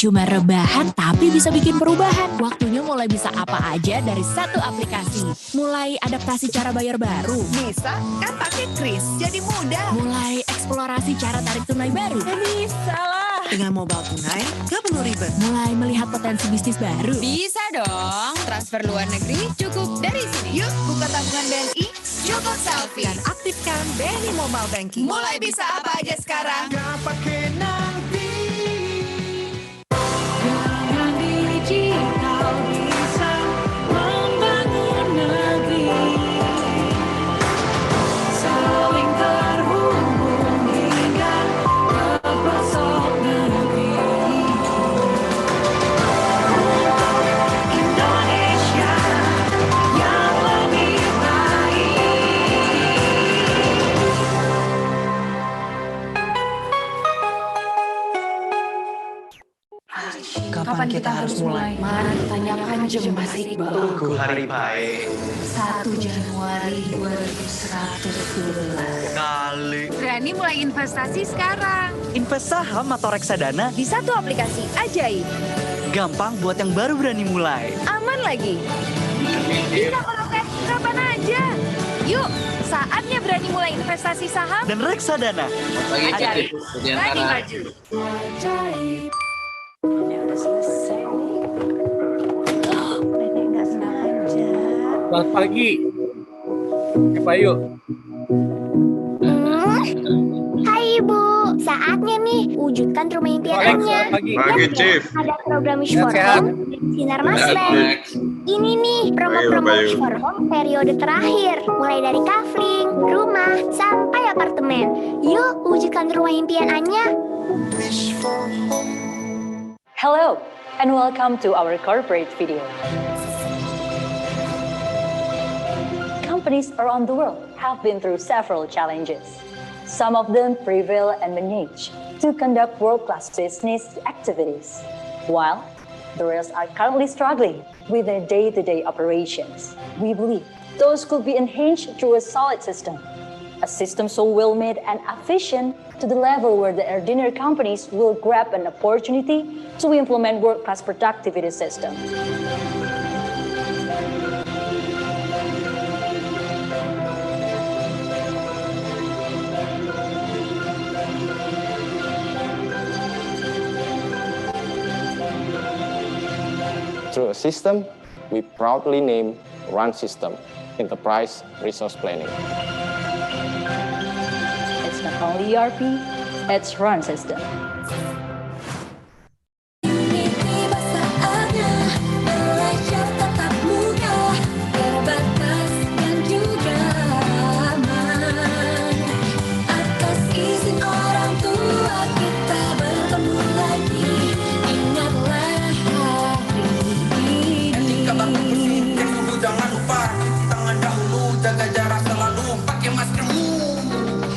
Cuma rebahan tapi bisa bikin perubahan. Waktunya mulai bisa apa aja dari satu aplikasi. Mulai adaptasi cara bayar baru. Bisa, kan pakai Kris, jadi mudah. Mulai eksplorasi cara tarik tunai baru. Bisa lah. Dengan mobile tunai, gak perlu ribet. Mulai melihat potensi bisnis baru. Bisa dong, transfer luar negeri cukup dari sini. Yuk, buka tabungan BNI, cukup selfie. Dan aktifkan BNI Mobile Banking. Mulai bisa apa aja sekarang. Gak pakai nanti. Dengan digital bisa membangun negeri. Saling terhubung hingga ke pelosok negeri. Indonesia yang lebih Kapan kita harus mulai? Mari tanyakan Mas Iqbal. Tunggu hari baik 1 Januari 2112. kali. Berani mulai investasi sekarang. Invest saham atau reksadana Di satu aplikasi ajaib. gampang buat yang baru berani mulai. Aman lagi. Bisa praktek kapan aja. Yuk, saatnya berani mulai investasi saham. Dan reksadana. Ajaib. Berani maju. Ini udah selesai nih. Nenek nggak sengaja. Selamat pagi. Pak yuk. Hai Ibu, saatnya nih wujudkan rumah impiannya. Pagi. Pagi, Chief. Ada program Wish for Sehat. Home dan Sinar Masbek. Ini nih promo-promo Bayu. Wish for Home periode terakhir, mulai dari kafling, rumah, sampai apartemen. Yuk wujudkan rumah impian Anya. Hello, and welcome to our corporate video. Companies around the world have been through several challenges. Some of them prevail and manage to conduct world-class business activities, while the rest are currently struggling with their day-to-day operations. We believe those could be enhanced through a solid system, a system so well-made and efficient to the level where the ordinary companies will grab an opportunity to implement world-class productivity system. Through a system, we proudly name Run System, Enterprise Resource Planning. It's not only ERP, it's run system.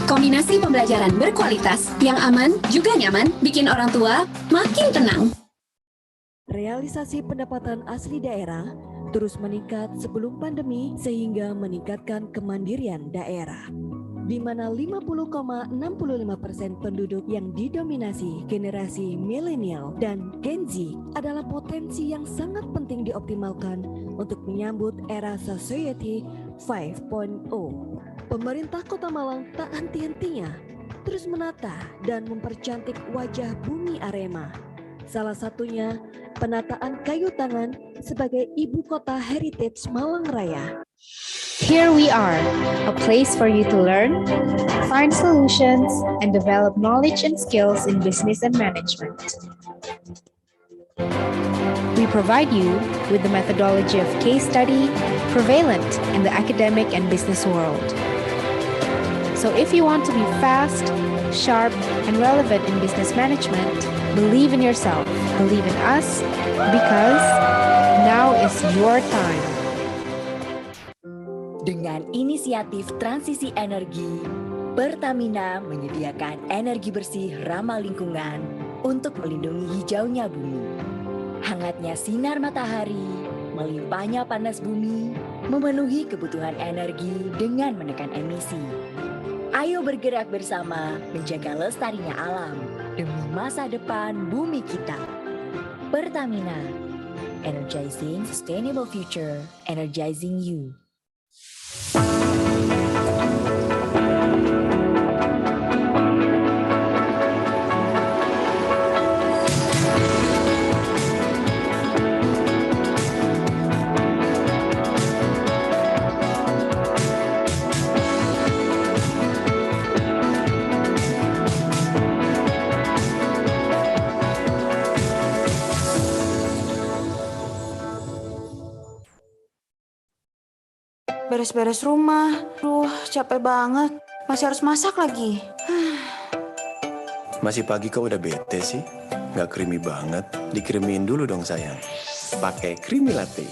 Kombinasi pembelajaran berkualitas yang aman juga nyaman bikin orang tua makin tenang. Realisasi pendapatan asli daerah terus meningkat sebelum pandemi sehingga meningkatkan kemandirian daerah, di mana 50,65% penduduk yang didominasi generasi milenial dan Gen Z adalah potensi yang sangat penting dioptimalkan untuk menyambut era Society 5.0. Pemerintah Kota Malang tak henti-hentinya terus menata dan mempercantik wajah bumi Arema. Salah satunya penataan kayu tangan sebagai ibu kota heritage Malang Raya. Here we are, a place for you to learn, find solutions, and develop knowledge and skills in business and management. We provide you with the methodology of case study prevalent in the academic and business world. So if you want to be fast, sharp, and relevant in business management, believe in yourself, believe in us, because now is your time. Dengan inisiatif transisi energi, Pertamina menyediakan energi bersih ramah lingkungan untuk melindungi hijaunya bumi. Hangatnya sinar matahari, melimpahnya panas bumi, memenuhi kebutuhan energi dengan menekan emisi. Ayo bergerak bersama menjaga lestarinya alam demi masa depan bumi kita. Pertamina, energizing sustainable future, energizing you. Beres-beres rumah. Duh, capek banget. Masih harus masak lagi. Masih pagi kok udah bete sih? Nggak creamy banget. Dikirimin dulu dong sayang. Pakai creamy latte.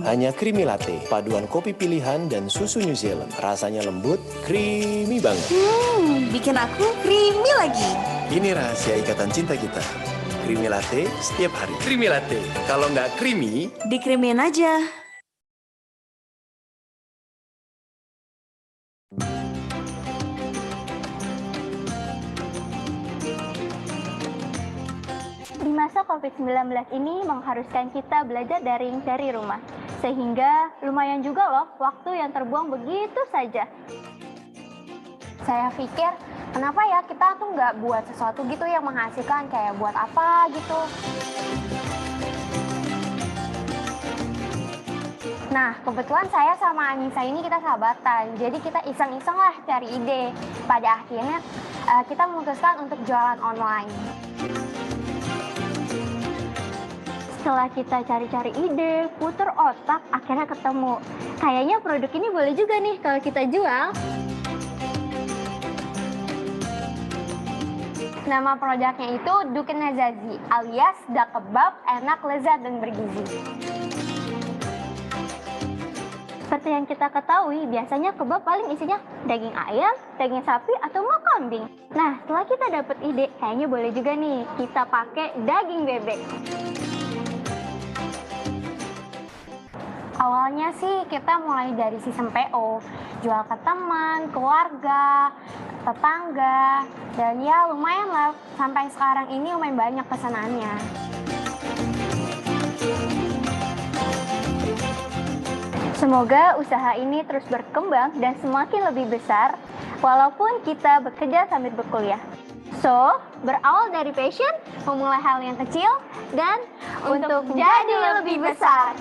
Hanya creamy latte, paduan kopi pilihan dan susu New Zealand. Rasanya lembut, creamy banget. Bikin aku creamy lagi. Ini rahasia ikatan cinta kita. Creamy latte setiap hari. Creamy latte. Kalau nggak creamy, Dikremin aja. Di masa COVID-19 ini mengharuskan kita belajar daring dari rumah. Sehingga lumayan juga loh waktu yang terbuang begitu saja. Saya pikir, kenapa ya kita tuh nggak buat sesuatu gitu yang menghasilkan, kayak buat apa gitu. Nah, kebetulan saya sama Anissa ini kita sahabatan, jadi kita iseng-iseng lah cari ide. Pada akhirnya kita memutuskan untuk jualan online. Setelah kita cari-cari ide, puter otak, akhirnya ketemu. Kayaknya produk ini boleh juga nih kalau kita jual. Nama produknya itu Duken Nazazi, alias dak kebab enak, lezat, dan bergizi. Seperti yang kita ketahui, biasanya kebab paling isinya daging ayam, daging sapi, atau mau kambing. Nah, setelah kita dapat ide, kayaknya boleh juga nih kita pakai daging bebek. Awalnya sih kita mulai dari sistem PO, jual ke teman, keluarga, tetangga, dan ya lumayan lah, sampai sekarang ini lumayan banyak pesanannya. Semoga usaha ini terus berkembang dan semakin lebih besar, walaupun kita bekerja sambil berkuliah. So, berawal dari passion, memulai hal yang kecil, dan untuk jadi lebih besar.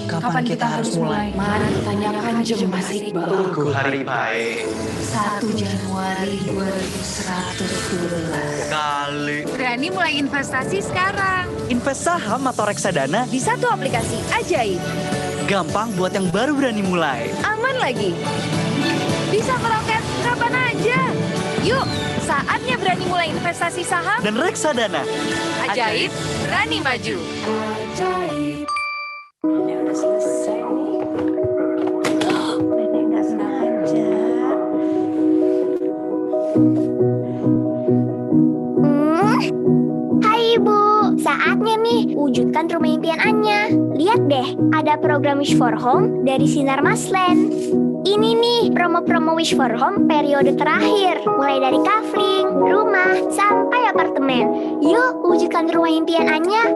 Kapan kita harus mulai? Mari tanyakan jam Mas Iqbal. Tunggu hari baik. 1 Januari 2112. Kali. Berani mulai investasi sekarang. Invest saham atau reksadana Di satu aplikasi ajaib. gampang buat yang baru berani mulai. Aman lagi. Bisa meroket kapan aja. Yuk, saatnya berani mulai investasi saham. Dan reksadana. Ajaib, berani maju. Ajaib. Ini udah selesai nih. Nenek nggak sengaja. Hai Ibu, saatnya nih wujudkan rumah impian Anya. Lihat deh, ada program Wish for Home dari Sinar Maslen. Ini nih promo-promo Wish for Home periode terakhir, mulai dari kafling, rumah, sampai apartemen. Yuk wujudkan rumah impian Anya.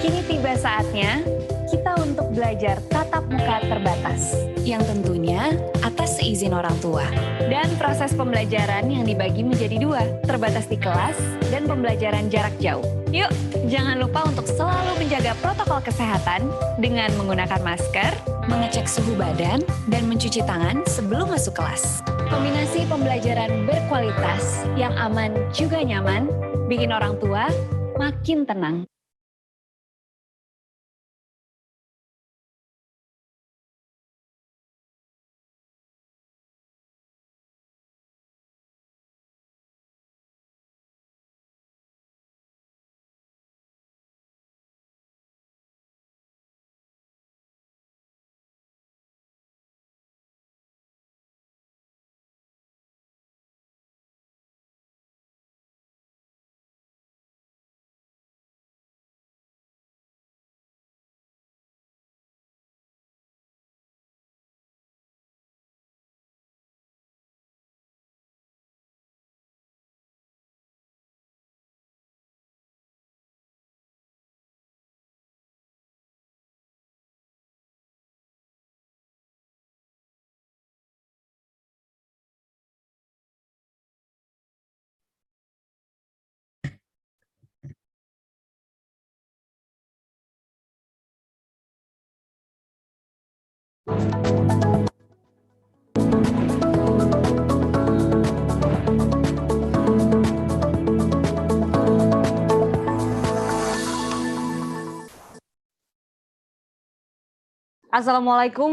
Kini tiba saatnya kita untuk belajar tatap muka terbatas, yang tentunya atas seizin orang tua. Dan proses pembelajaran yang dibagi menjadi 2, terbatas di kelas dan pembelajaran jarak jauh. Yuk, jangan lupa untuk selalu menjaga protokol kesehatan dengan menggunakan masker, mengecek suhu badan, dan mencuci tangan sebelum masuk kelas. Kombinasi pembelajaran berkualitas yang aman juga nyaman, bikin orang tua makin tenang. Assalamualaikum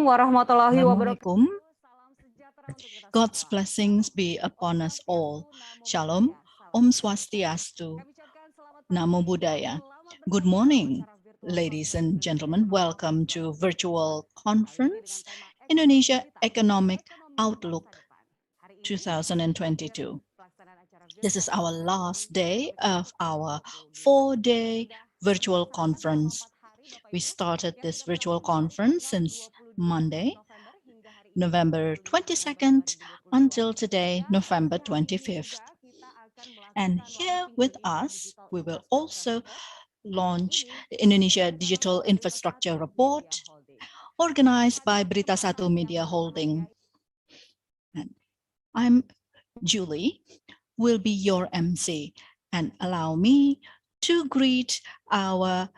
warahmatullahi wabarakatuh. God's blessings be upon us all. Shalom, Om Swastiastu, Namo Buddhaya. Good morning, ladies and gentlemen. Welcome to virtual conference, Indonesia Economic Outlook 2022. This is our last day of our 4-day virtual conference. We started this virtual conference since Monday, November 22nd, until today, November 25th. And here with us, we will also launch the Indonesia Digital Infrastructure Report, organized by BeritaSatu Media Holding. And I'm Julie, will be your MC, and allow me to greet our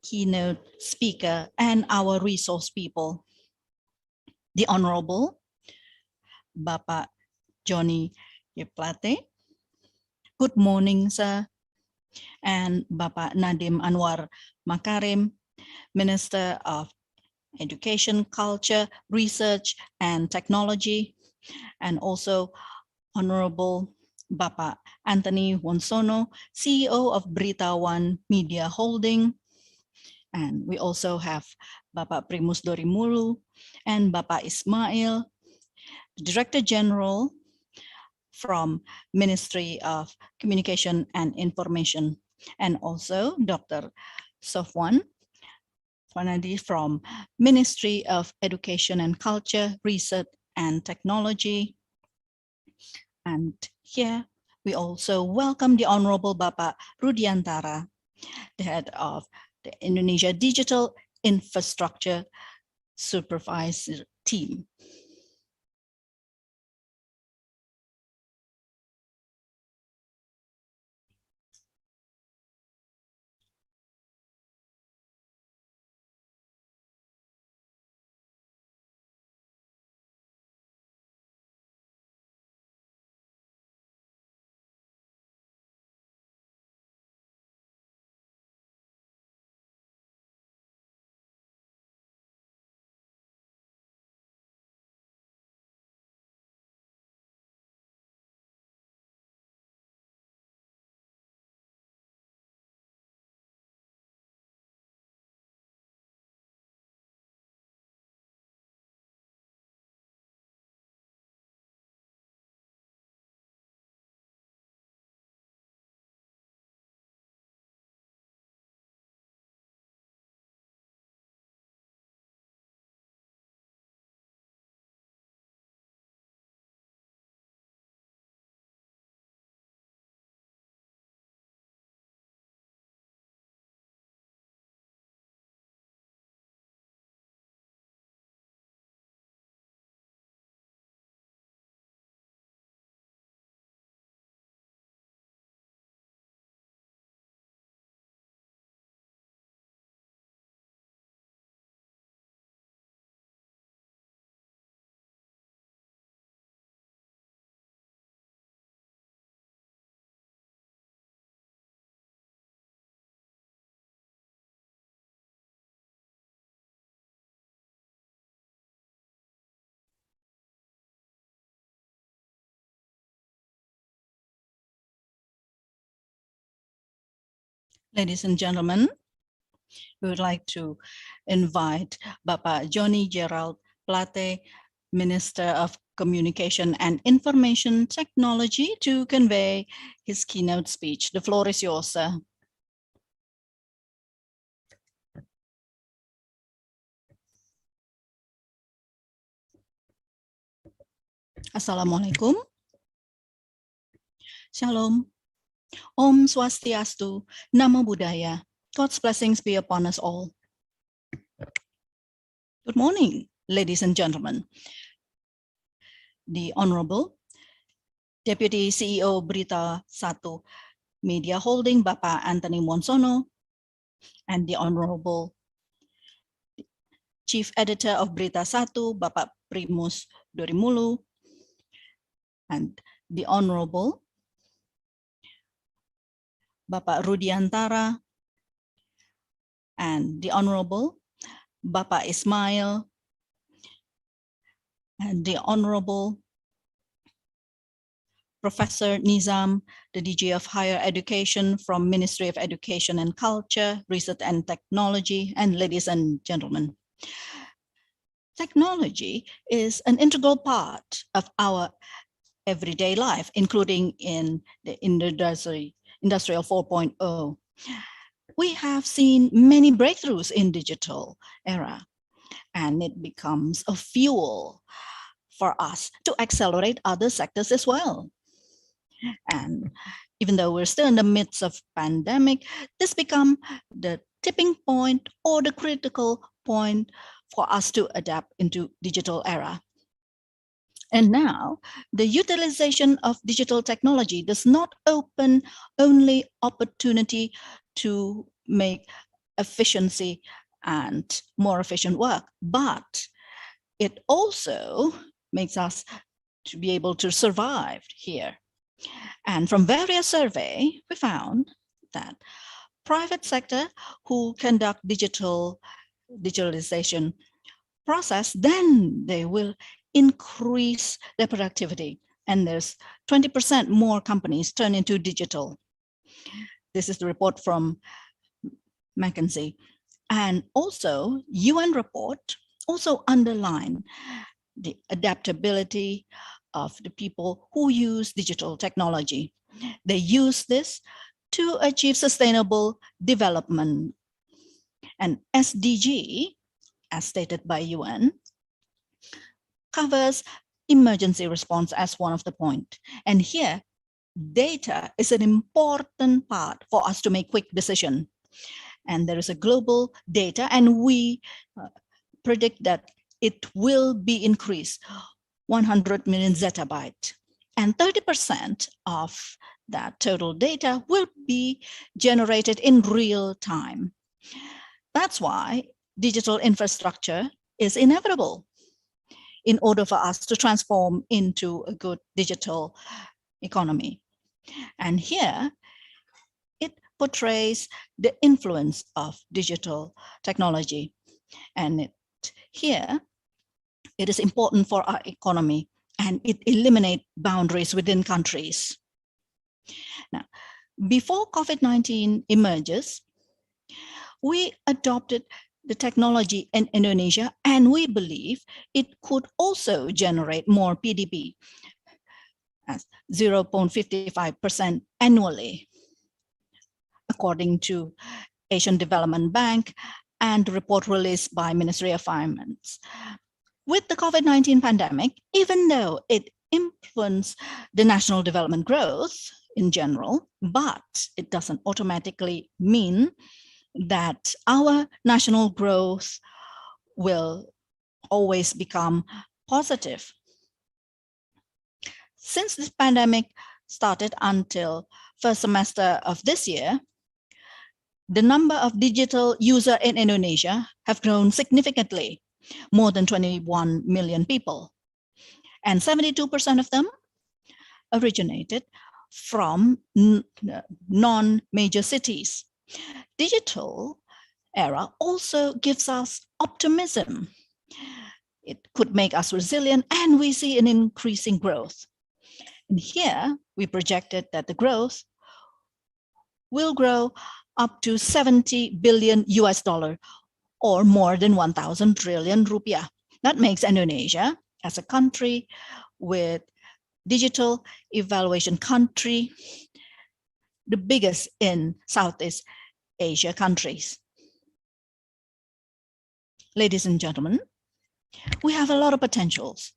keynote speaker and our resource people. The Honorable Bapak Johnny Plate. Good morning, sir. And Bapak Nadiem Anwar Makarim, Minister of Education, Culture, Research, and Technology, and also Honorable Bapak Anthony Wonsono, CEO of Berita One Media Holding. And we also have Bapak Primus Dorimulu and Bapak Ismail, Director General from Ministry of Communication and Information, and also Dr. Sofwan Fanadi from Ministry of Education and Culture, Research and Technology. And here we also welcome the Honorable Bapak Rudiantara, the head of the Indonesia Digital Infrastructure Supervisor Team. Ladies and gentlemen, we would like to invite Bapak Johnny Gerald Plate, Minister of Communication and Information Technology, to convey his keynote speech. The floor is yours, sir. Assalamualaikum. Shalom. Om Swastiastu, Namo Buddhaya. God's blessings be upon us all. Good morning, ladies and gentlemen. The Honorable Deputy CEO BeritaSatu Media Holding, Bapak Anthony Wonsono, and the Honorable Chief Editor of BeritaSatu, Bapak Primus Dorimulu, and the Honorable Bapak Rudiantara, and the Honorable Bapak Ismail, and the Honorable Professor Nizam, the DG of Higher Education from Ministry of Education and Culture, Research and Technology, and ladies and gentlemen. Technology is an integral part of our everyday life, including in the Industrial 4.0. We have seen many breakthroughs in digital era, and it becomes a fuel for us to accelerate other sectors as well. And even though we're still in the midst of pandemic, this become the tipping point or the critical point for us to adapt into digital era. And now the utilization of digital technology does not open only opportunity to make efficiency and more efficient work, but it also makes us to be able to survive here. And from various surveys, we found that private sector who conduct digitalization process, then they will increase their productivity. And there's 20% more companies turn into digital. This is the report from McKinsey. And also, UN report also underline the adaptability of the people who use digital technology. They use this to achieve sustainable development. And SDG, as stated by UN, covers emergency response as one of the point. And here, data is an important part for us to make quick decision. And there is a global data, and we predict that it will be increased 100 million zettabyte, and 30% of that total data will be generated in real time. That's why digital infrastructure is inevitable in order for us to transform into a good digital economy. And here, it portrays the influence of digital technology. And here, it is important for our economy, and it eliminates boundaries within countries. Now, before COVID-19 emerges, we adopted the technology in Indonesia, and we believe it could also generate more PDB as 0.55% annually, according to Asian Development Bank and the report released by Ministry of Finance. With the COVID-19 pandemic, even though it influenced the national development growth in general, but it doesn't automatically mean that our national growth will always become positive. Since this pandemic started until first semester of this year, the number of digital users in Indonesia have grown significantly, more than 21 million people. And 72% of them originated from non-major cities. Digital era also gives us optimism. It could make us resilient, and we see an increasing growth. And here we projected that the growth will grow up to 70 billion US dollar, or more than 1,000 trillion rupiah. That makes Indonesia as a country with digital evaluation country the biggest in Southeast Asia countries. Ladies and gentlemen, we have a lot of potentials,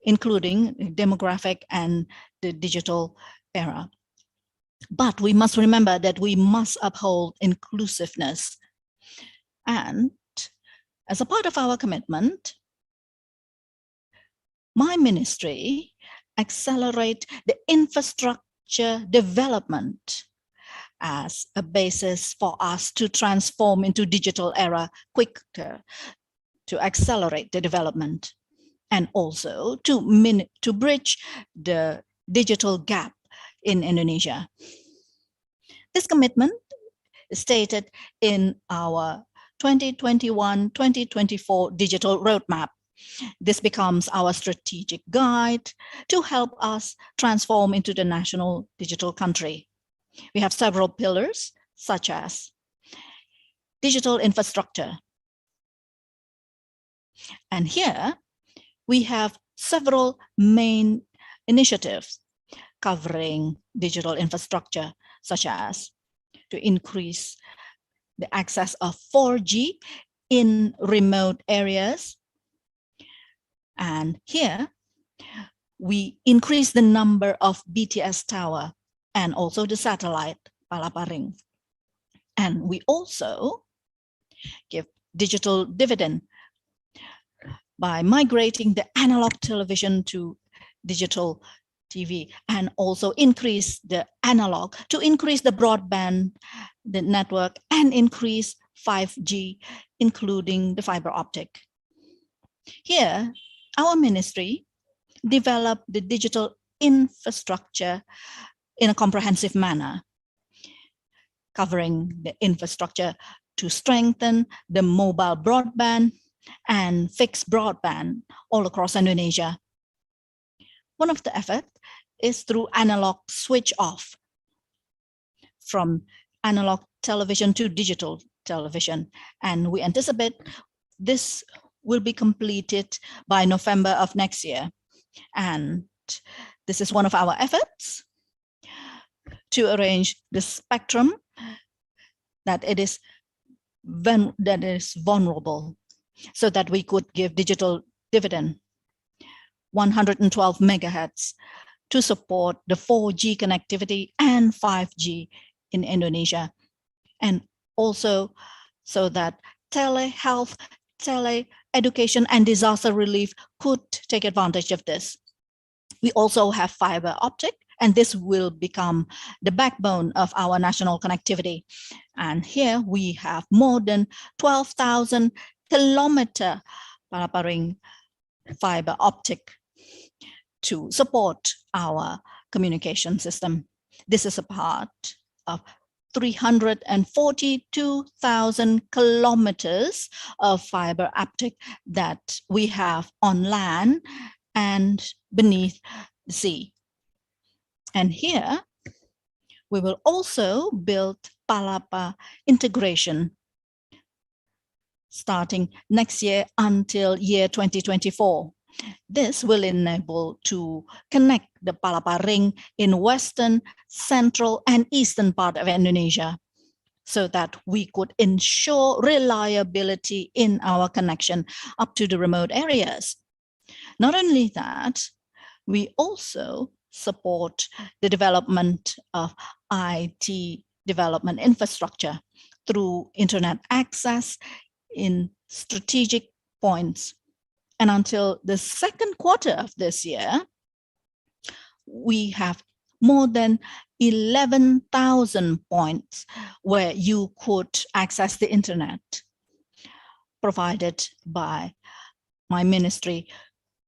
including demographic and the digital era. But we must remember that we must uphold inclusiveness. And as a part of our commitment, my ministry accelerate the infrastructure development as a basis for us to transform into digital era quicker. to accelerate the development and also to bridge the digital gap in Indonesia. This commitment is stated in our 2021-2024 digital roadmap. This becomes our strategic guide to help us transform into the national digital country. We have several pillars, such as digital infrastructure. And here we have several main initiatives covering digital infrastructure, such as to increase the access of 4G in remote areas. And here we increase the number of BTS tower and also the satellite palaparing. And we also give digital dividend by migrating the analog television to digital TV, and also increase the analog to increase the broadband, the network, and increase 5G, including the fiber optic. Here, our ministry developed the digital infrastructure in a comprehensive manner, covering the infrastructure to strengthen the mobile broadband and fixed broadband all across Indonesia. One of the efforts is through analog switch off from analog television to digital television. And we anticipate this will be completed by November of next year. And this is one of our efforts to arrange the spectrum that is vulnerable, so that we could give digital dividend 112 megahertz to support the 4G connectivity and 5G in Indonesia, and also so that telehealth, tele-education, and disaster relief could take advantage of this. We also have fiber optic, and this will become the backbone of our national connectivity. And here we have more than 12,000 kilometer palaparing fiber optic to support our communication system. This is a part of 342,000 kilometers of fiber optic that we have on land and beneath the sea. And here we will also build Palapa integration starting next year until year 2024. This will enable to connect the Palapa Ring in western, central, and eastern part of Indonesia, so that we could ensure reliability in our connection up to the remote areas. Not only that, we also support the development of IT development infrastructure through internet access in strategic points. And until the second quarter of this year, we have more than 11,000 points where you could access the internet, provided by my ministry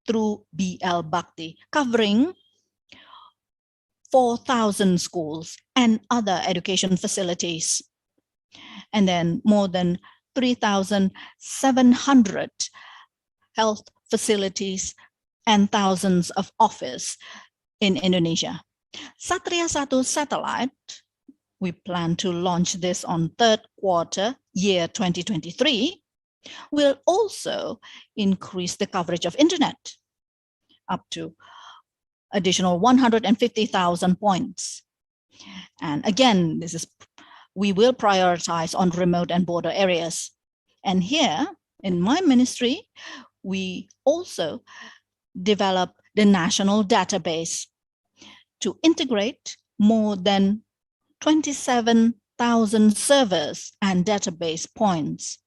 through BL Bhakti, covering 4,000 schools and other education facilities, and then more than 3,700 health facilities and thousands of offices in Indonesia. BeritaSatu satellite, we plan to launch this on third quarter year 2023, will also increase the coverage of internet up to additional 150,000 points. And again, we will prioritize on remote and border areas. And here in my ministry, we also develop the national database to integrate more than 27,000 servers and database points,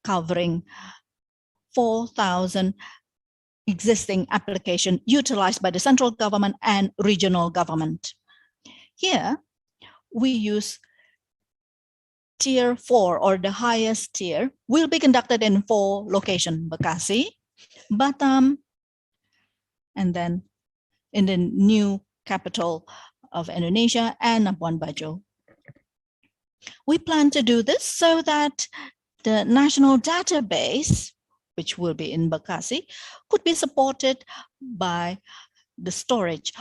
covering 4,000 existing applications utilized by the central government and regional government. Here, we use tier 4 or the highest tier will be conducted in 4 locations: Bekasi, Batam, and then in the new capital of Indonesia and Labuan Bajo. We plan to do this so that the national database, which will be in Bekasi, could be supported by the storage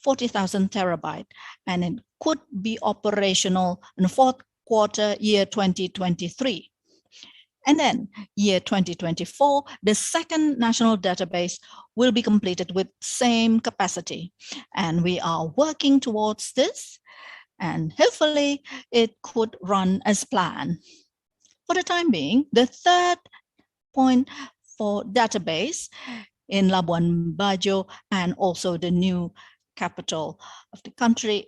40,000 terabyte, and it could be operational in the fourth quarter year 2023. And then year 2024, the second national database will be completed with same capacity. And we are working towards this, and hopefully it could run as planned. For the time being, the third point for database in Labuan Bajo and also the new capital of the country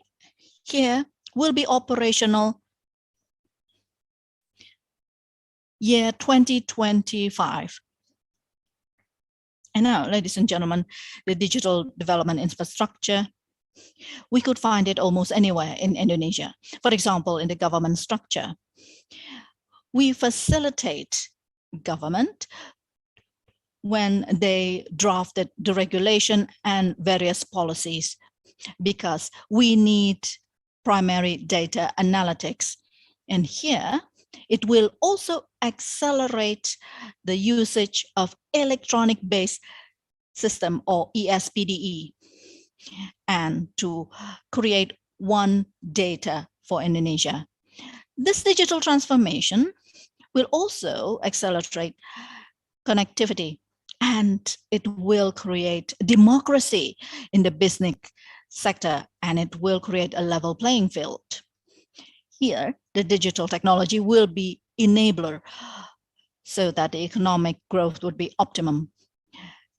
here will be operational year 2025. And now, ladies and gentlemen, the digital development infrastructure, we could find it almost anywhere in Indonesia. For example, in the government structure, we facilitate government when they drafted the regulation and various policies, because we need primary data analytics. And here, it will also accelerate the usage of electronic-based system, or ESPDE, and to create one data for Indonesia. This digital transformation will also accelerate connectivity, and it will create democracy in the business sector, and it will create a level playing field. Here, the digital technology will be enabler so that the economic growth would be optimum,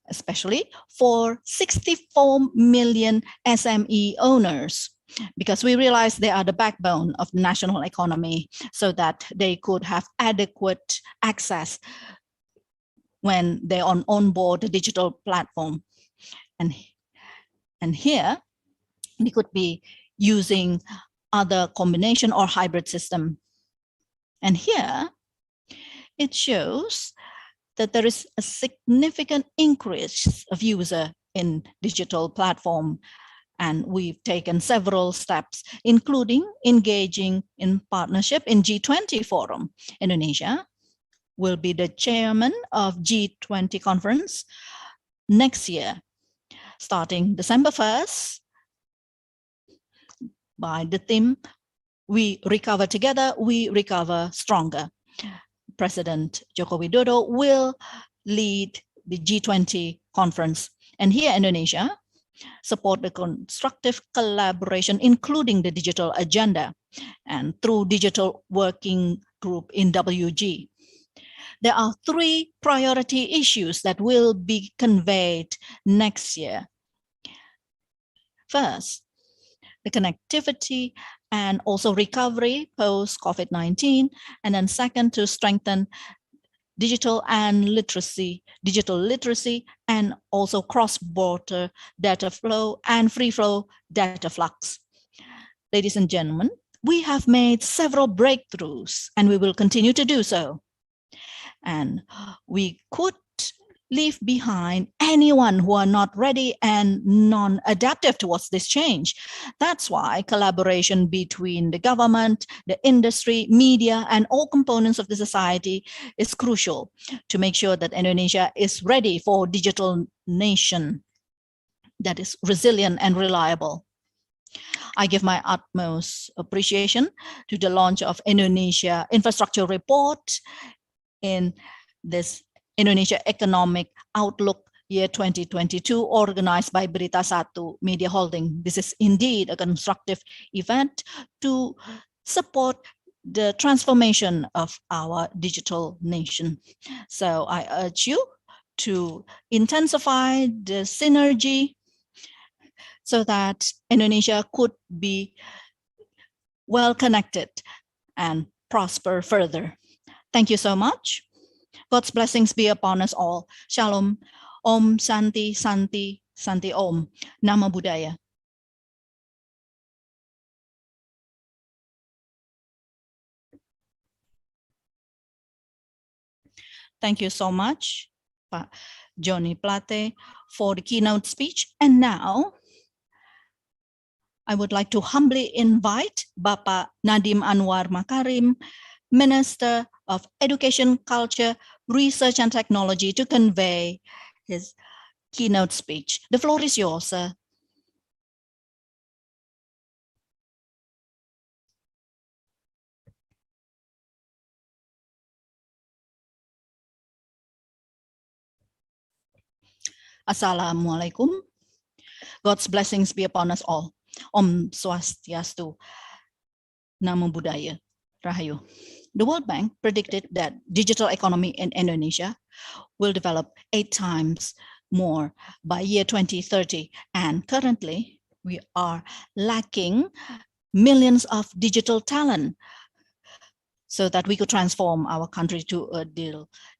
especially for 64 million SME owners, because we realize they are the backbone of the national economy, so that they could have adequate access when they are on board the digital platform. And here, we could be using other combination or hybrid system. And here, it shows that there is a significant increase of user in digital platform. And we've taken several steps, including engaging in partnership in G20 forum. Indonesia will be the chairman of G20 conference next year, starting December 1st, by the theme, "We recover together, we recover stronger." President Joko Widodo will lead the G20 conference. And here, Indonesia support the constructive collaboration, including the digital agenda, and through digital working group in WG. There are 3 priority issues that will be conveyed next year. First, the connectivity and also recovery post-COVID-19. And then second, to strengthen digital literacy, and also cross-border data flow and free flow data flux. Ladies and gentlemen, we have made several breakthroughs, and we will continue to do so. And we could leave behind anyone who are not ready and non-adaptive towards this change. That's why collaboration between the government, the industry, media, and all components of the society is crucial to make sure that Indonesia is ready for digital nation that is resilient and reliable. I give my utmost appreciation to the launch of Indonesia Infrastructure Report in this Indonesia Economic Outlook Year 2022, organized by BeritaSatu Media Holding. This is indeed a constructive event to support the transformation of our digital nation. So I urge you to intensify the synergy so that Indonesia could be well connected and prosper further. Thank you so much. God's blessings be upon us all. Shalom. Om Santi Santi Santi Om. Nama Budaya. Thank you so much, Pak Johnny Plate, for the keynote speech. And now, I would like to humbly invite Bapak Nadiem Anwar Makarim, Minister of Education, Culture, Research and Technology, to convey his keynote speech. The floor is yours, sir. Assalamualaikum. God's blessings be upon us all. Om Swastiastu. Namo Buddhaya. Rahayu. The World Bank predicted that digital economy in Indonesia will develop 8 times more by year 2030. And currently, we are lacking millions of digital talent so that we could transform our country to a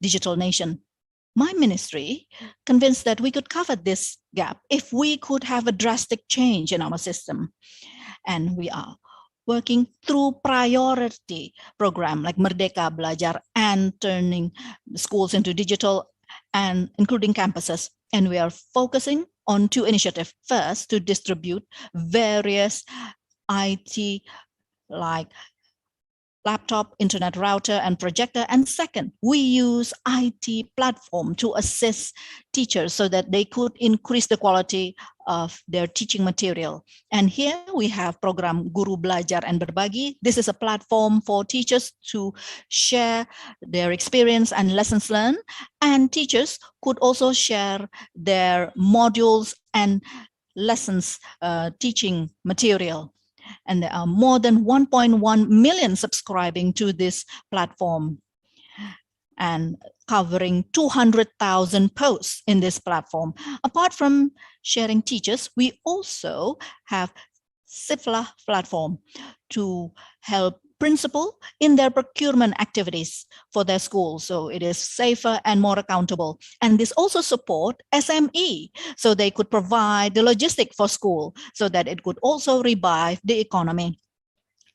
digital nation. My ministry convinced that we could cover this gap if we could have a drastic change in our system. And we are working through priority program like Merdeka Belajar and turning schools into digital and including campuses. And we are focusing on 2 initiatives. First, to distribute various IT like laptop, internet router, and projector. And second, we use IT platform to assist teachers so that they could increase the quality of their teaching material. And here we have program Guru Belajar and Berbagi. This is a platform for teachers to share their experience and lessons learned. And teachers could also share their modules and lessons teaching material. And there are more than 1.1 million subscribing to this platform and covering 200,000 posts in this platform. Apart from sharing teachers, we also have SIFLA platform to help principal in their procurement activities for their school. So it is safer and more accountable. And this also support SME, so they could provide the logistic for school so that it could also revive the economy.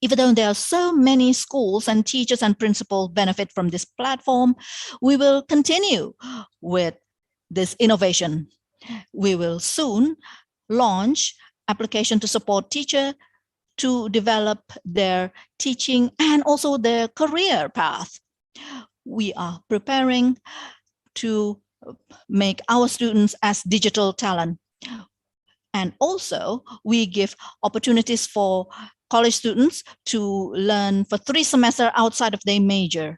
Even though there are so many schools and teachers and principals benefit from this platform, we will continue with this innovation. We will soon launch application to support teacher to develop their teaching and also their career path. We are preparing to make our students as digital talent. And also we give opportunities for college students to learn for 3 semesters outside of their major.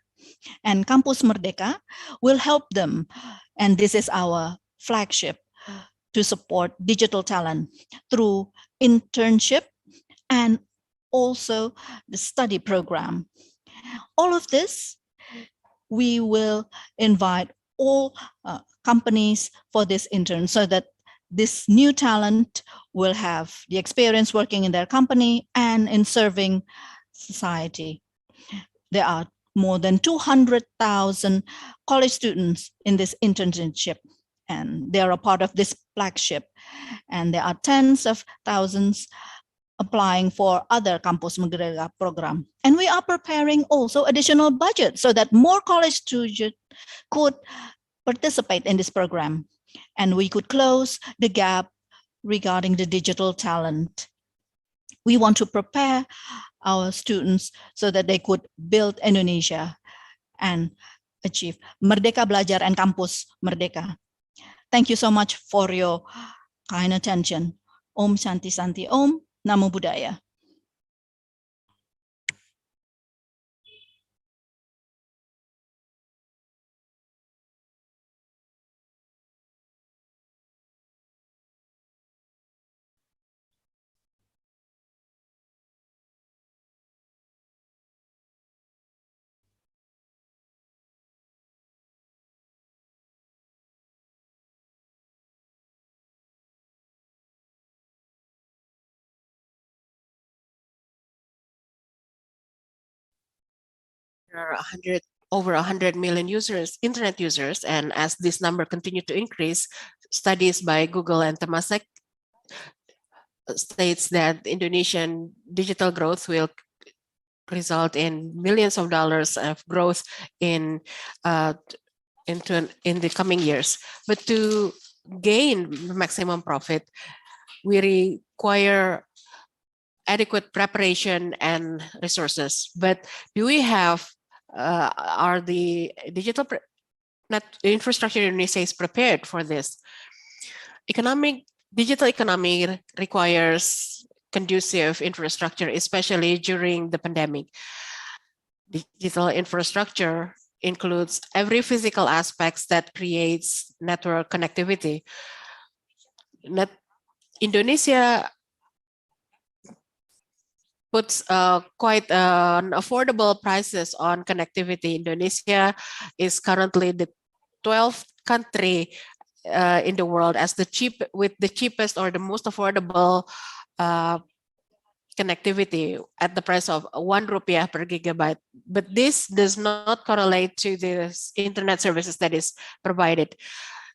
And Campus Merdeka will help them. And this is our flagship to support digital talent through internship and also the study program. All of this, we will invite all companies for this intern so that this new talent will have the experience working in their company and in serving society. There are more than 200,000 college students in this internship, and they are a part of this flagship. And there are tens of thousands applying for other Campus Merdeka program. And we are preparing also additional budget so that more college students could participate in this program. And we could close the gap regarding the digital talent. We want to prepare our students so that they could build Indonesia and achieve Merdeka Belajar and Campus Merdeka. Thank you so much for your kind attention. Om Shanti Santi Om. Namo Buddhaya. There are over 100 million users, internet users, and as this number continue to increase, studies by Google and Temasek states that Indonesian digital growth will result in millions of dollars of growth in in the coming years. But to gain maximum profit, we require adequate preparation and resources. But do we have, are the digital infrastructure in Indonesia is prepared for this? Digital economy requires conducive infrastructure, especially during the pandemic. Digital infrastructure includes every physical aspects that creates network connectivity. Indonesia puts quite an affordable prices on connectivity. Indonesia is currently the 12th country in the world as the cheapest or the most affordable connectivity at the price of 1 rupiah per gigabyte. But this does not correlate to the internet services that is provided.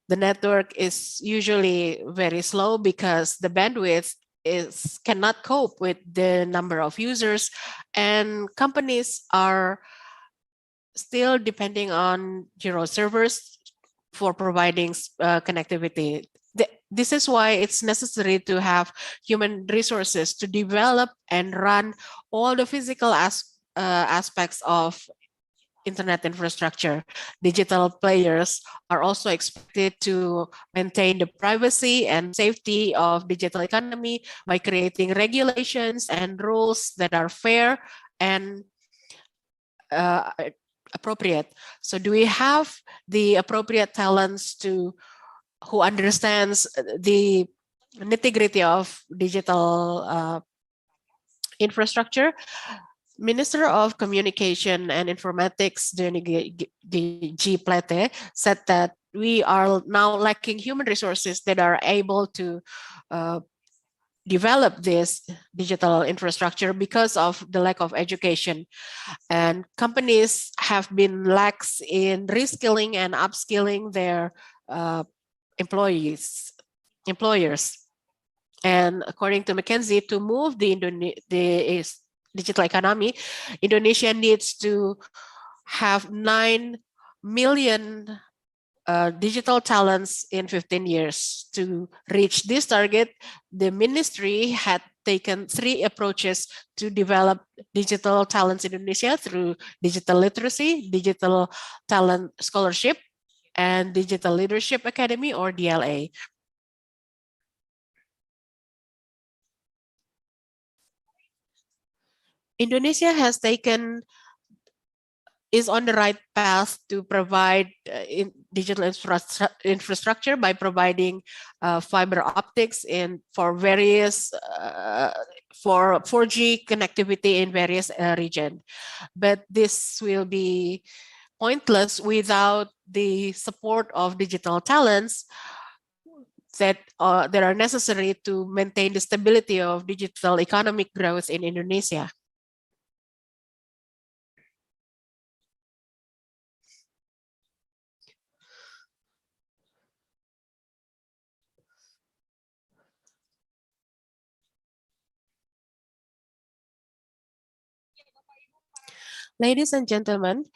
The network is usually very slow because the bandwidth cannot cope with the number of users, and companies are still depending on servers for providing connectivity. This is why it's necessary to have human resources to develop and run all the physical aspects of internet infrastructure. Digital players are also expected to maintain the privacy and safety of digital economy by creating regulations and rules that are fair and appropriate. So do we have the appropriate talents who understands the nitty-gritty of digital infrastructure? Minister of Communication and Informatics, G. Plate, said that we are now lacking human resources that are able to develop this digital infrastructure because of the lack of education. And companies have been lax in reskilling and upskilling their employers. And according to McKinsey, to move the digital economy, Indonesia needs to have 9 million digital talents in 15 years. To reach this target, the ministry had taken 3 approaches to develop digital talents in Indonesia through digital literacy, digital talent scholarship, and digital leadership academy, or DLA. Indonesia is on the right path to provide digital infrastructure by providing fiber optics for various for 4G connectivity in various regions. But this will be pointless without the support of digital talents that are necessary to maintain the stability of digital economic growth in Indonesia. Ladies and gentlemen,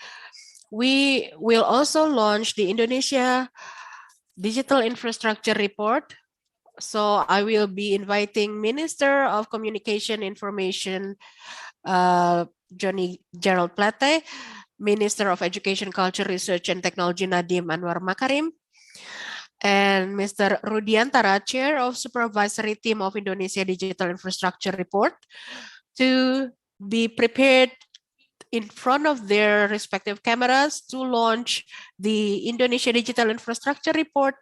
we will also launch the Indonesia Digital Infrastructure Report. So I will be inviting Minister of Communication Information, Johnny Gerald Plate, Minister of Education, Culture, Research, and Technology, Nadiem Anwar Makarim, and Mr. Rudiantara, Chair of Supervisory Team of Indonesia Digital Infrastructure Report, to be prepared in front of their respective cameras to launch the Indonesia Digital Infrastructure Report.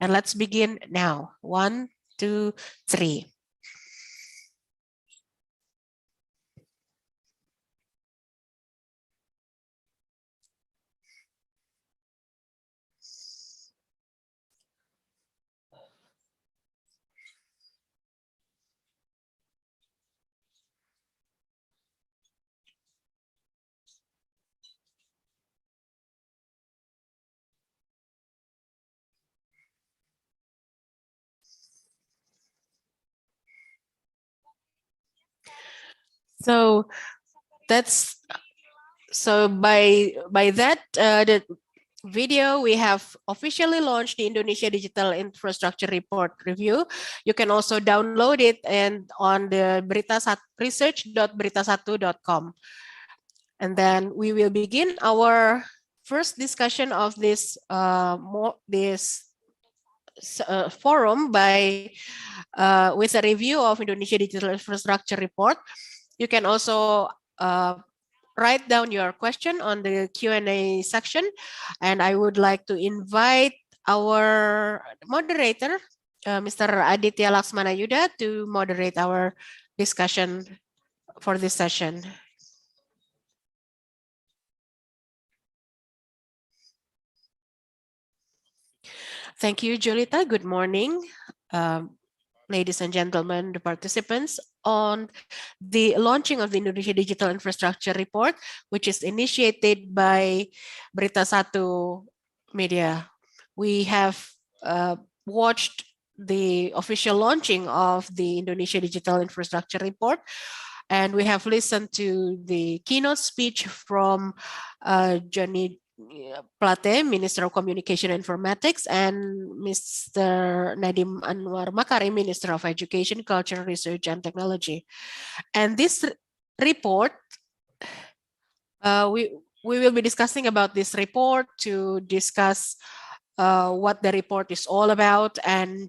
And let's begin now. 1, 2, 3. So by that video, we have officially launched the Indonesia Digital Infrastructure Report Review. You can also download it and on the research.beritasatu.com. And then we will begin our first discussion of this forum by with a review of Indonesia Digital Infrastructure Report. You can also write down your question on the Q&A section, and I would like to invite our moderator, Mr. Aditya Laksmana Yuda, to moderate our discussion for this session. Thank you, Julita. Good morning, ladies and gentlemen, the participants on the launching of the Indonesia Digital Infrastructure Report, which is initiated by BeritaSatu Media. We have watched the official launching of the Indonesia Digital Infrastructure Report, and we have listened to the keynote speech from Johnny Plate, Minister of Communication and Informatics, and Mr. Nadiem Anwar Makarim, Minister of Education, Culture, Research, and Technology. And this report, we will be discussing about this report to discuss what the report is all about and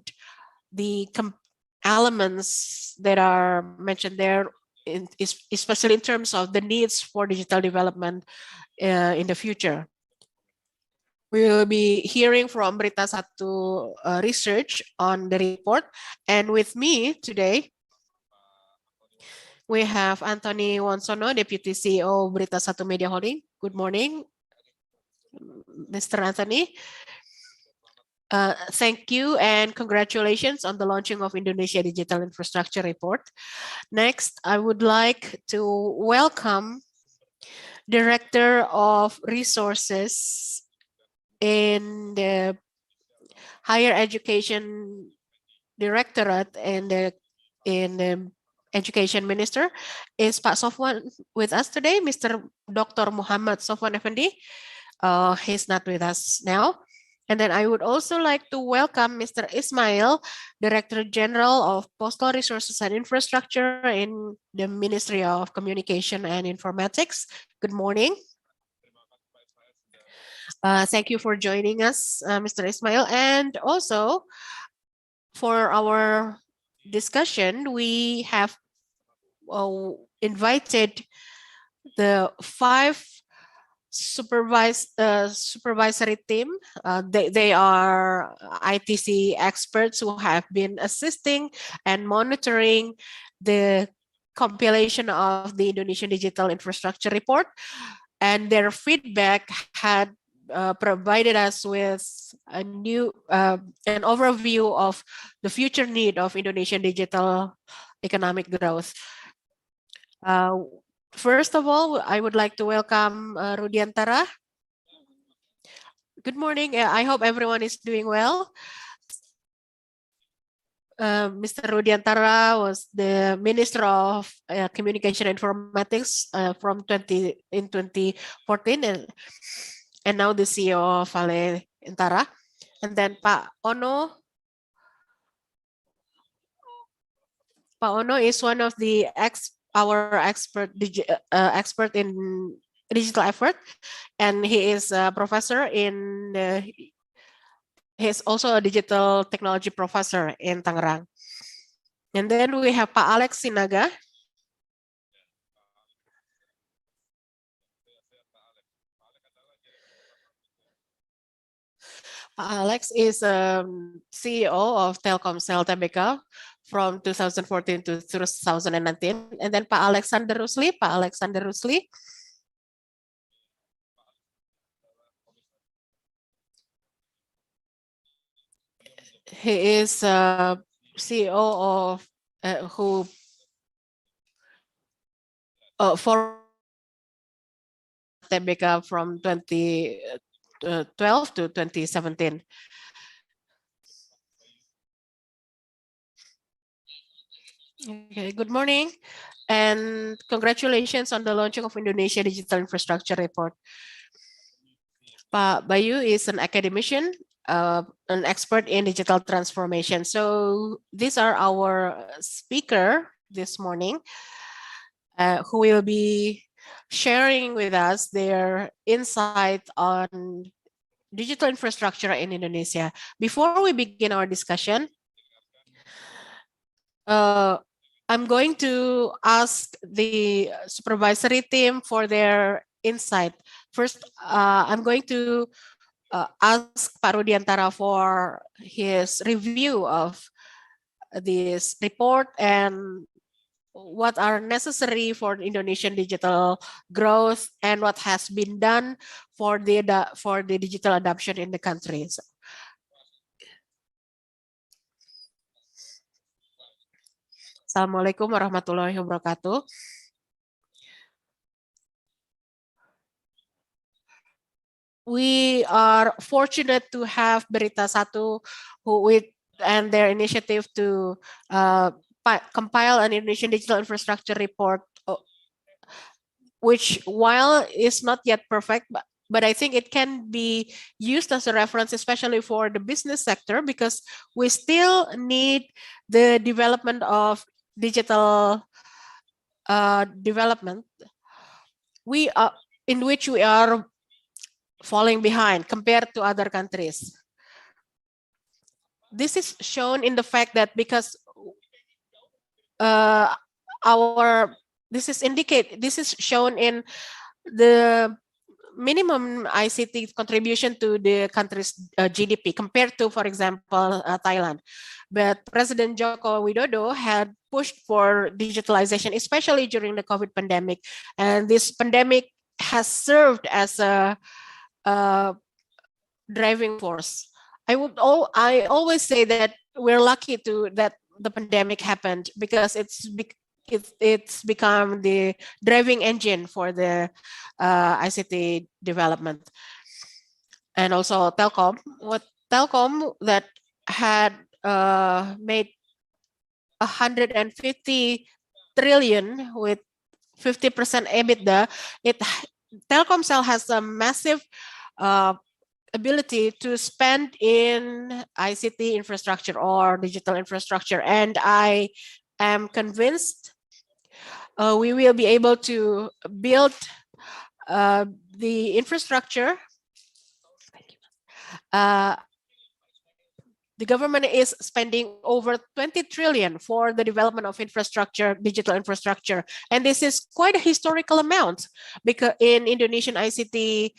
the elements that are mentioned there, especially in terms of the needs for digital development in the future. We will be hearing from BeritaSatu research on the report. And with me today, we have Anthony Wonsono, Deputy CEO of BeritaSatu Media Holding. Good morning, Mr. Anthony. Thank you and congratulations on the launching of Indonesia Digital Infrastructure Report. Next, I would like to welcome Director of Resources in the Higher Education Directorate and in the Education Minister is Pak Sofwan with us today, Mr. Dr. Muhammad Sofwan Effendi. He's not with us now. And then I would also like to welcome Mr. Ismail, Director General of Postal Resources and Infrastructure in the Ministry of Communication and Informatics. Good morning. Thank you for joining us, Mr. Ismail. And also for our discussion, we have invited the 5 supervisory team. They are ITC experts who have been assisting and monitoring the compilation of the Indonesian Digital Infrastructure Report, and their feedback had provided us with a new an overview of the future need of Indonesian digital economic growth. First of all, I would like to welcome Rudiantara. Good morning. I hope everyone is doing well. Mr. Rudiantara was the Minister of Communication and Informatics from 2014 and now the CEO of Vale Intara. And then Pak Ono is one of the our expert in digital effort, and he is a professor in he's also a digital technology professor in Tangerang. And then we have Pak Alex Sinaga. Pak Alex is CEO of Telkomsel Tbk from 2014 to 2019. And then Pak Alexander Rusli. He is CEO of for Tbk from 2012 to 2017. Okay, good morning and congratulations on the launching of Indonesia Digital Infrastructure Report. Pak Bayu is an academician, an expert in digital transformation. So these are our speaker this morning, who will be sharing with us their insight on digital infrastructure in Indonesia. Before we begin our discussion, I'm going to ask the supervisory team for their insight. First, I'm going to ask Pak Rudiantara for his review of this report and what are necessary for Indonesian digital growth and what has been done for the digital adoption in the countries. Assalamualaikum warahmatullahi wabarakatuh. We are fortunate to have BeritaSatu and their initiative to compile an Indonesian digital infrastructure report, which while is not yet perfect, but I think it can be used as a reference, especially for the business sector, because we still need the development of digital development. In which we are falling behind compared to other countries. This is shown in the fact that because this is shown in the minimum ICT contribution to the country's GDP compared to, for example, Thailand. But President Joko Widodo had pushed for digitalization, especially during the COVID pandemic. And this pandemic has served as a driving force. I always say that we're lucky that the pandemic happened, because it's become the driving engine for the ICT development. And also telecom that had made 150 trillion with 50% EBITDA. Telkomsel has a massive ability to spend in ICT infrastructure or digital infrastructure, and I am convinced we will be able to build the infrastructure. The government is spending over 20 trillion for the development of infrastructure, digital infrastructure. And this is quite a historical amount because in Indonesian ICT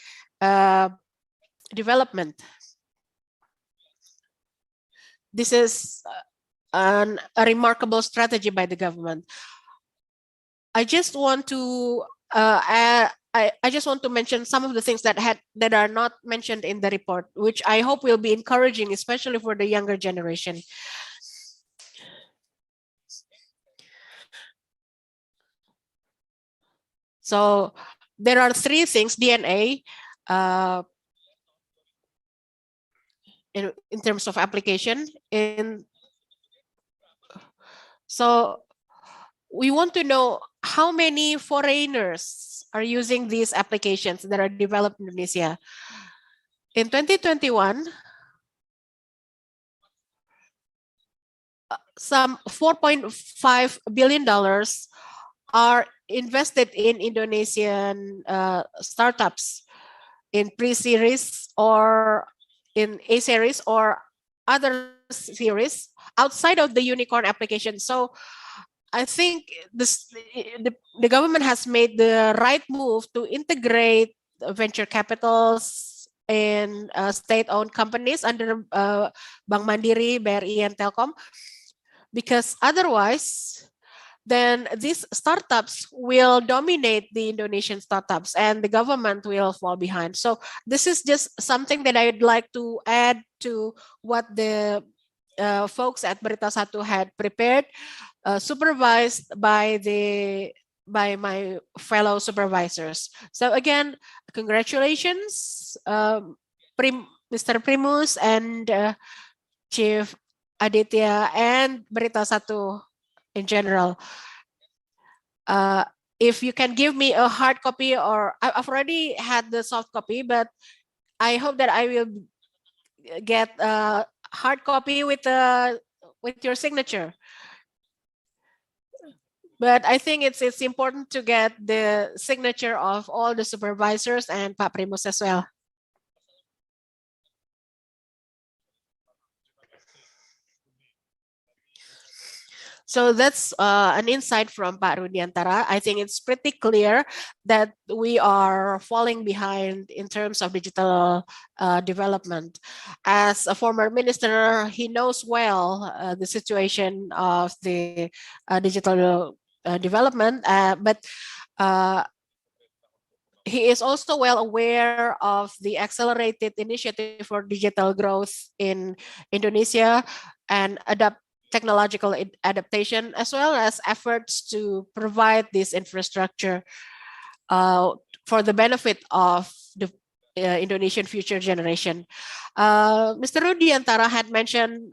development. This is a remarkable strategy by the government. I just want to I just want to mention some of the things that are not mentioned in the report, which I hope will be encouraging, especially for the younger generation. So there are three things: DNA, in terms of application, so we want to know how many foreigners are using these applications that are developed in Indonesia. In 2021, some $4.5 billion are invested in Indonesian startups in pre-series or in A-series or other series outside of the unicorn application. So I think the government has made the right move to integrate venture capitals and state-owned companies under Bank Mandiri, BRI, and Telkom, because otherwise, then these startups will dominate the Indonesian startups and the government will fall behind. So this is just something that I'd like to add to what the folks at BeritaSatu had prepared, supervised by my fellow supervisors. So again, congratulations, Mr. Primus and Chief Aditya and BeritaSatu in general. If you can give me a hard copy, or I've already had the soft copy, but I hope that I will get a hard copy with your signature. But I think it's important to get the signature of all the supervisors and Pak Primus as well. So that's an insight from Pak Rudiantara. I think it's pretty clear that we are falling behind in terms of digital development. As a former minister, he knows well the situation of the digital development, but he is also well aware of the accelerated initiative for digital growth in Indonesia and technological adaptation, as well as efforts to provide this infrastructure for the benefit of the Indonesian future generation. Mr. Rudiantara had mentioned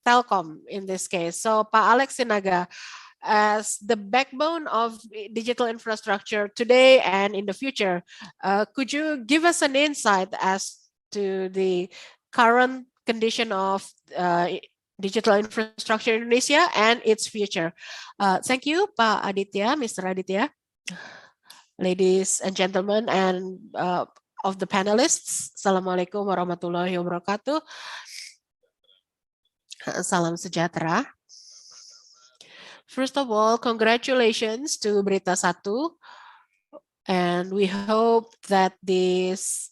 Telkom in this case. So Pak Alex Sinaga, as the backbone of digital infrastructure today and in the future, could you give us an insight as to the current condition of digital infrastructure in Indonesia and its future? Thank you, Pak Aditya, Mr. Aditya, ladies and gentlemen, and of the panelists. Assalamualaikum warahmatullahi wabarakatuh. Salam sejahtera. First of all, congratulations to BeritaSatu, and we hope that this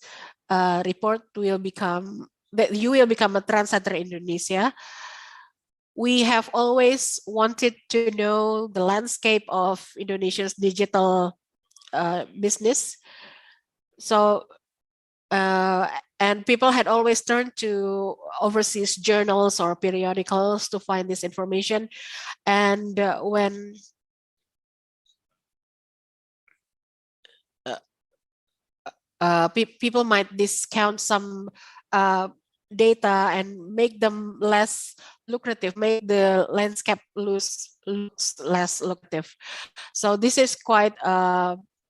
report will become, that you will become a trendsetter in Indonesia. We have always wanted to know the landscape of Indonesia's digital business. So, and people had always turned to overseas journals or periodicals to find this information. And when people might discount some data and make them less lucrative, make the landscape looks less lucrative. So this is quite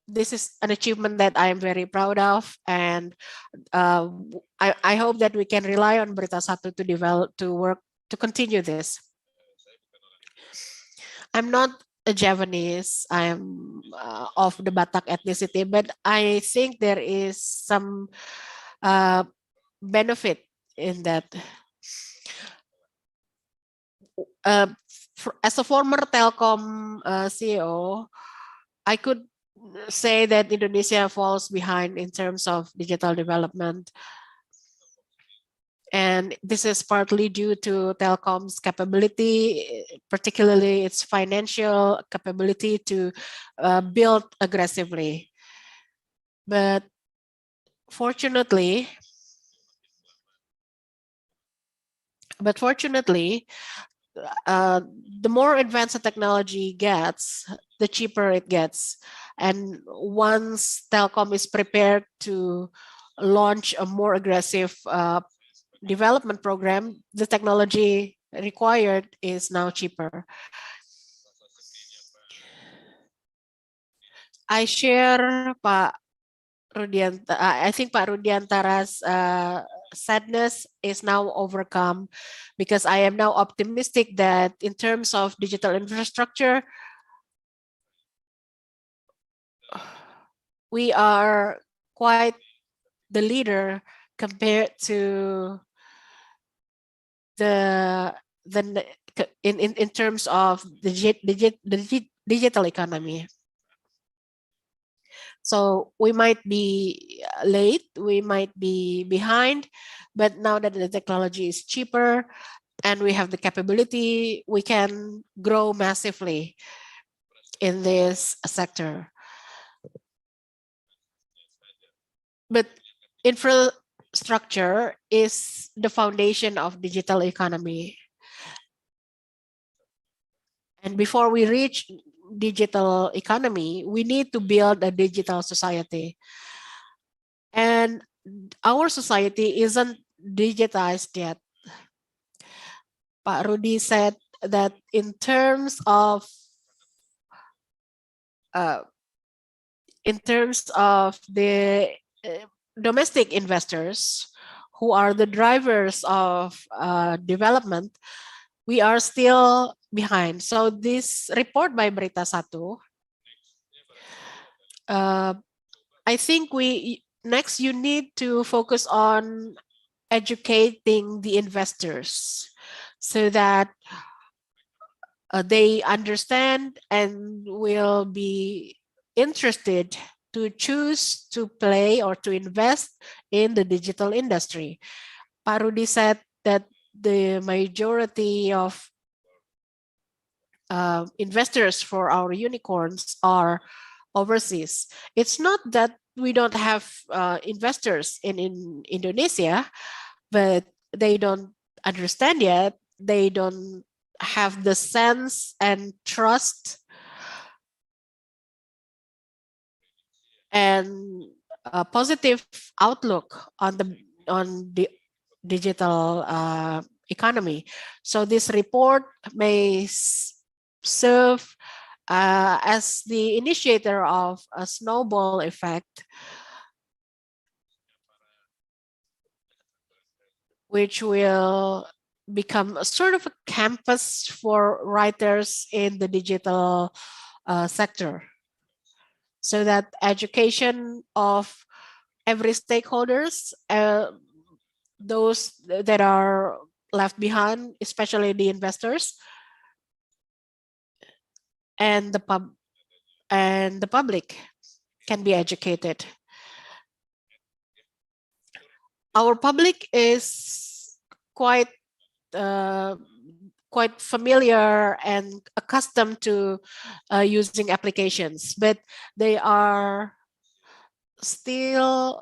this is an achievement that I am very proud of, and I hope that we can rely on BeritaSatu to develop, to work, to continue this. I'm not a Javanese, I'm of the Batak ethnicity, but I think there is some benefit in that. As a former Telkom CEO, I could say that Indonesia falls behind in terms of digital development. And this is partly due to Telkom's capability, particularly its financial capability to build aggressively. But fortunately, the more advanced the technology gets, the cheaper it gets. And once Telkom is prepared to launch a more aggressive development program, the technology required is now cheaper. I share Pak Rudiantara. I think Pak Rudiantara's sadness is now overcome, because I am now optimistic that in terms of digital infrastructure, we are quite the leader compared to in terms of the digital economy. So we might be late, we might be behind, but now that the technology is cheaper and we have the capability, we can grow massively in this sector. But infrastructure is the foundation of digital economy. And before we reach digital economy, we need to build a digital society. And our society isn't digitized yet. Pak Rudi said that in terms of the domestic investors who are the drivers of development, we are still behind. So this report by BeritaSatu, I think next you need to focus on educating the investors so that they understand and will be interested to choose to play or to invest in the digital industry. Pak Rudi said that the majority of investors for our unicorns are overseas. It's not that we don't have investors in Indonesia, but they don't understand yet. They don't have the sense and trust and a positive outlook on the digital economy. So this report may serve as the initiator of a snowball effect, which will become a sort of a campus for writers in the digital sector, so that education of every stakeholders, those that are left behind, especially the investors and the public, can be educated. Our public is quite familiar and accustomed to using applications, but they are still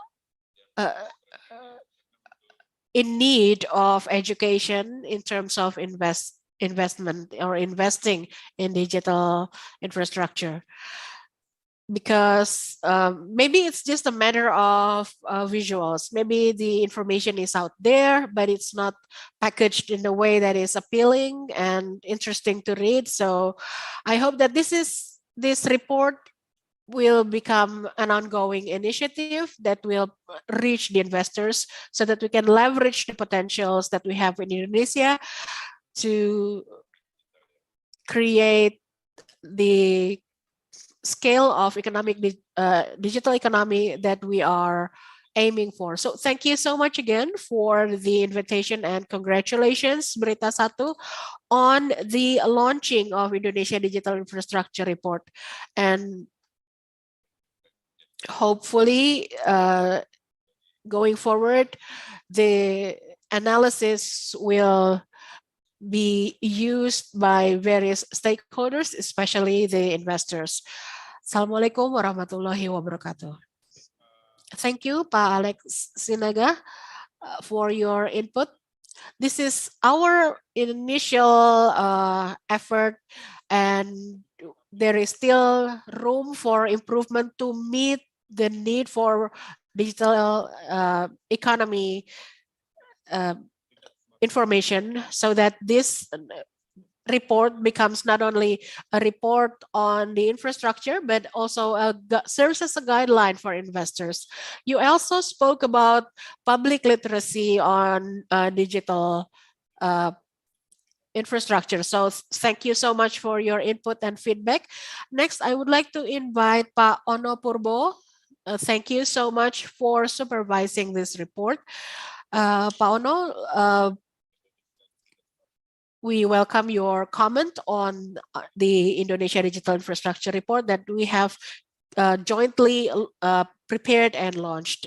in need of education in terms of investment or investing in digital infrastructure. Because maybe it's just a matter of visuals. Maybe the information is out there, but it's not packaged in a way that is appealing and interesting to read. So I hope that this report will become an ongoing initiative that will reach the investors so that we can leverage the potentials that we have in Indonesia to create the scale of digital economy that we are aiming for. So thank you so much again for the invitation, and congratulations, BeritaSatu, on the launching of Indonesia Digital Infrastructure Report. And hopefully, going forward, the analysis will be used by various stakeholders, especially the investors. Assalamualaikum warahmatullahi wabarakatuh. Thank you, Pak Alex Sinaga, for your input. This is our initial effort, and there is still room for improvement to meet the need for digital economy information, so that this report becomes not only a report on the infrastructure, but also serves as a guideline for investors. You also spoke about public literacy on digital infrastructure. So thank you so much for your input and feedback. Next, I would like to invite Pak Ono Purbo. Thank you so much for supervising this report. Pak Ono, we welcome your comment on the Indonesia Digital Infrastructure Report that we have jointly prepared and launched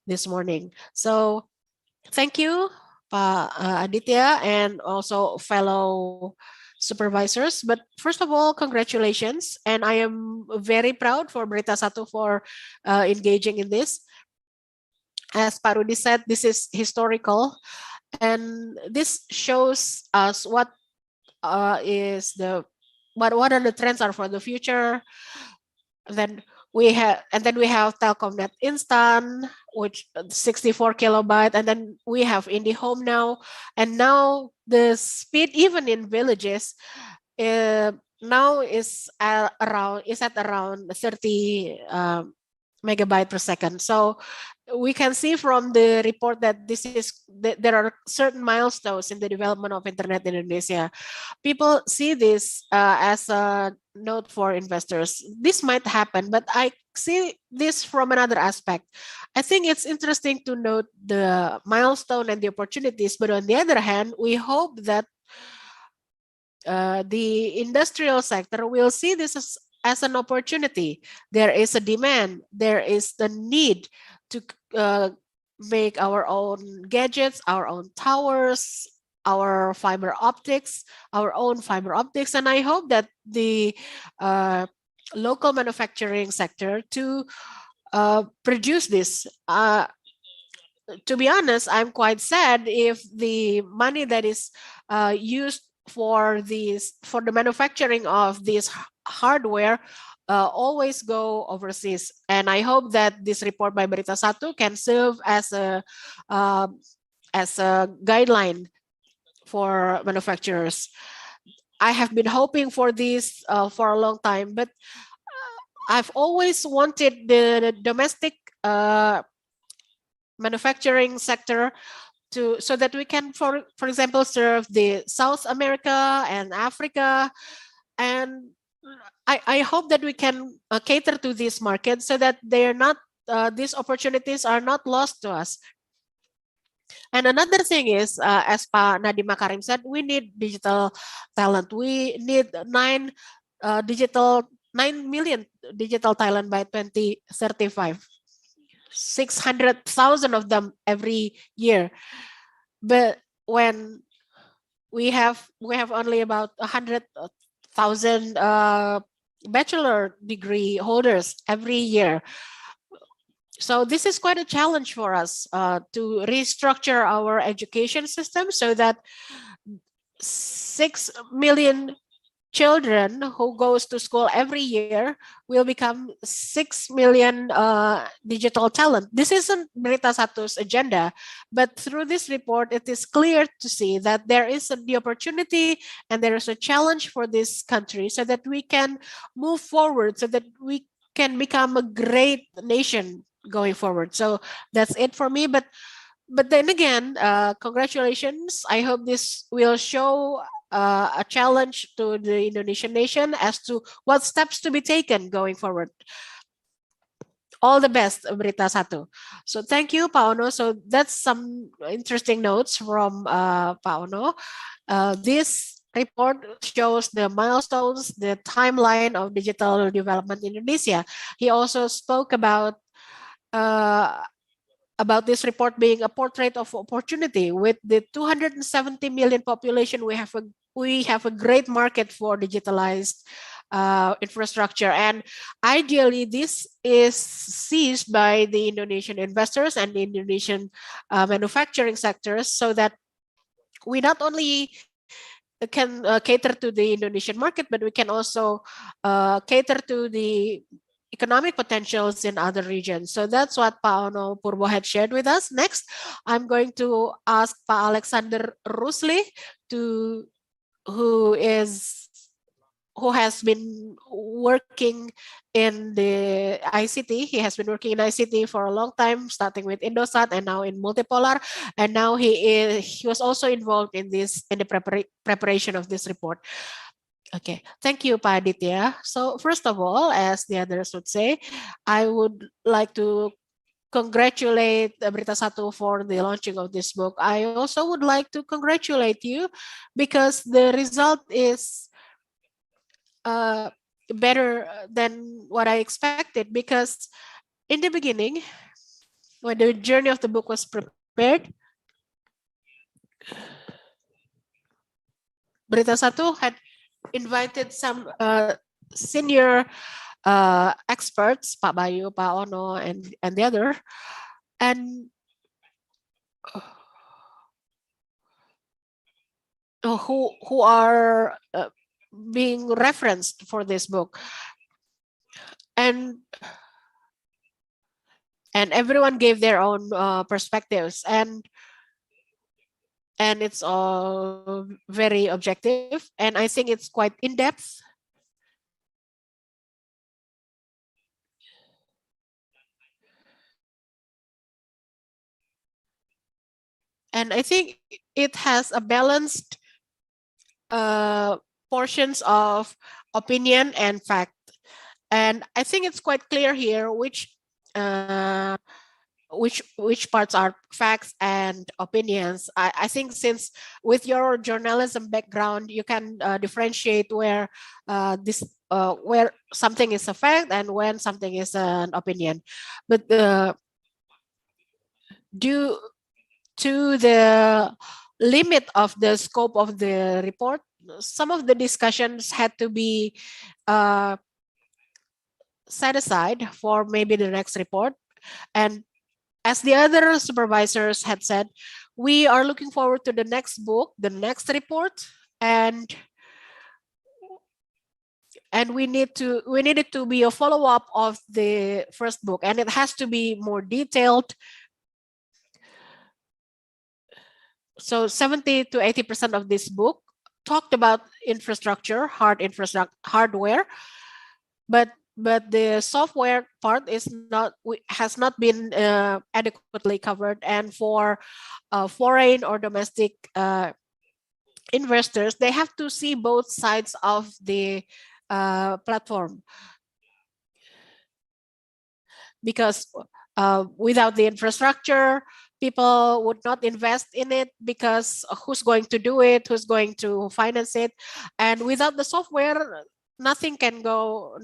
this morning. So thank you, Pak Aditya, and also fellow supervisors. But first of all, congratulations. And I am very proud for BeritaSatu for engaging in this. As Pak Rudi said, this is historical. And this shows us what are the trends are for the future. Then we have Telkomnet Instant, which 64 kilobyte, and then we have IndiHome now. And now the speed, even in villages, now is at around 30 megabyte per second. So we can see from the report that there are certain milestones in the development of internet in Indonesia. People see this as a note for investors. This might happen, but I see this from another aspect. I think it's interesting to note the milestone and the opportunities, but on the other hand, we hope that the industrial sector will see this as an opportunity. There is a demand, there is the need to make our own gadgets, our own towers, our own fiber optics, and I hope that the local manufacturing sector to produce this. To be honest, I'm quite sad if the money that is used for the manufacturing of this hardware always go overseas. And I hope that this report by BeritaSatu can serve as a guideline for manufacturers. I have been hoping for this for a long time, but I've always wanted the domestic manufacturing sector so that we can, for example, serve the South America and Africa, and I hope that we can cater to these markets so that they're not these opportunities are not lost to us. And another thing is, as Pak Nadiem Makarim said, we need digital talent. We need 9 million digital talent by 2035. 600,000 of them every year. But when we have only about 100,000 bachelor degree holders every year. So this is quite a challenge for us to restructure our education system so that 6 million children who goes to school every year will become 6 million digital talent. This isn't BeritaSatu's agenda, but through this report, it is clear to see that there is the opportunity and there is a challenge for this country so that we can move forward, so that we can become a great nation going forward. So that's it for me. But then again, congratulations. I hope this will show a challenge to the Indonesian nation as to what steps to be taken going forward. All the best, BeritaSatu. So thank you, Pak Ono. So that's some interesting notes from Pak Ono. This report shows the milestones, the timeline of digital development in Indonesia. He also spoke about this report being a portrait of opportunity. With the 270 million population, we have a great market for digitalized infrastructure, and ideally this is seized by the Indonesian investors and the Indonesian manufacturing sectors, so that we not only can cater to the Indonesian market, but we can also cater to the economic potentials in other regions. So that's what Pak Ono Purbo had shared with us. Next, I'm going to ask Pak Alexander Rusli, who has been working in the ICT. He has been working in ICT for a long time, starting with Indosat and now in Multipolar. And now he was also involved in the preparation of this report. Okay, thank you, Pak Aditya. So first of all, as the others would say, I would like to congratulate BeritaSatu for the launching of this book. I also would like to congratulate you because the result is better than what I expected, because in the beginning, when the journey of the book was prepared, BeritaSatu had invited some senior experts, Pak Bayu, Pak Ono, and the other, and who are being referenced for this book, and everyone gave their own perspectives, and it's all very objective, and I think it's quite in-depth. And I think it has a balanced portions of opinion and fact. And I think it's quite clear here which parts are facts and opinions. I think since with your journalism background, you can differentiate where where something is a fact and when something is an opinion. But due to the limit of the scope of the report, some of the discussions had to be set aside for maybe the next report. And as the other supervisors had said, we are looking forward to the next book, the next report, and we need it to be a follow-up of the first book, and it has to be more detailed. So 70 to 80% of this book talked about infrastructure, hardware, but the software part has not been adequately covered. And for foreign or domestic investors, they have to see both sides of the platform, because without the infrastructure, people would not invest in it, because who's going to do it, who's going to finance it? And without the software, nothing can go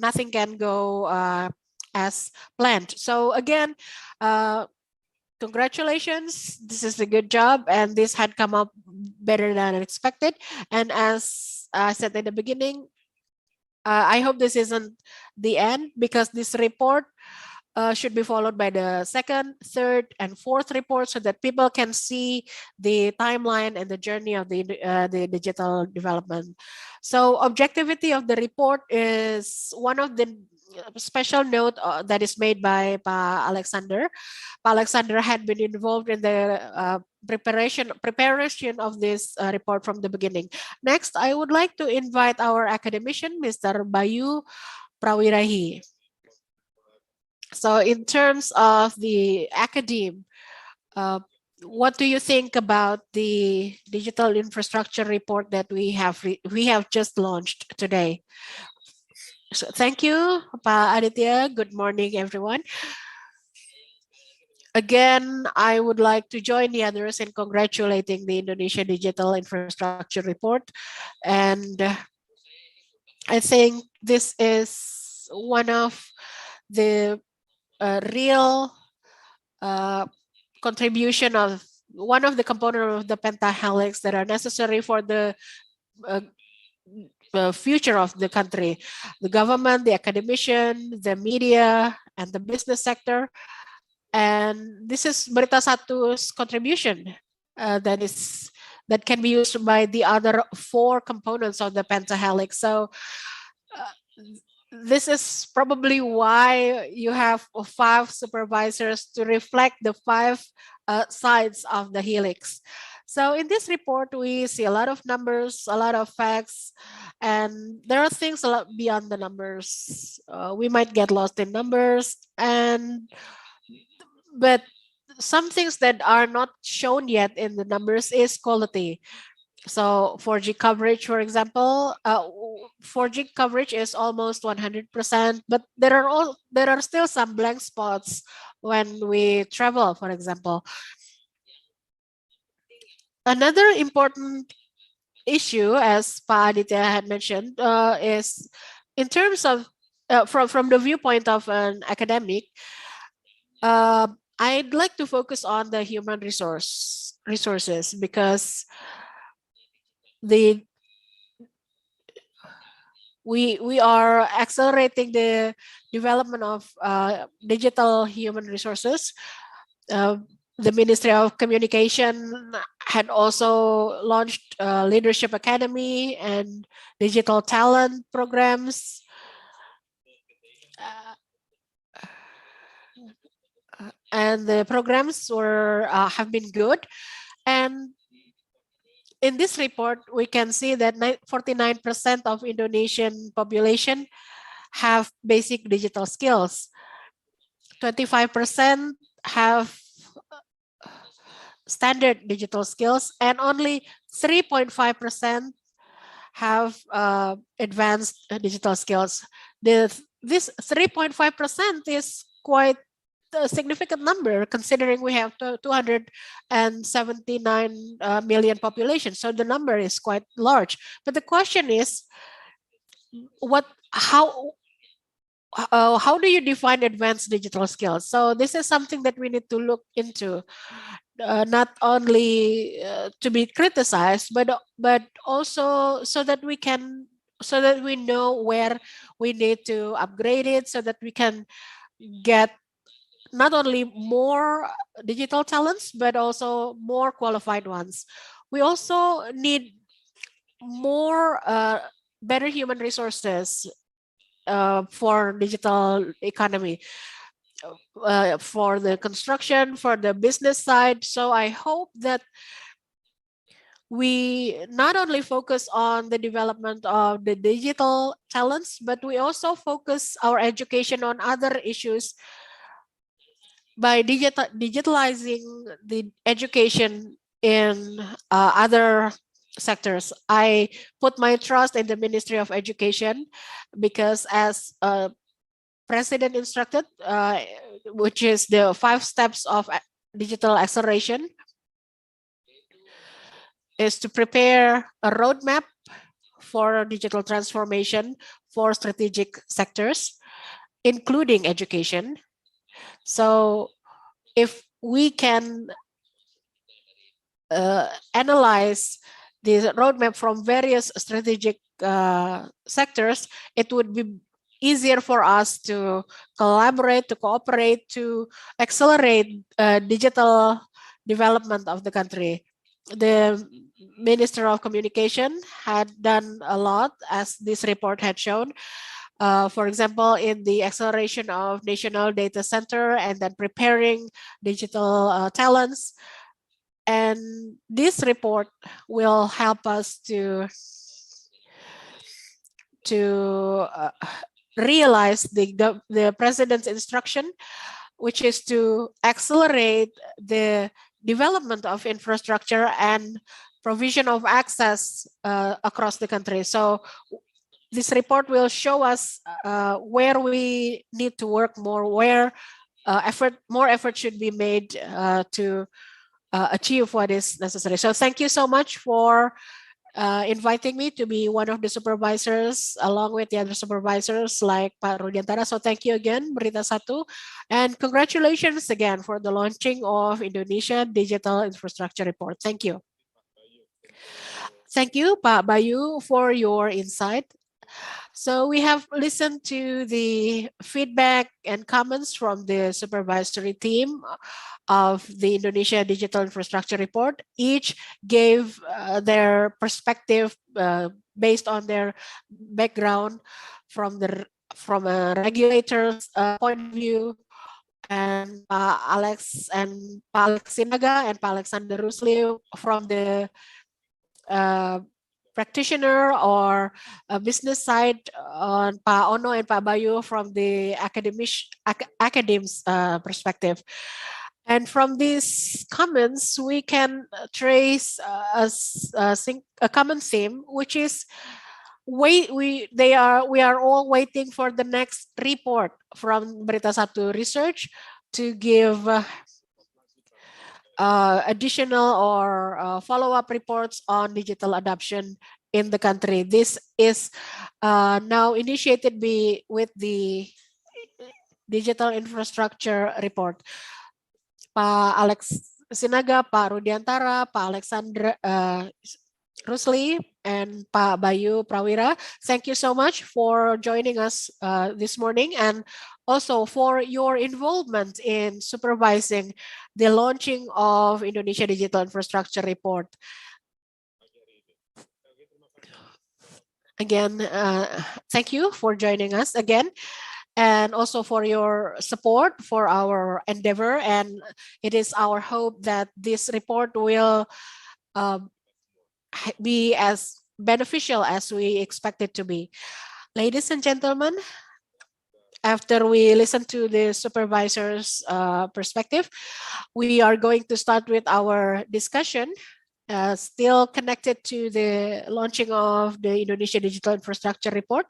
as planned. So again, congratulations, this is a good job, and this had come up better than expected. And as I said in the beginning, I hope this isn't the end, because this report should be followed by the second, third, and fourth report, so that people can see the timeline and the journey of the digital development. So objectivity of the report is one of the special note that is made by Pa Alexander. Pa Alexander had been involved in the preparation of this report from the beginning. Next, I would like to invite our academician, Mr. Bayu Prawirahi. So in terms of the academe, what do you think about the digital infrastructure report that we have just launched today? So thank you, Pa Aditya. Good morning, everyone. Again, I would like to join the others in congratulating the Indonesia Digital Infrastructure Report. And I think this is one of the real contribution of one of the components of the pentahelix that are necessary for the future of the country. The government, the academician, the media, and the business sector. And this is BeritaSatu's contribution that can be used by the other 4 components of the pentahelix. So this is probably why you have 5 supervisors to reflect the 5 sides of the helix. So in this report, we see a lot of numbers, a lot of facts, and there are things a lot beyond the numbers. We might get lost in numbers, but some things that are not shown yet in the numbers is quality. So 4G coverage, for example, 4G coverage is almost 100%, but there are still some blank spots when we travel, for example. Another important issue, as Pa Aditya had mentioned, is in terms of from the viewpoint of an academic, I'd like to focus on the human resources, because we are accelerating the development of digital human resources. The Ministry of Communication had also launched Leadership Academy and digital talent programs. And the programs have been good. And in this report, we can see that 49% of Indonesian population have basic digital skills. 25% have standard digital skills, and only 3.5% have advanced digital skills. This 3.5% is quite a significant number, considering we have 279 million population. So the number is quite large. But the question is, how do you define advanced digital skills? So this is something that we need to look into, not only to be criticized, but also so that we know where we need to upgrade it, so that we can get not only more digital talents, but also more qualified ones. We also need more better human resources for digital economy, for the construction, for the business side. So I hope that we not only focus on the development of the digital talents, but we also focus our education on other issues by digitalizing the education in other sectors. I put my trust in the Ministry of Education, because as President instructed, which is the 5 steps of digital acceleration, is to prepare a roadmap for digital transformation for strategic sectors, including education. So if we can analyze the roadmap from various strategic sectors, it would be easier for us to collaborate, to cooperate, to accelerate digital development of the country. The Minister of Communication had done a lot, as this report had shown. For example, in the acceleration of national data center, and then preparing digital talents. And this report will help us to realize the President's instruction, which is to accelerate the development of infrastructure and provision of access across the country. So this report will show us where we need to work more, where more effort should be made to achieve what is necessary. So thank you so much for inviting me to be one of the supervisors along with the other supervisors like Pak Rudiantara. So thank you again, BeritaSatu, and congratulations again for the launching of Indonesia Digital Infrastructure Report. Thank you. Thank you, Pak Bayu, for your insight. So we have listened to the feedback and comments from the supervisory team of the Indonesia Digital Infrastructure Report. Each gave their perspective based on their background from a regulator's point of view, and Alex Sinaga and Pa Alexander Rusli from the practitioner or business side, on Pa Ono and Pa Bayu from the academ's perspective. And from these comments, we can trace a common theme, which is we are all waiting for the next report from BeritaSatu Research to give additional or follow-up reports on digital adoption in the country. This is now initiated with the digital infrastructure report. Pak Alex Sinaga, Pak Rudiantara, Pak Alexander Rusli, and Pak Bayu Prawira, thank you so much for joining us this morning, and also for your involvement in supervising the launching of Indonesia Digital Infrastructure Report. Again, thank you for joining us again, and also for your support for our endeavor. And it is our hope that this report will be as beneficial as we expect it to be. Ladies and gentlemen, after we listen to the supervisor's perspective, we are going to start with our discussion, still connected to the launching of the Indonesia Digital Infrastructure Report.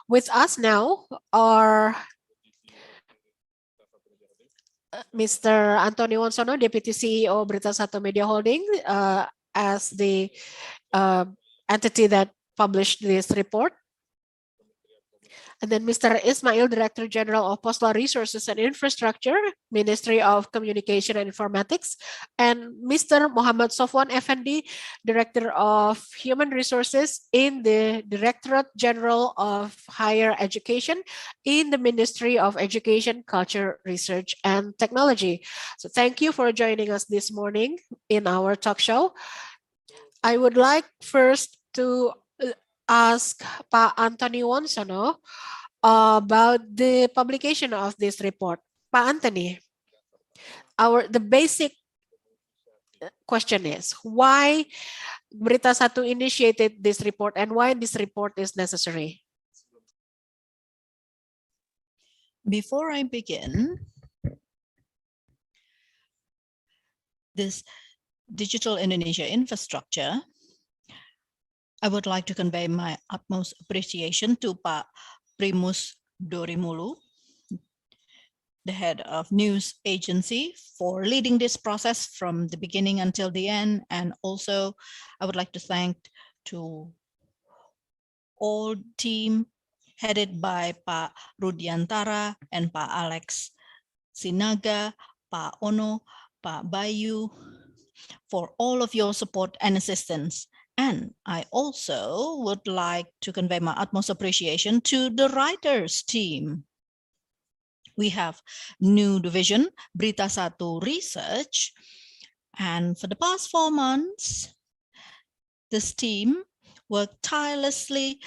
With us now are Mr. Antoni Wonsono, Deputy CEO BeritaSatu Media Holding, as the entity that published this report. And then Mr. Ismail, Director General of Postal Resources and Infrastructure, Ministry of Communication and Informatics. And Mr. Muhammad Sofwan Effendi, Director of Human Resources in the Directorate General of Higher Education in the Ministry of Education, Culture, Research, and Technology. So thank you for joining us this morning in our talk show. I would like first to ask Pak Antoni Wonsono about the publication of this report. Pak Antoni, the basic question is, why BeritaSatu initiated this report and why this report is necessary? Before I begin, this Digital Indonesia infrastructure, I would like to convey my utmost appreciation to Pak Primus Dorimulu, the head of news agency, for leading this process from the beginning until the end. And also, I would like to thank to all team headed by Pak Rudiantara and Pak Alex Sinaga, Pak Ono, Pak Bayu, for all of your support and assistance. And I also would like to convey my utmost appreciation to the writers team. We have new division, BeritaSatu Research. And for the past 4 months, this team worked tirelessly,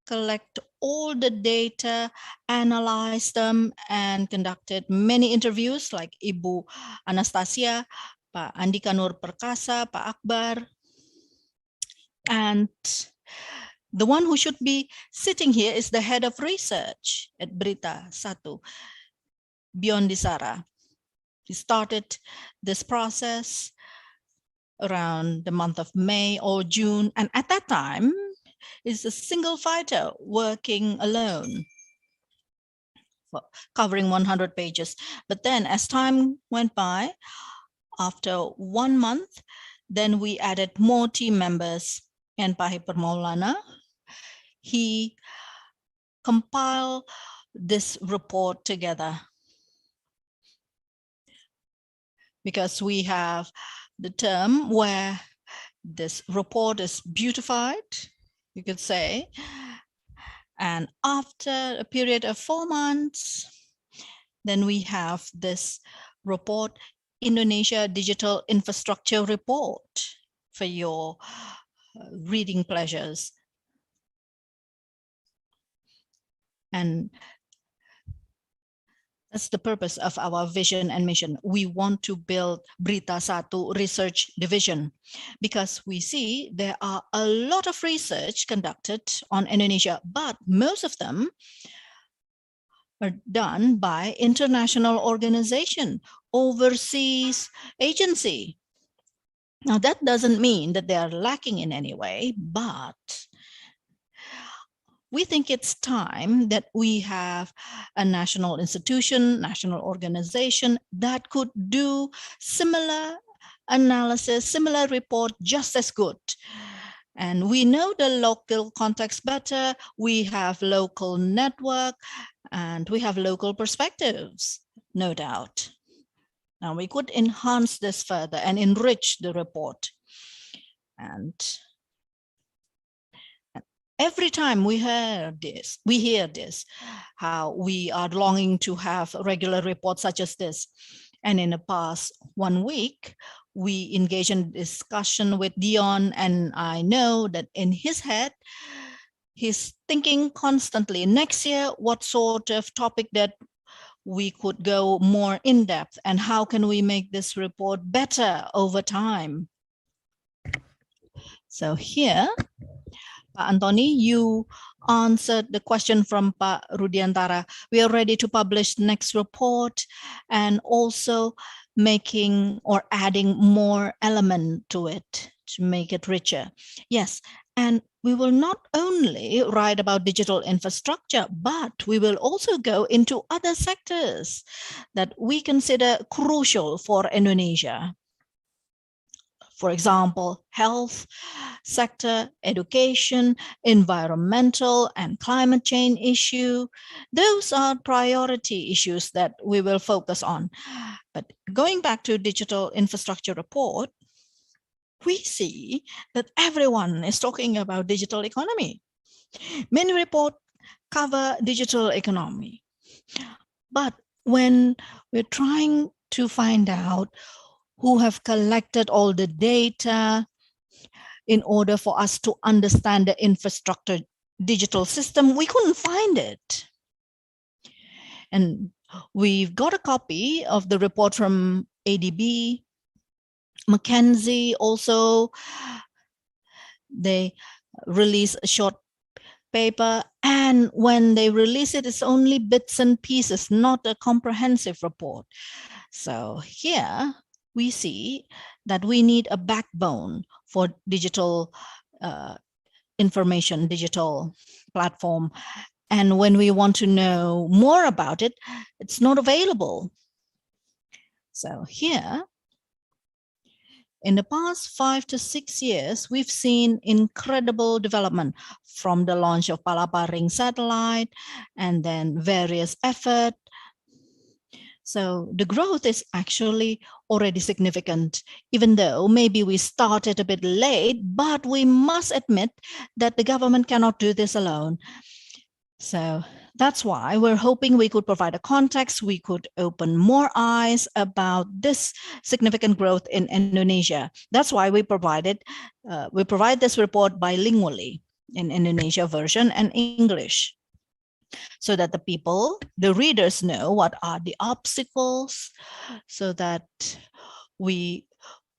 collect all the data, analyze them, and conducted many interviews like Ibu Anastasia, Pak Andika Nur Perkasa, Pak Akbar. And the one who should be sitting here is the head of research at BeritaSatu, Beyond Disara. He started this process around the month of May or June, and at that time, is a single fighter working alone, covering 100 pages. But then as time went by, after 1 month, then we added more team members. And Pak Hyper Maulana, he compiled this report together. Because we have the term where this report is beautified, you could say. And after a period of 4 months, then we have this report, Indonesia Digital Infrastructure Report, for your reading pleasures. And that's the purpose of our vision and mission. We want to build BeritaSatu Research Division because we see there are a lot of research conducted on Indonesia, but most of them are done by international organization, overseas agency. Now, that doesn't mean that they are lacking in any way, but we think it's time that we have a national institution, national organization that could do similar analysis, similar report just as good. And we know the local context better. We have local network and we have local perspectives, no doubt. Now we could enhance this further and enrich the report. And every time we hear this, how we are longing to have regular reports such as this. And in the past 1 week, we engaged in discussion with Dion, and I know that in his head, he's thinking constantly, next year, what sort of topic that we could go more in depth, and how can we make this report better over time? So here, Pak Antoni, you answered the question from Pak Rudiantara. We are ready to publish next report and also making or adding more element to it to make it richer. Yes, and we will not only write about digital infrastructure, but we will also go into other sectors that we consider crucial for Indonesia. For example, health sector, education, environmental and climate change issue. Those are priority issues that we will focus on. But going back to digital infrastructure report, we see that everyone is talking about digital economy. Many reports cover digital economy. But when we're trying to find out who have collected all the data in order for us to understand the infrastructure digital system, we couldn't find it. And we've got a copy of the report from ADB, McKinsey also. They release a short paper, and when they release it, it's only bits and pieces, not a comprehensive report. So here we see that we need a backbone for digital information, digital platform. And when we want to know more about it, it's not available. So here, in the past 5 to 6 years, we've seen incredible development from the launch of Palaparing satellite and then various efforts. So the growth is actually already significant, even though maybe we started a bit late, but we must admit that the government cannot do this alone. So that's why we're hoping we could provide a context, we could open more eyes about this significant growth in Indonesia. That's why we provide this report bilingually in Indonesia version and English, so that the people, the readers, know what are the obstacles, so that we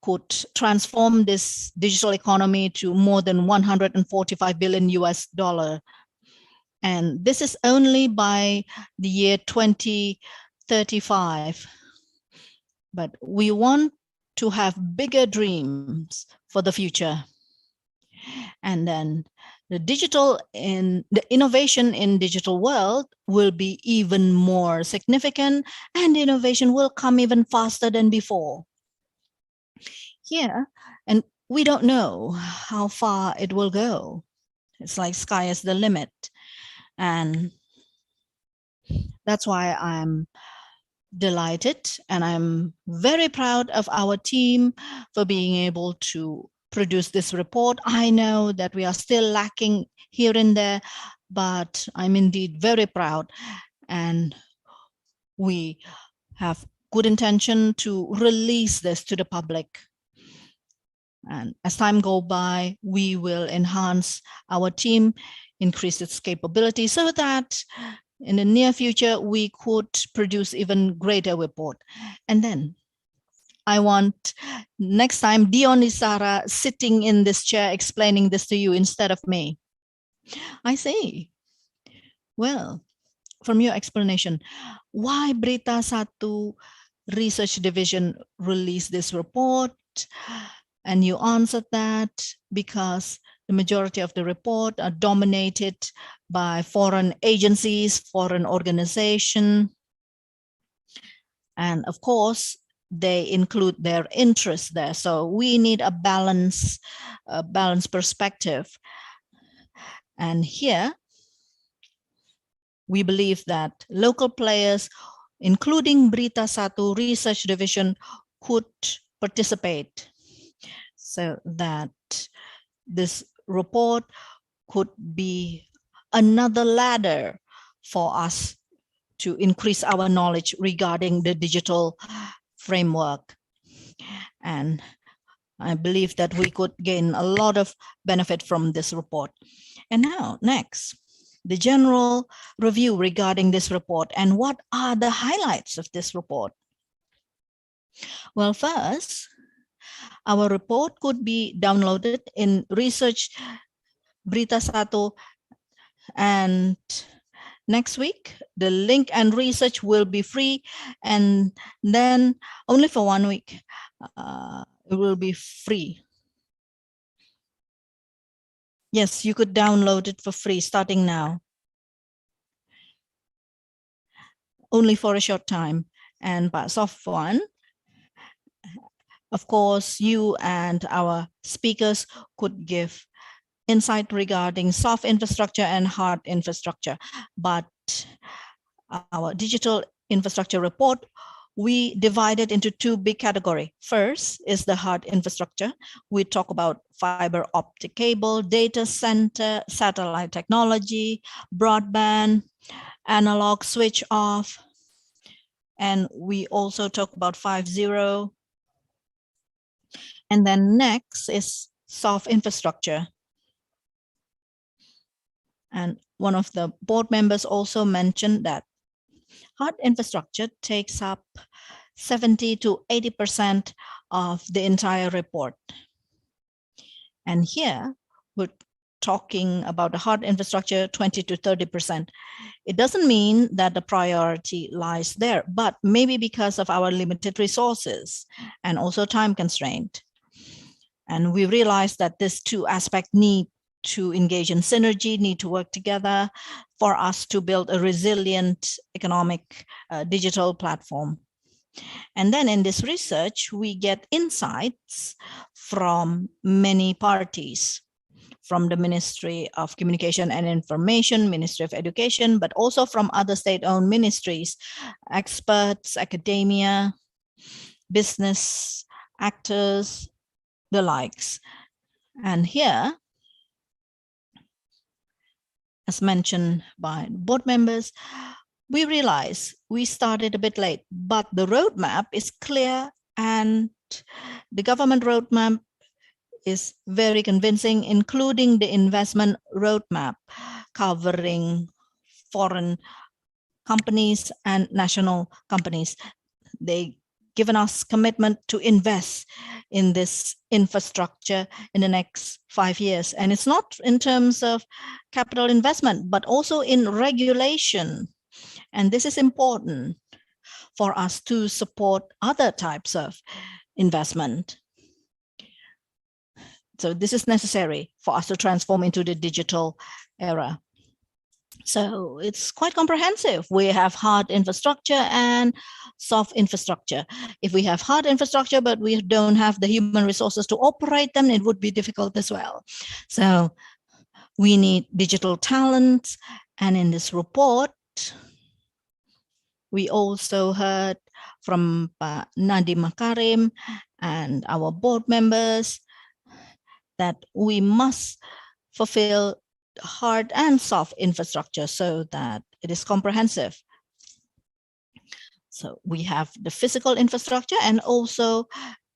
could transform this digital economy to more than 145 billion US dollar. And this is only by the year 2035. But we want to have bigger dreams for the future. And then the innovation in digital world will be even more significant, and innovation will come even faster than before. Here, and we don't know how far it will go. It's like sky is the limit. And that's why I'm delighted and I'm very proud of our team for being able to produce this report. I know that we are still lacking here and there, but I'm indeed very proud, and we have good intention to release this to the public. And as time goes by, we will enhance our team, increase its capability, so that in the near future we could produce even greater report. And then I want next time Dion Isara sitting in this chair explaining this to you instead of me. I see. Well, from your explanation, why BeritaSatu Research Division released this report? And you answered that because the majority of the report are dominated by foreign agencies, foreign organizations. And of course, they include their interests there. So we need a balanced perspective. And here, we believe that local players, including BeritaSatu Research Division, could participate, so that this report could be another ladder for us to increase our knowledge regarding the digital framework. And I believe that we could gain a lot of benefit from this report. And now, next, the general review regarding this report and what are the highlights of this report. Well, first, our report could be downloaded in research BeritaSatu, and next week the link and research will be free, and then only for 1 week it will be free. Yes, you could download it for free starting now, only for a short time. And Pak Sofwan, of course, you and our speakers could give insight regarding soft infrastructure and hard infrastructure. But our digital infrastructure report, we divided into 2 big categories. First is the hard infrastructure. We talk about fiber optic cable, data center, satellite technology, broadband, analog switch off. And we also talk about 5G. And then next is soft infrastructure. And one of the board members also mentioned that hard infrastructure takes up 70 to 80% of the entire report. And here we're talking about the hard infrastructure, 20 to 30%. It doesn't mean that the priority lies there, but maybe because of our limited resources and also time constraint. And we realize that these 2 aspects need to engage in synergy, need to work together for us to build a resilient economic digital platform. And then in this research, we get insights from many parties, from the Ministry of Communication and Information, Ministry of Education, but also from other state-owned ministries, experts, academia, business actors, the likes. And here, as mentioned by board members, we realize we started a bit late, but the roadmap is clear, and the government roadmap is very convincing, including the investment roadmap covering foreign companies and national companies. They given us commitment to invest in this infrastructure in the next 5 years. And it's not in terms of capital investment, but also in regulation. And this is important for us to support other types of investment. So this is necessary for us to transform into the digital era. So it's quite comprehensive. We have hard infrastructure and soft infrastructure. If we have hard infrastructure, but we don't have the human resources to operate them, it would be difficult as well. So we need digital talent. And in this report, we also heard from Nadiem Makarim and our board members that we must fulfill hard and soft infrastructure so that it is comprehensive. So we have the physical infrastructure and also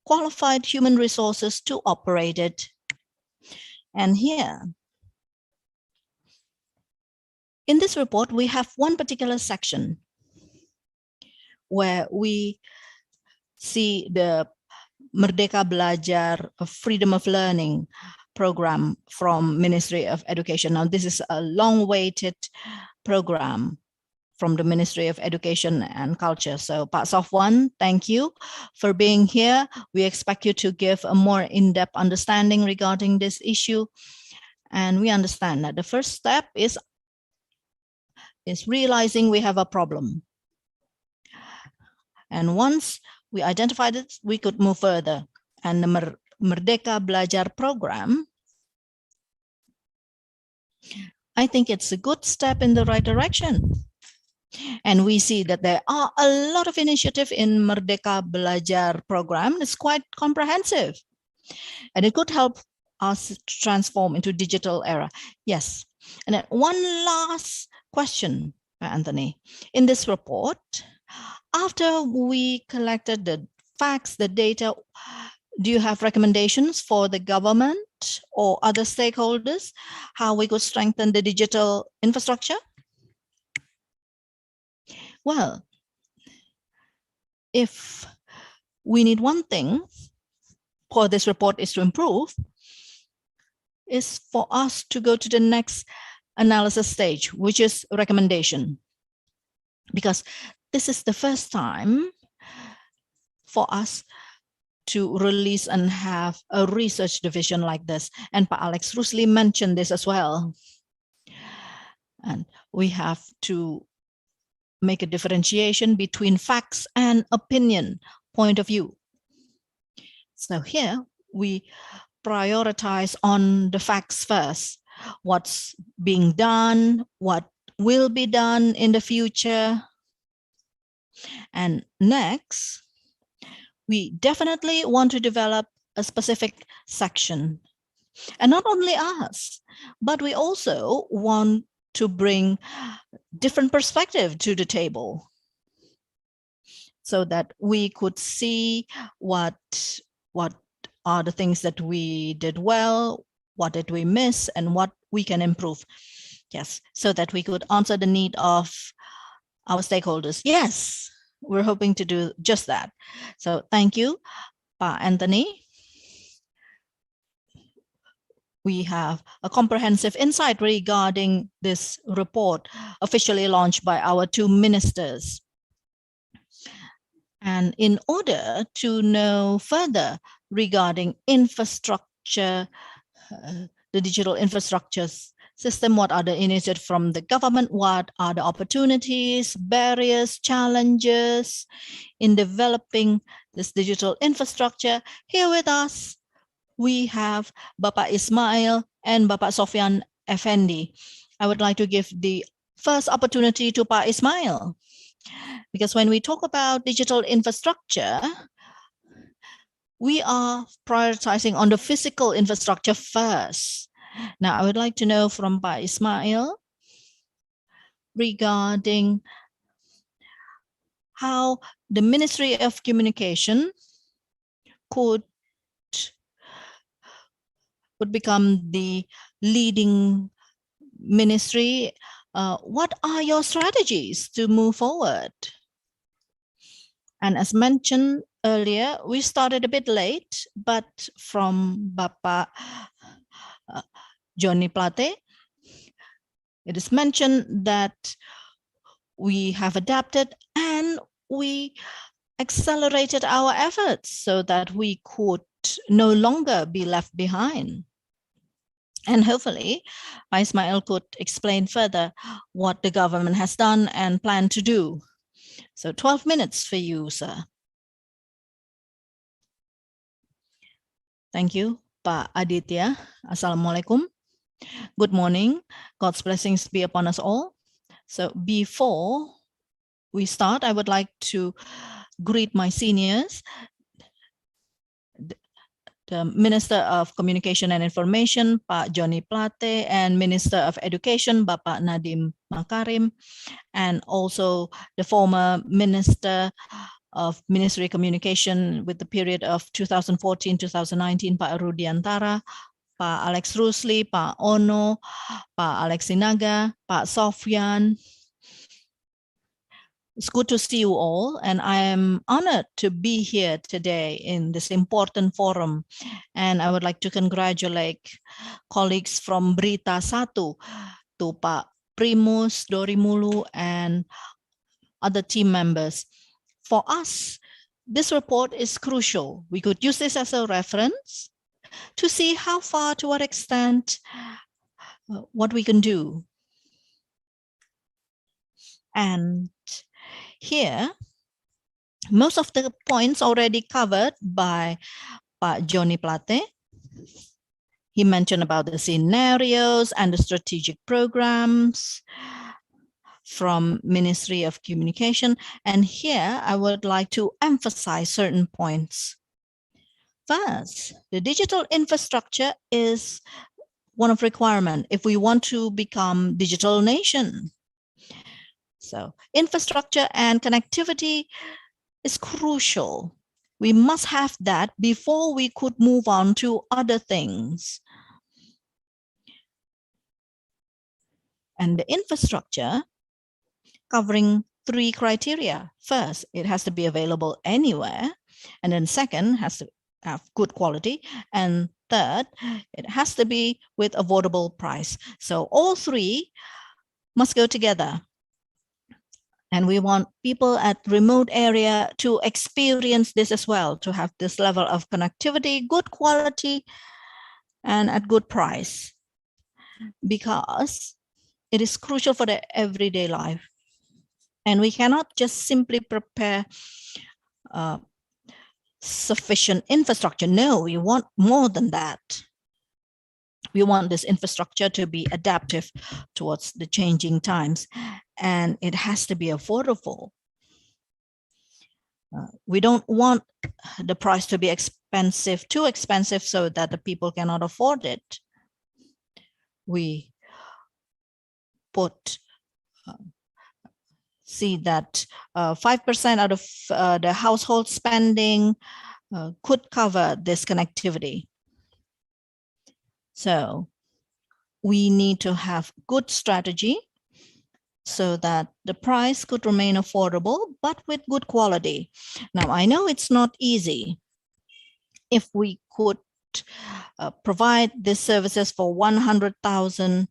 qualified human resources to operate it. And here, in this report, we have one particular section where we see the Merdeka Belajar, Freedom of Learning program from Ministry of Education. Now, this is a long-awaited program from the Ministry of Education and Culture. So, Pak Sofwan, thank you for being here. We expect you to give a more in-depth understanding regarding this issue. And we understand that the first step is realizing we have a problem. And once we identified it, we could move further. And the Merdeka Belajar program, I think it's a good step in the right direction. And we see that there are a lot of initiative in Merdeka Belajar program. It's quite comprehensive. And it could help us transform into digital era. Yes. And then one last question, Anthony. In this report, after we collected the facts, the data, do you have recommendations for the government or other stakeholders, how we could strengthen the digital infrastructure? Well, if we need one thing for this report is to improve, is for us to go to the next analysis stage, which is recommendation. Because this is the first time for us to release and have a research division like this. And Pak Alex Rusli mentioned this as well. And we have to make a differentiation between facts and opinion point of view. So here we prioritize on the facts first. What's being done, what will be done in the future. And next, we definitely want to develop a specific section. And not only us, but we also want to bring different perspective to the table so that we could see what are the things that we did well, what did we miss, and what we can improve. Yes, so that we could answer the need of our stakeholders. Yes, we're hoping to do just that. So thank you, Pa Anthony. We have a comprehensive insight regarding this report officially launched by our two ministers. And in order to know further regarding infrastructure, the digital infrastructure system, what are the initiatives from the government, what are the opportunities, barriers, challenges in developing this digital infrastructure, here with us, we have Bapak Ismail and Bapak Sofyan Effendi. I would like to give the first opportunity to Pak Ismail, because when we talk about digital infrastructure, we are prioritizing on the physical infrastructure first. Now, I would like to know from Pak Ismail regarding how the Ministry of Communication could become the leading ministry. What are your strategies to move forward? And as mentioned earlier, we started a bit late, but from Bapak Johnny Plate, it is mentioned that we have adapted and we accelerated our efforts so that we could no longer be left behind. And hopefully, Ismail could explain further what the government has done and plan to do. So 12 minutes for you, sir. Thank you, Pak Aditya. Assalamualaikum. Good morning. God's blessings be upon us all. So before we start, I would like to greet my seniors, the Minister of Communication and Information, Pak Johnny Plate, and Minister of Education, Bapak Nadiem Makarim, and also the former Minister of Ministry of Communication with the period of 2014-2019, Pak Rudiantara, Pak Alex Rusli, Pak Ono, Pak Alex Sinaga, Pak Sofyan. It's good to see you all, and I am honored to be here today in this important forum. And I would like to congratulate colleagues from BeritaSatu, to Pak Primus, Dorimulu, and other team members. For us, this report is crucial. We could use this as a reference to see how far, to what extent, what we can do. And here, most of the points already covered by Pak Johnny Plate. He mentioned about the scenarios and the strategic programs from Ministry of Communication. And here, I would like to emphasize certain points. First, the digital infrastructure is one of requirement if we want to become digital nation. So infrastructure and connectivity is crucial. We must have that before we could move on to other things. And the infrastructure covering three criteria. First, it has to be available anywhere. And then second, has to have good quality. And third, it has to be with affordable price. So all three must go together. And we want people at remote area to experience this as well, to have this level of connectivity, good quality, and at good price, because it is crucial for the everyday life. And we cannot just simply prepare sufficient infrastructure. No, we want more than that. We want this infrastructure to be adaptive towards the changing times, and it has to be affordable. We don't want the price to be expensive, too expensive, so that the people cannot afford it. We see that 5% out of the household spending could cover this connectivity. So we need to have good strategy so that the price could remain affordable, but with good quality. Now, I know it's not easy. If we could provide these services for 100,000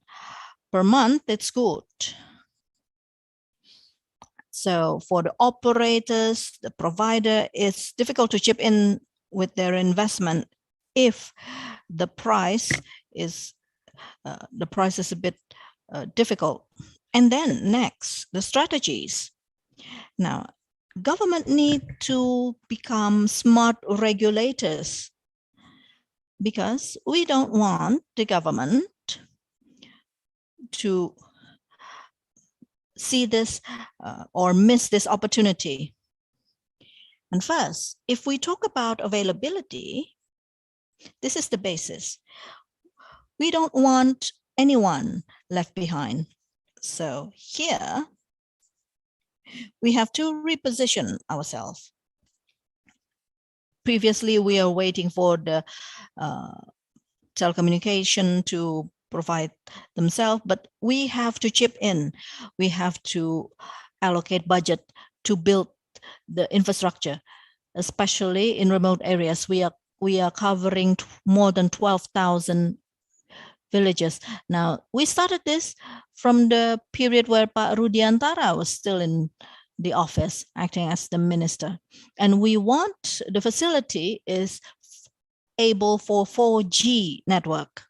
per month, it's good. So for the operators, the provider, it's difficult to chip in with their investment if the price is a bit difficult. And then next, the strategies. Now, government need to become smart regulators, because we don't want the government to see this or miss this opportunity. And first, if we talk about availability, this is the basis. We don't want anyone left behind. So here, we have to reposition ourselves. Previously, we are waiting for the telecommunication to provide themselves, but we have to chip in. We have to allocate budget to build the infrastructure, especially in remote areas. We are covering more than 12,000 villages. Now, we started this from the period where Pak Rudiantara was still in the office, acting as the minister. And we want the facility is able for 4G network.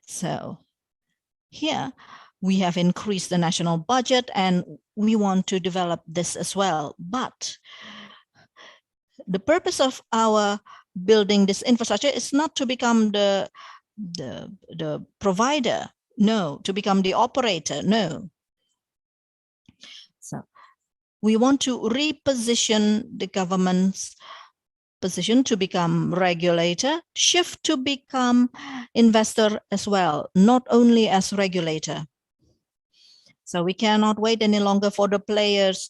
So here we have increased the national budget and we want to develop this as well. But the purpose of our building this infrastructure is not to become the provider, no, to become the operator, no. So we want to reposition the government's position to become regulator, shift to become investor as well, not only as regulator. So we cannot wait any longer for the players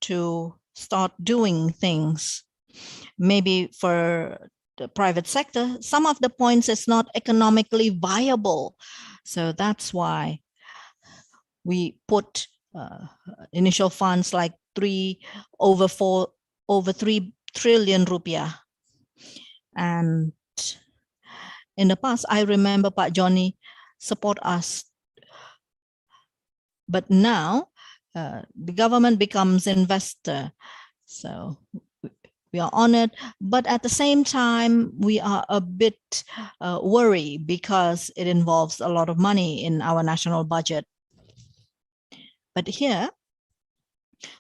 to start doing things. Maybe for the private sector, some of the points is not economically viable. So that's why we put initial funds like over 3 trillion rupiah. And in the past, I remember Pak Johnny support us. But now the government becomes investor. So we are honored, but at the same time, we are a bit worried because it involves a lot of money in our national budget. But here,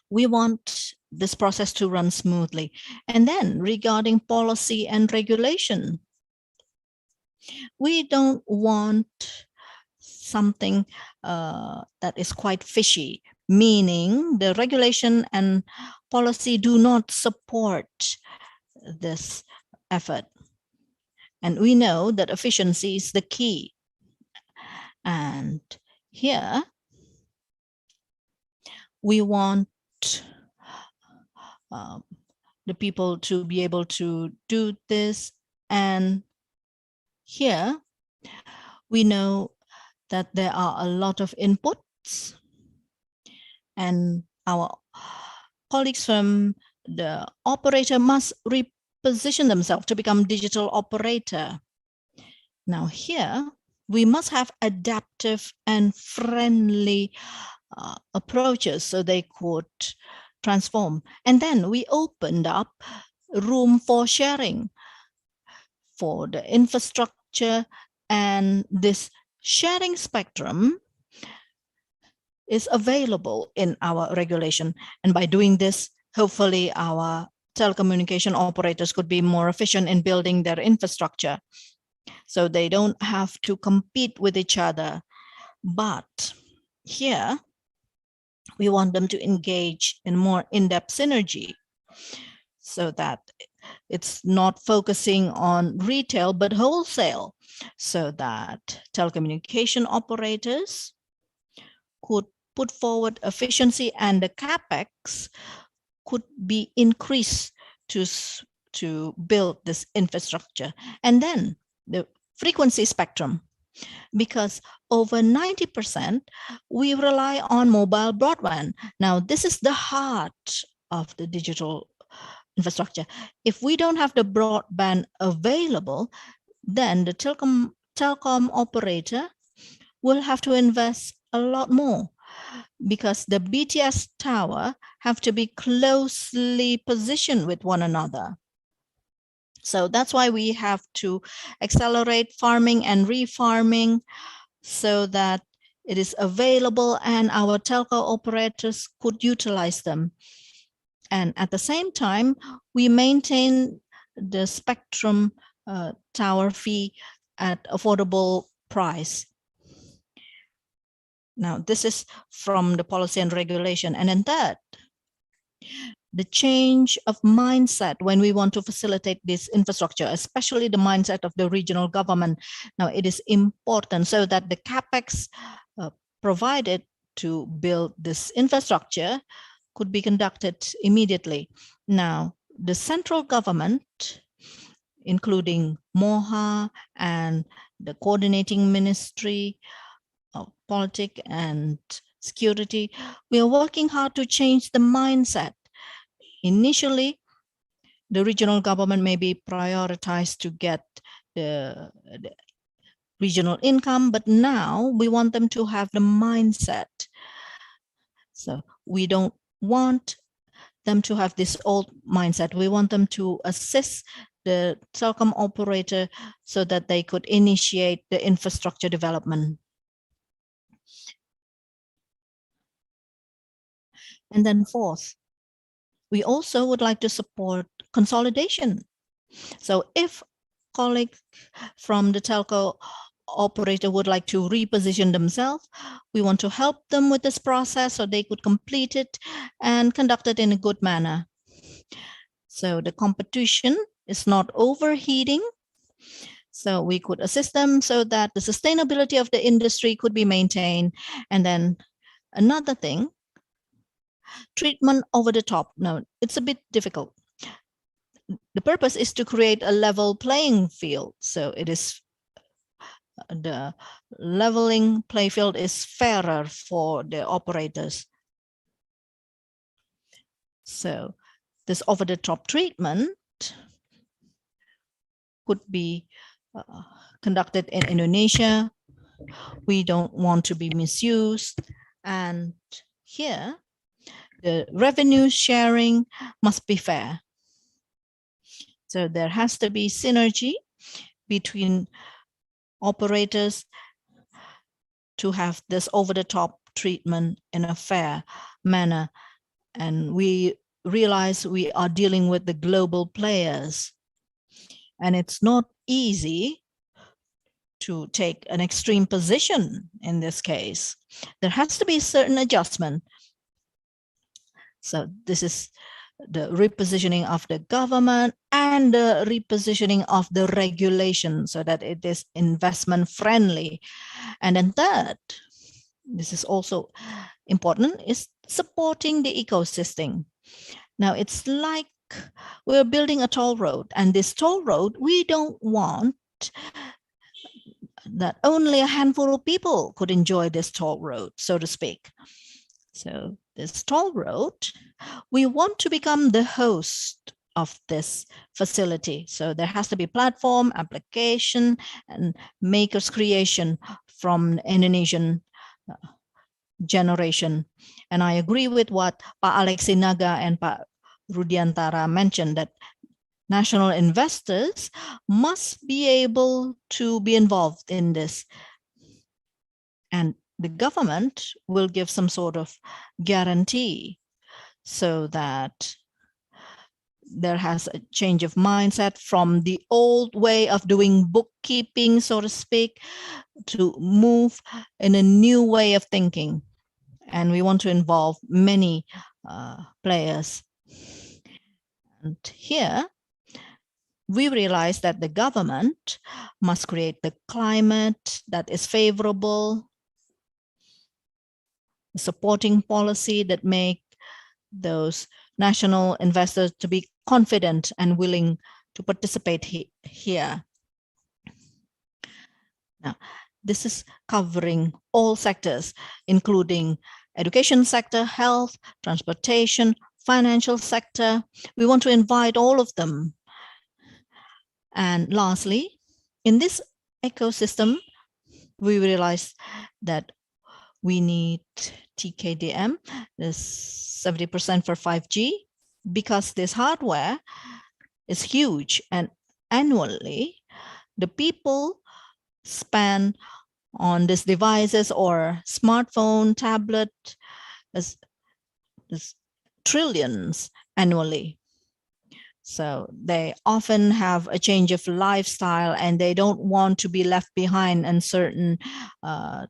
we want this process to run smoothly. And then regarding policy and regulation, we don't want something that is quite fishy, meaning the regulation and policy do not support this effort. And we know that efficiency is the key. And here, we want the people to be able to do this. And here, we know that there are a lot of inputs, and our colleagues from the operator must reposition themselves to become digital operator. Now here, we must have adaptive and friendly approaches so they could transform. And then we opened up room for sharing for the infrastructure, and this sharing spectrum is available in our regulation. And by doing this, hopefully our telecommunication operators could be more efficient in building their infrastructure, so they don't have to compete with each other. But here, we want them to engage in more in-depth synergy so that it's not focusing on retail, but wholesale, so that telecommunication operators could put forward efficiency and the capex could be increased to build this infrastructure. And then the frequency spectrum, because over 90% we rely on mobile broadband. Now, this is the heart of the digital infrastructure. If we don't have the broadband available, then the telecom operator will have to invest a lot more, because the BTS tower have to be closely positioned with one another. So that's why we have to accelerate farming and refarming so that it is available and our telco operators could utilize them. And at the same time, we maintain the spectrum tower fee at affordable price. Now, this is from the policy and regulation. And then third, the change of mindset when we want to facilitate this infrastructure, especially the mindset of the regional government. Now, it is important so that the capex provided to build this infrastructure could be conducted immediately. Now, the central government, including MOHA and the coordinating ministry of politics and security, we are working hard to change the mindset. Initially, the regional government may be prioritized to get the regional income, but now we want them to have the mindset. So we don't want them to have this old mindset. We want them to assist the telecom operator so that they could initiate the infrastructure development. And then fourth, we also would like to support consolidation. So if colleagues from the telco operator would like to reposition themselves, we want to help them with this process so they could complete it and conduct it in a good manner. So the competition is not overheating. So we could assist them so that the sustainability of the industry could be maintained. And then another thing, treatment over the top. Now, it's a bit difficult. The purpose is to create a level playing field. So it is the leveling play field is fairer for the operators. So this over-the-top treatment could be conducted in Indonesia. We don't want to be misused. And here, the revenue sharing must be fair. So there has to be synergy between operators to have this over-the-top treatment in a fair manner. And we realize we are dealing with the global players. And it's not easy to take an extreme position in this case. There has to be certain adjustment. So this is the repositioning of the government and the repositioning of the regulation so that it is investment friendly. And then third, this is also important, is supporting the ecosystem. Now it's like we're building a toll road, and this toll road, we don't want that only a handful of people could enjoy this toll road, so to speak. So this toll road, we want to become the host of this facility. So there has to be platform, application, and makers creation from Indonesian generation. And I agree with what Pak Alexi Naga and Pak Rudiantara mentioned, that national investors must be able to be involved in this. And the government will give some sort of guarantee so that there has a change of mindset from the old way of doing bookkeeping, so to speak, to move in a new way of thinking. And we want to involve many players. And here, we realize that the government must create the climate that is favorable, supporting policy that make those national investors to be confident and willing to participate here. Now, this is covering all sectors, including education sector, health, transportation, financial sector. We want to invite all of them. And lastly, in this ecosystem, we realize that we need TKDM, this 70% for 5G, because this hardware is huge, and annually the people spend on these devices or smartphone, tablet, is trillions annually. So they often have a change of lifestyle and they don't want to be left behind in certain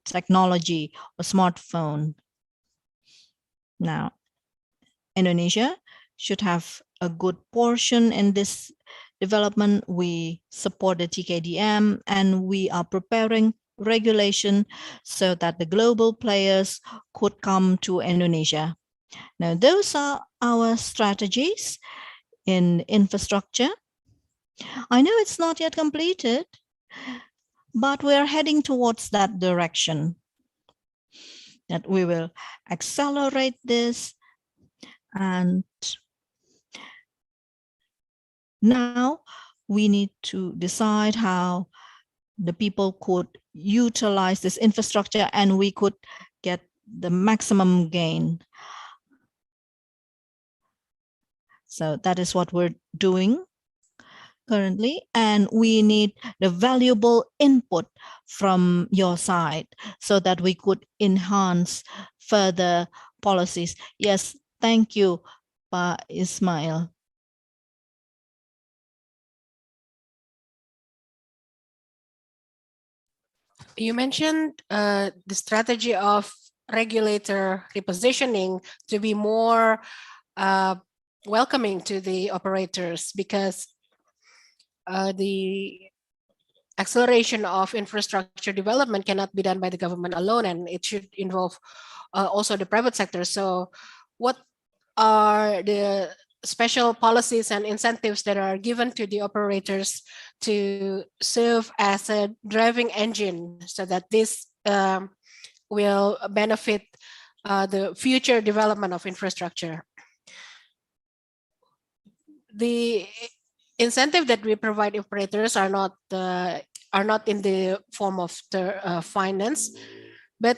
technology or smartphone. Now, Indonesia should have a good portion in this development. We support the TKDM and we are preparing regulation so that the global players could come to Indonesia. Now, those are our strategies in infrastructure. I know it's not yet completed, but we're heading towards that direction, that we will accelerate this. And now we need to decide how the people could utilize this infrastructure and we could get the maximum gain. So that is what we're doing currently, and we need the valuable input from your side so that we could enhance further policies. Yes, thank you, Pak Ismail. You mentioned the strategy of regulator repositioning to be more welcoming to the operators, because the acceleration of infrastructure development cannot be done by the government alone, and it should involve also the private sector. So what are the special policies and incentives that are given to the operators to serve as a driving engine so that this will benefit the future development of infrastructure? The incentive that we provide operators are not in the form of the finance, but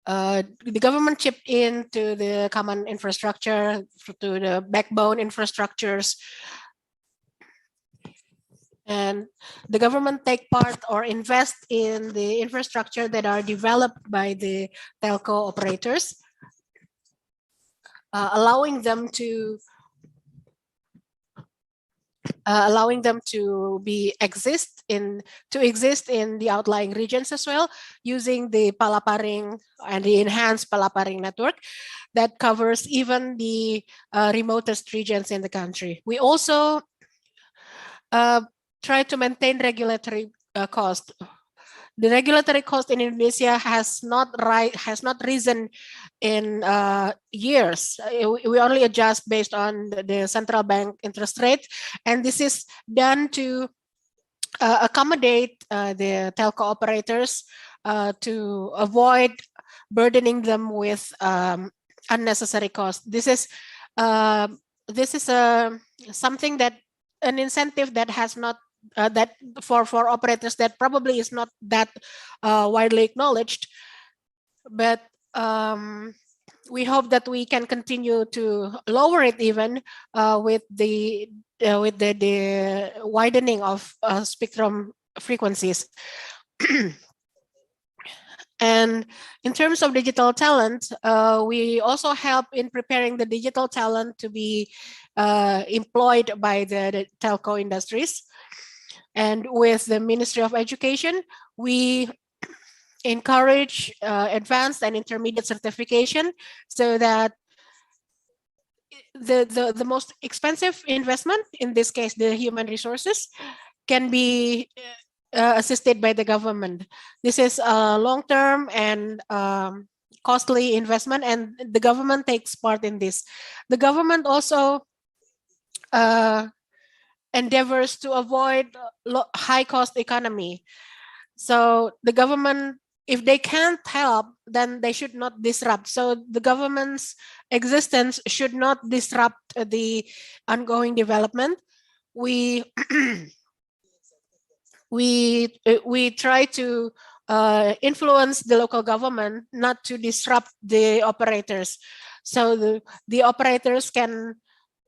the government chipped into the common infrastructure, to the backbone infrastructures, and the government take part or invest in the infrastructure that are developed by the telco operators, allowing them to exist in the outlying regions as well, using the palaparing and the enhanced palaparing network that covers even the remotest regions in the country. We also try to maintain regulatory cost. The regulatory cost in Indonesia has not risen in years. We only adjust based on the central bank interest rate, and this is done to accommodate the telco operators to avoid burdening them with unnecessary costs. This is this is something that an incentive that has not that for operators that probably is not that widely acknowledged, but we hope that we can continue to lower it even with the widening of spectrum frequencies. And in terms of digital talent, we also help in preparing the digital talent to be employed by the telco industries. And with the Ministry of Education, we encourage advanced and intermediate certification so that the most expensive investment, in this case, the human resources, can be assisted by the government. This is a long-term and costly investment, and the government takes part in this. The government also endeavors to avoid high-cost economy. So the government, if they can't help, then they should not disrupt. So the government's existence should not disrupt the ongoing development. We we try to influence the local government not to disrupt the operators. So the operators can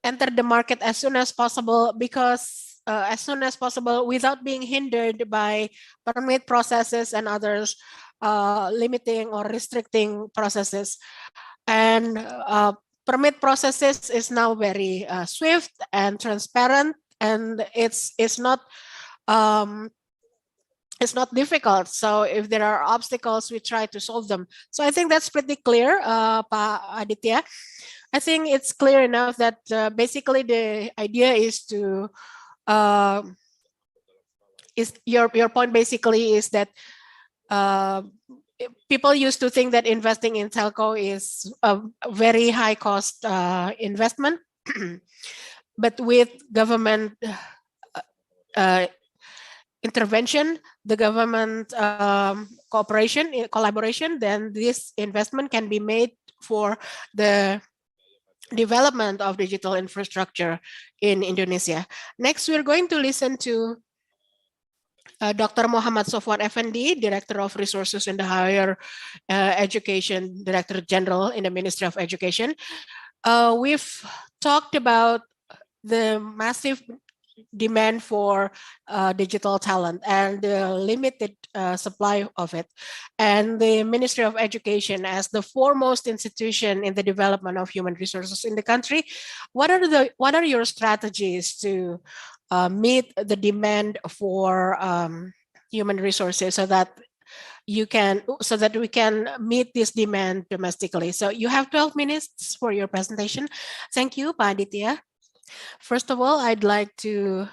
enter the market as soon as possible, because as soon as possible without being hindered by permit processes and others limiting or restricting processes. And permit processes is now very swift and transparent, and it's not difficult. So if there are obstacles, we try to solve them. So I think that's pretty clear, Pa Aditya. I think it's clear enough that basically the idea is to your point basically is that people used to think that investing in telco is a very high cost investment, but with government intervention, the government collaboration, then this investment can be made for the development of digital infrastructure in Indonesia. Next, we're going to listen to Dr. Muhammad Sofwan Effendi, Director of Resources in the Higher Education, Director General in the Ministry of Education. We've talked about the massive demand for digital talent and the limited supply of it, and the Ministry of Education as the foremost institution in the development of human resources in the country. What are your strategies to meet the demand for human resources so that we can meet this demand domestically? So you have 12 minutes for your presentation. Thank you, Pa Aditya. First of all, I'd like to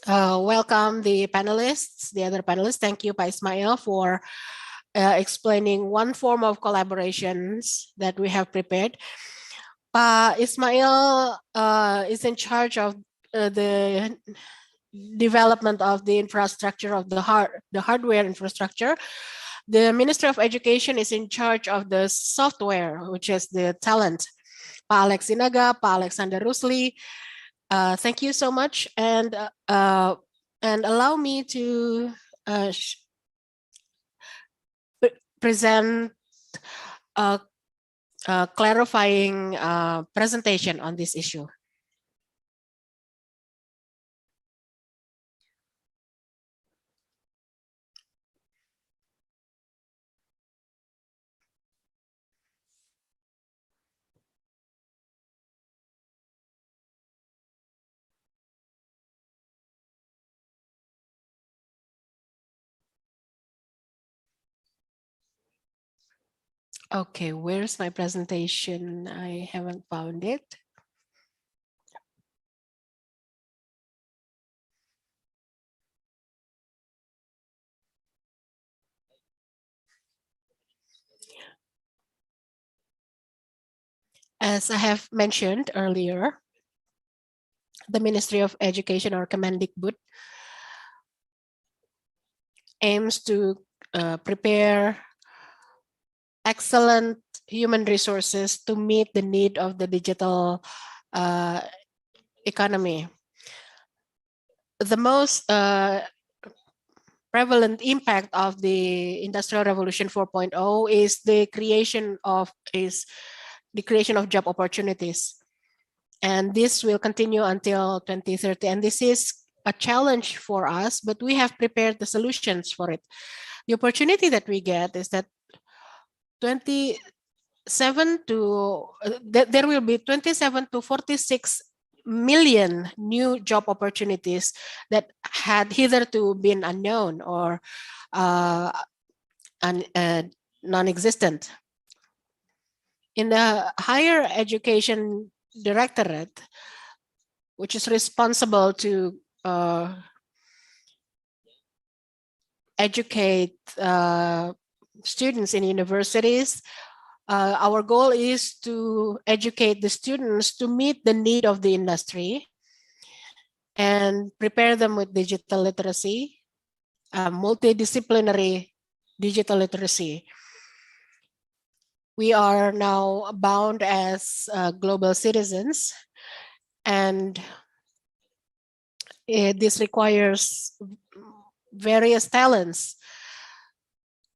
welcome the panelists, the other panelists. Thank you, Pa Ismail, for explaining one form of collaborations that we have prepared. Pa Ismail is in charge of the development of the infrastructure of the hardware infrastructure. The Minister of Education is in charge of the software, which is the talent. Pa Alex Sinaga, Pa Alexander Rusli, thank you so much, and allow me to present a clarifying presentation on this issue. Okay, where's my presentation? I haven't found it. As I have mentioned earlier, the Ministry of Education, or Kemendikbud, aims to prepare excellent human resources to meet the need of the digital economy. The most prevalent impact of the Industrial Revolution 4.0 is the creation of job opportunities. And this will continue until 2030. And this is a challenge for us, but we have prepared the solutions for it. The opportunity that we get is that there will be 27 to 46 million new job opportunities that had hitherto been unknown or non-existent. In the Higher Education Directorate, which is responsible to educate students in universities, our goal is to educate the students to meet the need of the industry and prepare them with digital literacy, multidisciplinary digital literacy. We are now bound as global citizens, and this requires various talents.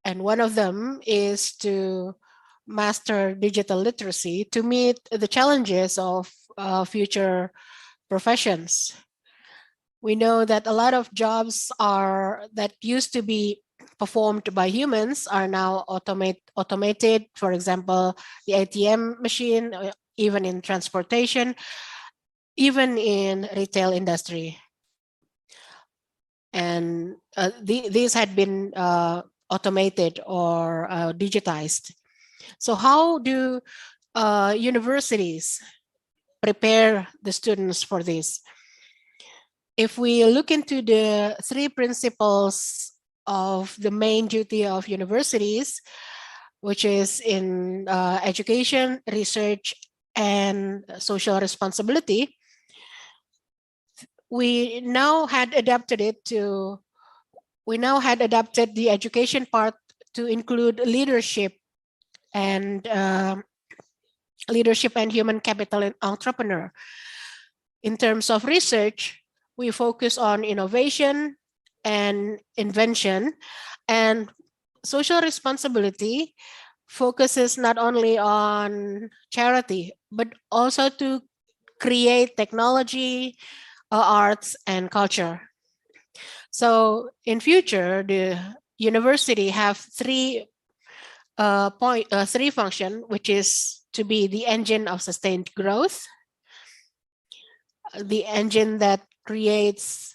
And one of them is to master digital literacy to meet the challenges of future professions. We know that a lot of jobs that used to be performed by humans are now automated. For example, the ATM machine, even in transportation, even in retail industry. And these had been automated or digitized. So how do universities prepare the students for this? If we look into the 3 principles of the main duty of universities, which is in education, research, and social responsibility, we now had adapted the education part to include leadership and human capital and entrepreneur. In terms of research, we focus on innovation and invention, and social responsibility focuses not only on charity, but also to create technology, arts, and culture. So in future, the university have three function, which is to be the engine of sustained growth, the engine that creates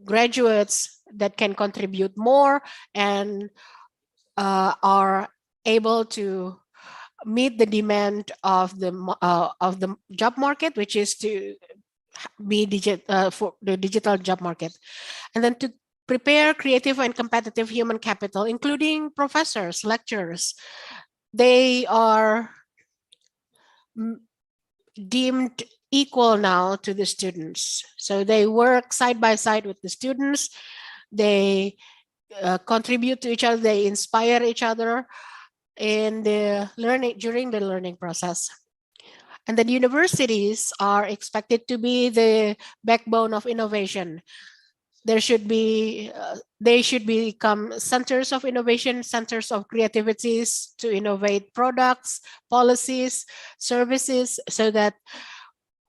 graduates that can contribute more and are able to meet the demand of the job market, which is to be for the digital job market, and then to prepare creative and competitive human capital, including professors, lecturers. They are deemed equal now to the students. So they work side by side with the students. They contribute to each other. They inspire each other in the during the learning process. And then universities are expected to be the backbone of innovation. They should become centers of innovation, centers of creativities to innovate products, policies, services, so that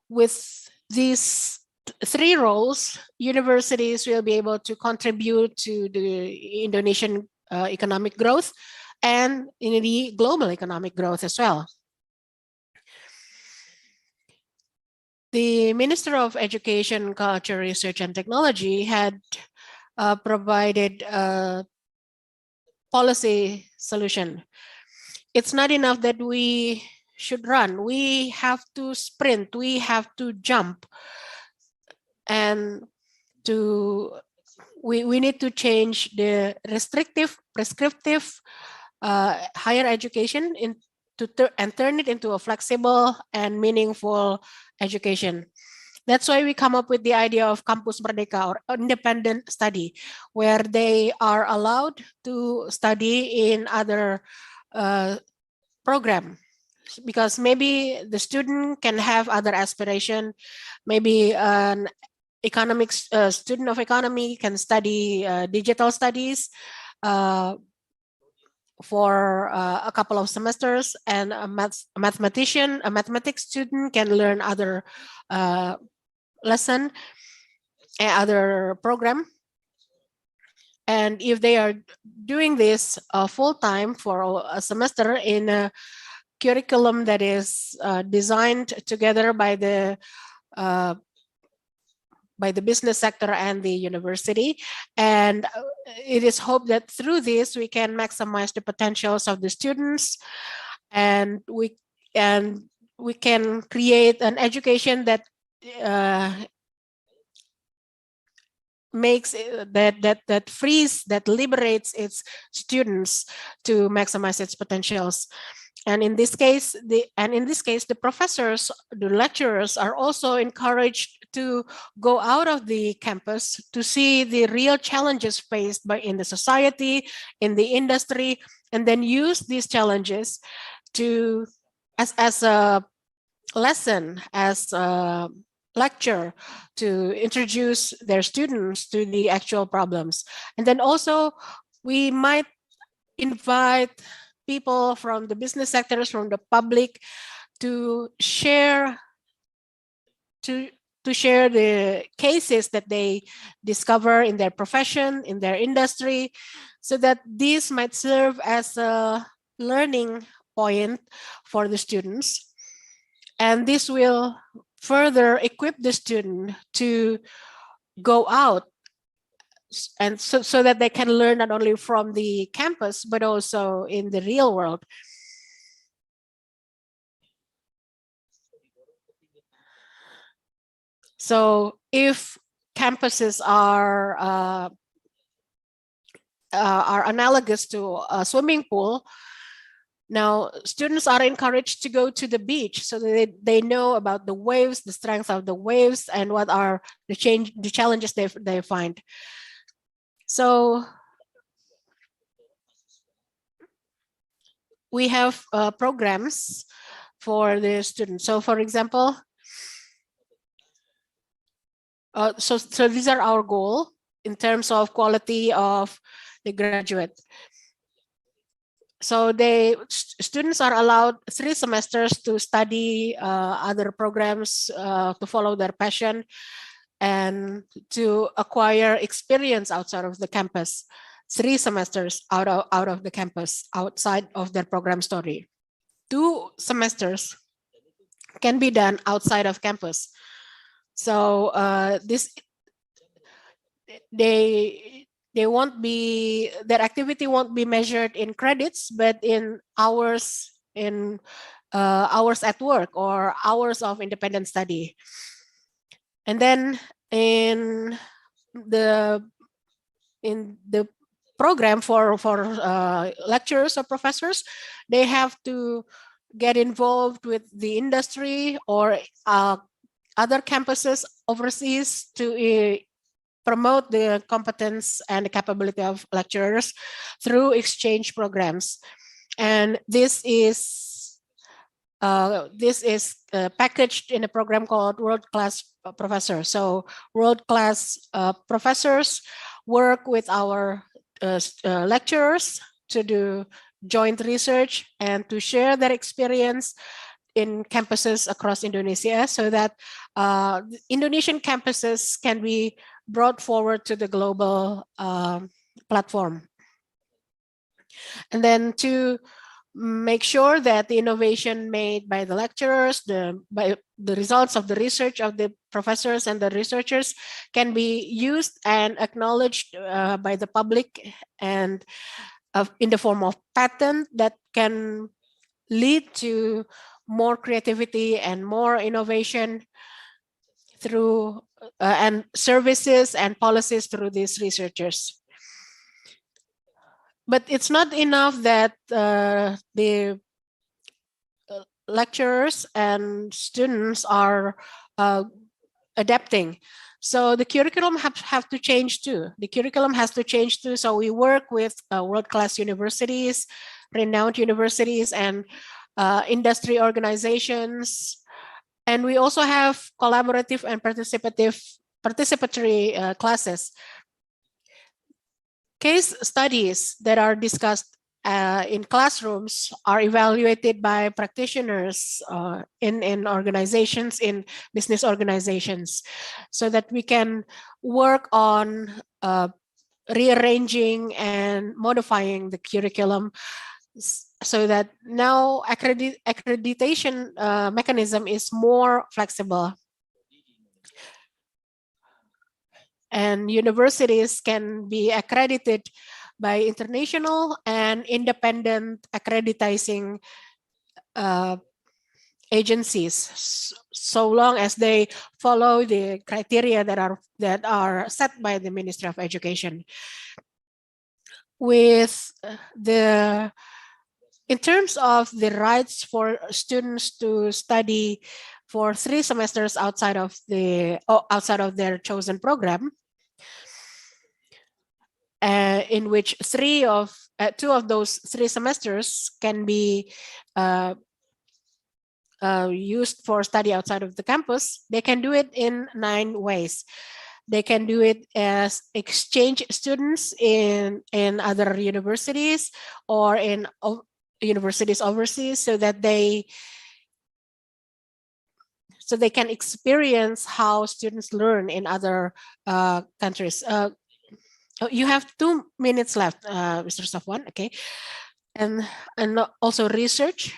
with these 3 roles, universities will be able to contribute to the Indonesian economic growth and in the global economic growth as well. The Minister of Education, Culture, Research, and Technology had provided a policy solution. It's not enough that we should run. We have to sprint. We have to jump. And we need to change the restrictive, prescriptive higher education and turn it into a flexible and meaningful education. That's why we come up with the idea of Campus Merdeka, or independent study, where they are allowed to study in other program. because maybe the student can have other aspiration. Maybe an economics student of economy can study digital studies for a couple of semesters, and a mathematics student can learn other lesson and other program. And if they are doing this full-time for a semester in a curriculum that is designed together by the business sector and the university, and it is hoped that through this we can maximize the potentials of the students, and we can create an education that makes that frees, that liberates its students to maximize its potentials. And in this case, the professors, the lecturers are also encouraged to go out of the campus to see the real challenges faced in the society, in the industry, and then use these challenges to as a lesson, as a lecture, to introduce their students to the actual problems. And then also we might invite people from the business sectors, from the public, to share the cases that they discover in their profession, in their industry, so that these might serve as a learning point for the students. And this will further equip the student to go out, and so that they can learn not only from the campus, but also in the real world. So if campuses are analogous to a swimming pool, now students are encouraged to go to the beach so that they know about the waves, the strength of the waves, and what are the challenges they find. So we have programs for the students. So for example, so these are our goal in terms of quality of the graduate. So students are allowed 3 semesters to study other programs, to follow their passion, and to acquire experience outside of the campus. 3 semesters out of the campus, outside of their program story. 2 semesters can be done outside of campus. So their activity won't be measured in credits, but in hours, hours at work or hours of independent study. And then in the program for lecturers or professors, they have to get involved with the industry or other campuses overseas to promote the competence and the capability of lecturers through exchange programs. And this is packaged in a program called World Class Professors. So world class professors work with our lecturers to do joint research and to share their experience in campuses across Indonesia, so that Indonesian campuses can be brought forward to the global platform. And then to make sure that the innovation made by the lecturers, by the results of the research of the professors and the researchers can be used and acknowledged by the public, and in the form of patent that can lead to more creativity and more innovation through and services and policies through these researchers. But it's not enough that the lecturers and students are adapting. So the curriculum have to change too. The curriculum has to change too. So we work with world-class universities, renowned universities, and industry organizations, and we also have collaborative and participatory classes. Case studies that are discussed in classrooms are evaluated by practitioners in organizations, in business organizations, so that we can work on rearranging and modifying the curriculum so that now accreditation mechanism is more flexible. And universities can be accredited by international and independent accrediting agencies, so long as they follow the criteria that are set by the Ministry of Education. In terms of the rights for students to study for 3 semesters outside of their chosen program, in which 2 of those 3 semesters can be used for study outside of the campus, they can do it in 9 ways. They can do it as exchange students in other universities or in universities overseas, so that they can experience how students learn in other countries. You have 2 minutes left, Mr. Safwan. Okay, and also research,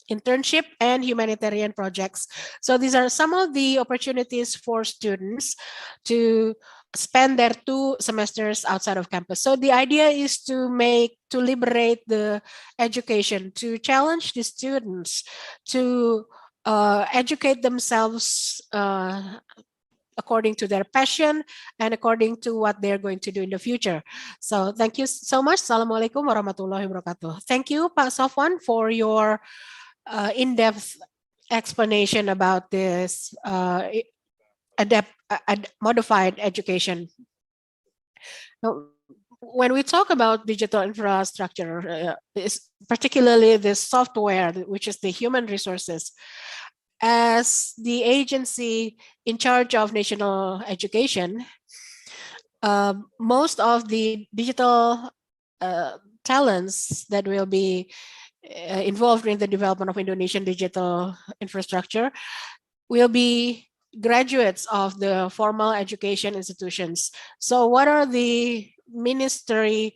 internship, and humanitarian projects. So these are some of the opportunities for students to spend their 2 semesters outside of campus. So the idea is to liberate the education, to challenge the students to educate themselves according to their passion and according to what they're going to do in the future. So thank you so much. Assalamualaikum warahmatullahi wabarakatuh. Thank you, Pak Safwan, for your in-depth explanation about this modified education. Now, when we talk about digital infrastructure, particularly the software, which is the human resources, as the agency in charge of national education, most of the digital talents that will be involved in the development of Indonesian digital infrastructure will be graduates of the formal education institutions. So what are the ministry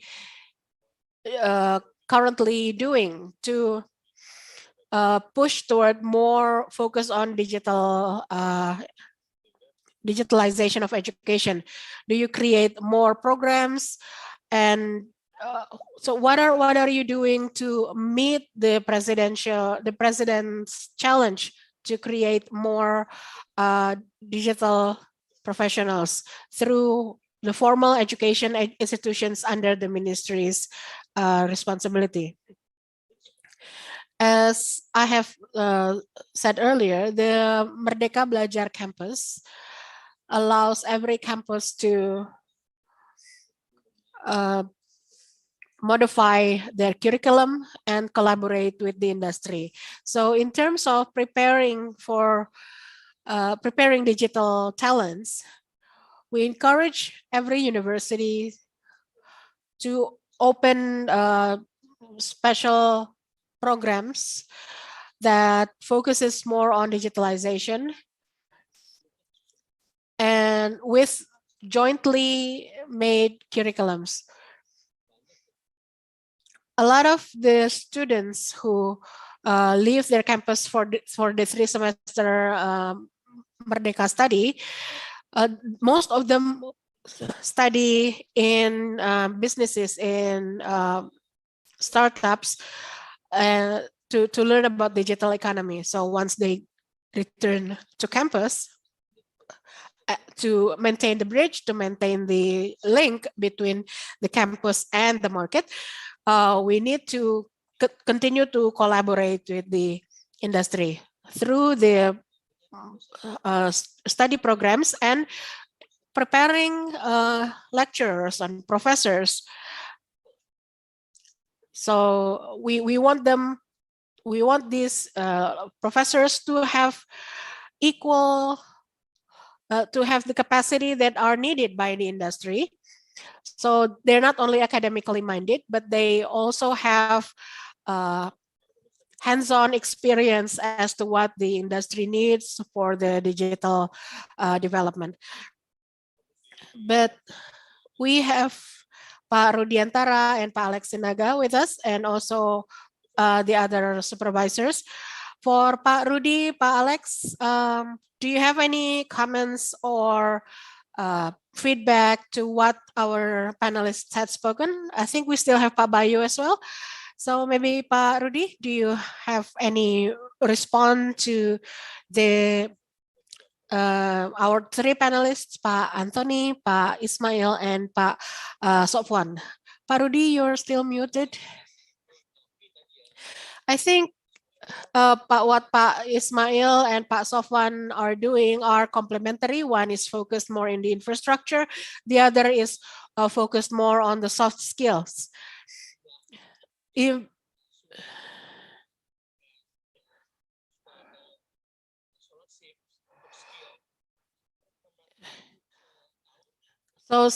currently doing to push toward more focus on digitalization of education? Do you create more programs? And so what are you doing to meet the president's challenge to create more digital professionals through the formal education institutions under the ministry's responsibility? As I have said earlier, the Merdeka Belajar campus allows every campus to modify their curriculum and collaborate with the industry. So in terms of preparing digital talents, we encourage every university to open special programs that focuses more on digitalization and with jointly made curriculums. A lot of the students who leave their campus for the 3-semester Merdeka study, most of them study in businesses, in startups, to learn about digital economy. So once they return to campus, to maintain the bridge, to maintain the link between the campus and the market, we need to continue to collaborate with the industry through the study programs and preparing lecturers and professors. So we want them we want these professors to have equal, to have the capacity that are needed by the industry. So they're not only academically minded, but they also have hands-on experience as to what the industry needs for the digital development. But we have Pak Rudiantara and Pak Alex Sinaga with us, and also the other supervisors. For Pak Rudi, Pak Alex, do you have any comments or feedback to what our panelists had spoken? I think we still have Pak Bayu as well. So maybe Pak Rudi, do you have any response to the our three panelists, Pak Anthony, Pak Ismail, and Pak Sofwan? Pak Rudi, you're still muted. I think what Pak Ismail and Pak Sofwan are doing are complementary. One is focused more in the infrastructure. The other is focused more on the soft skills. So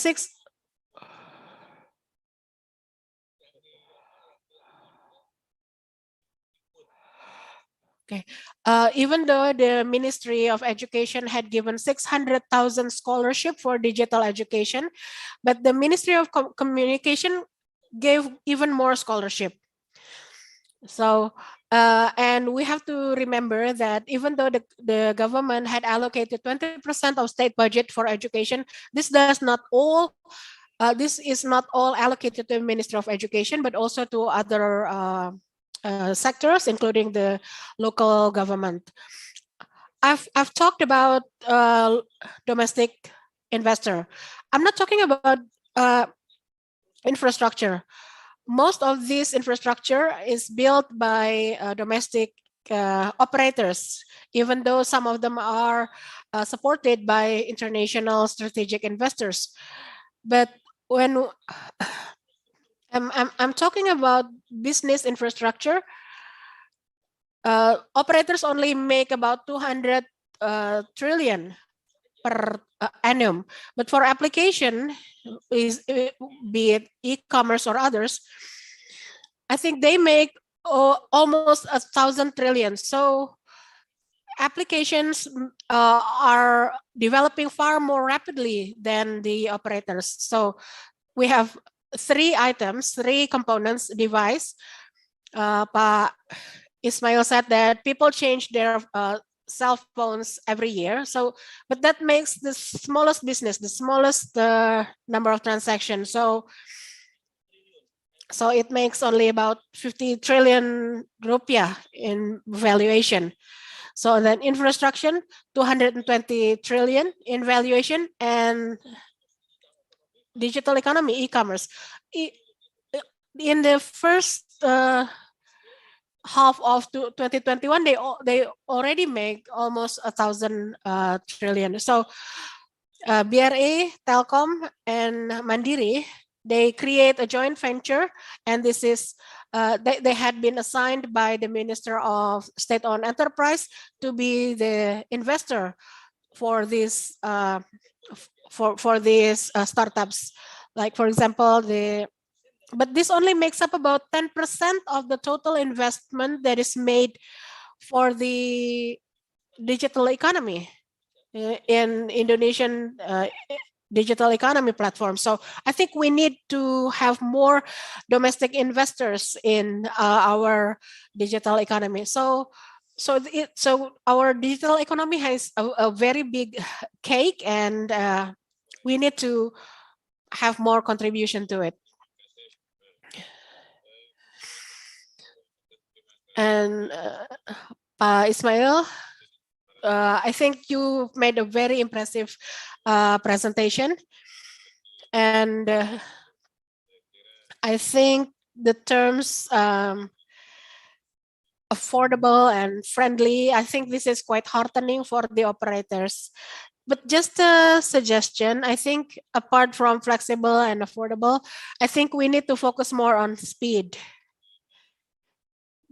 okay. Even though the Ministry of Education had given 600,000 scholarship for digital education, but the Ministry of Communication gave even more scholarship. So, and we have to remember that even though the government had allocated 20% of state budget for education, this does not all, this is not all allocated to the Ministry of Education, but also to other sectors, including the local government. I've talked about domestic investor. I'm not talking about infrastructure. Most of this infrastructure is built by domestic operators, even though some of them are supported by international strategic investors. But when I'm talking about business infrastructure, operators only make about 200 trillion per annum. But for application, be it e-commerce or others, I think they make almost 1,000 trillion. So applications are developing far more rapidly than the operators. So we have three items, three components, device. Pak Ismail said that people change their cell phones every year. So, but that makes the smallest business, the smallest number of transactions. So it makes only about 50 trillion rupiah in valuation. So then infrastructure, 220 trillion in valuation, and digital economy, e-commerce. In the first half of 2021, they already make almost 1,000 trillion. So BRA, Telkom, and Mandiri, they create a joint venture, and this is they had been assigned by the Minister of State-owned Enterprise to be the investor for this for these startups. Like for example, but this only makes up about 10% of the total investment that is made for the digital economy in Indonesian digital economy platform. So I think we need to have more domestic investors in our digital economy. So our digital economy has a very big cake, and we need to have more contribution to it. And Pak Ismail, I think you made a very impressive presentation, and I think the terms affordable and friendly, I think this is quite heartening for the operators. But just a suggestion, I think apart from flexible and affordable, I think we need to focus more on speed.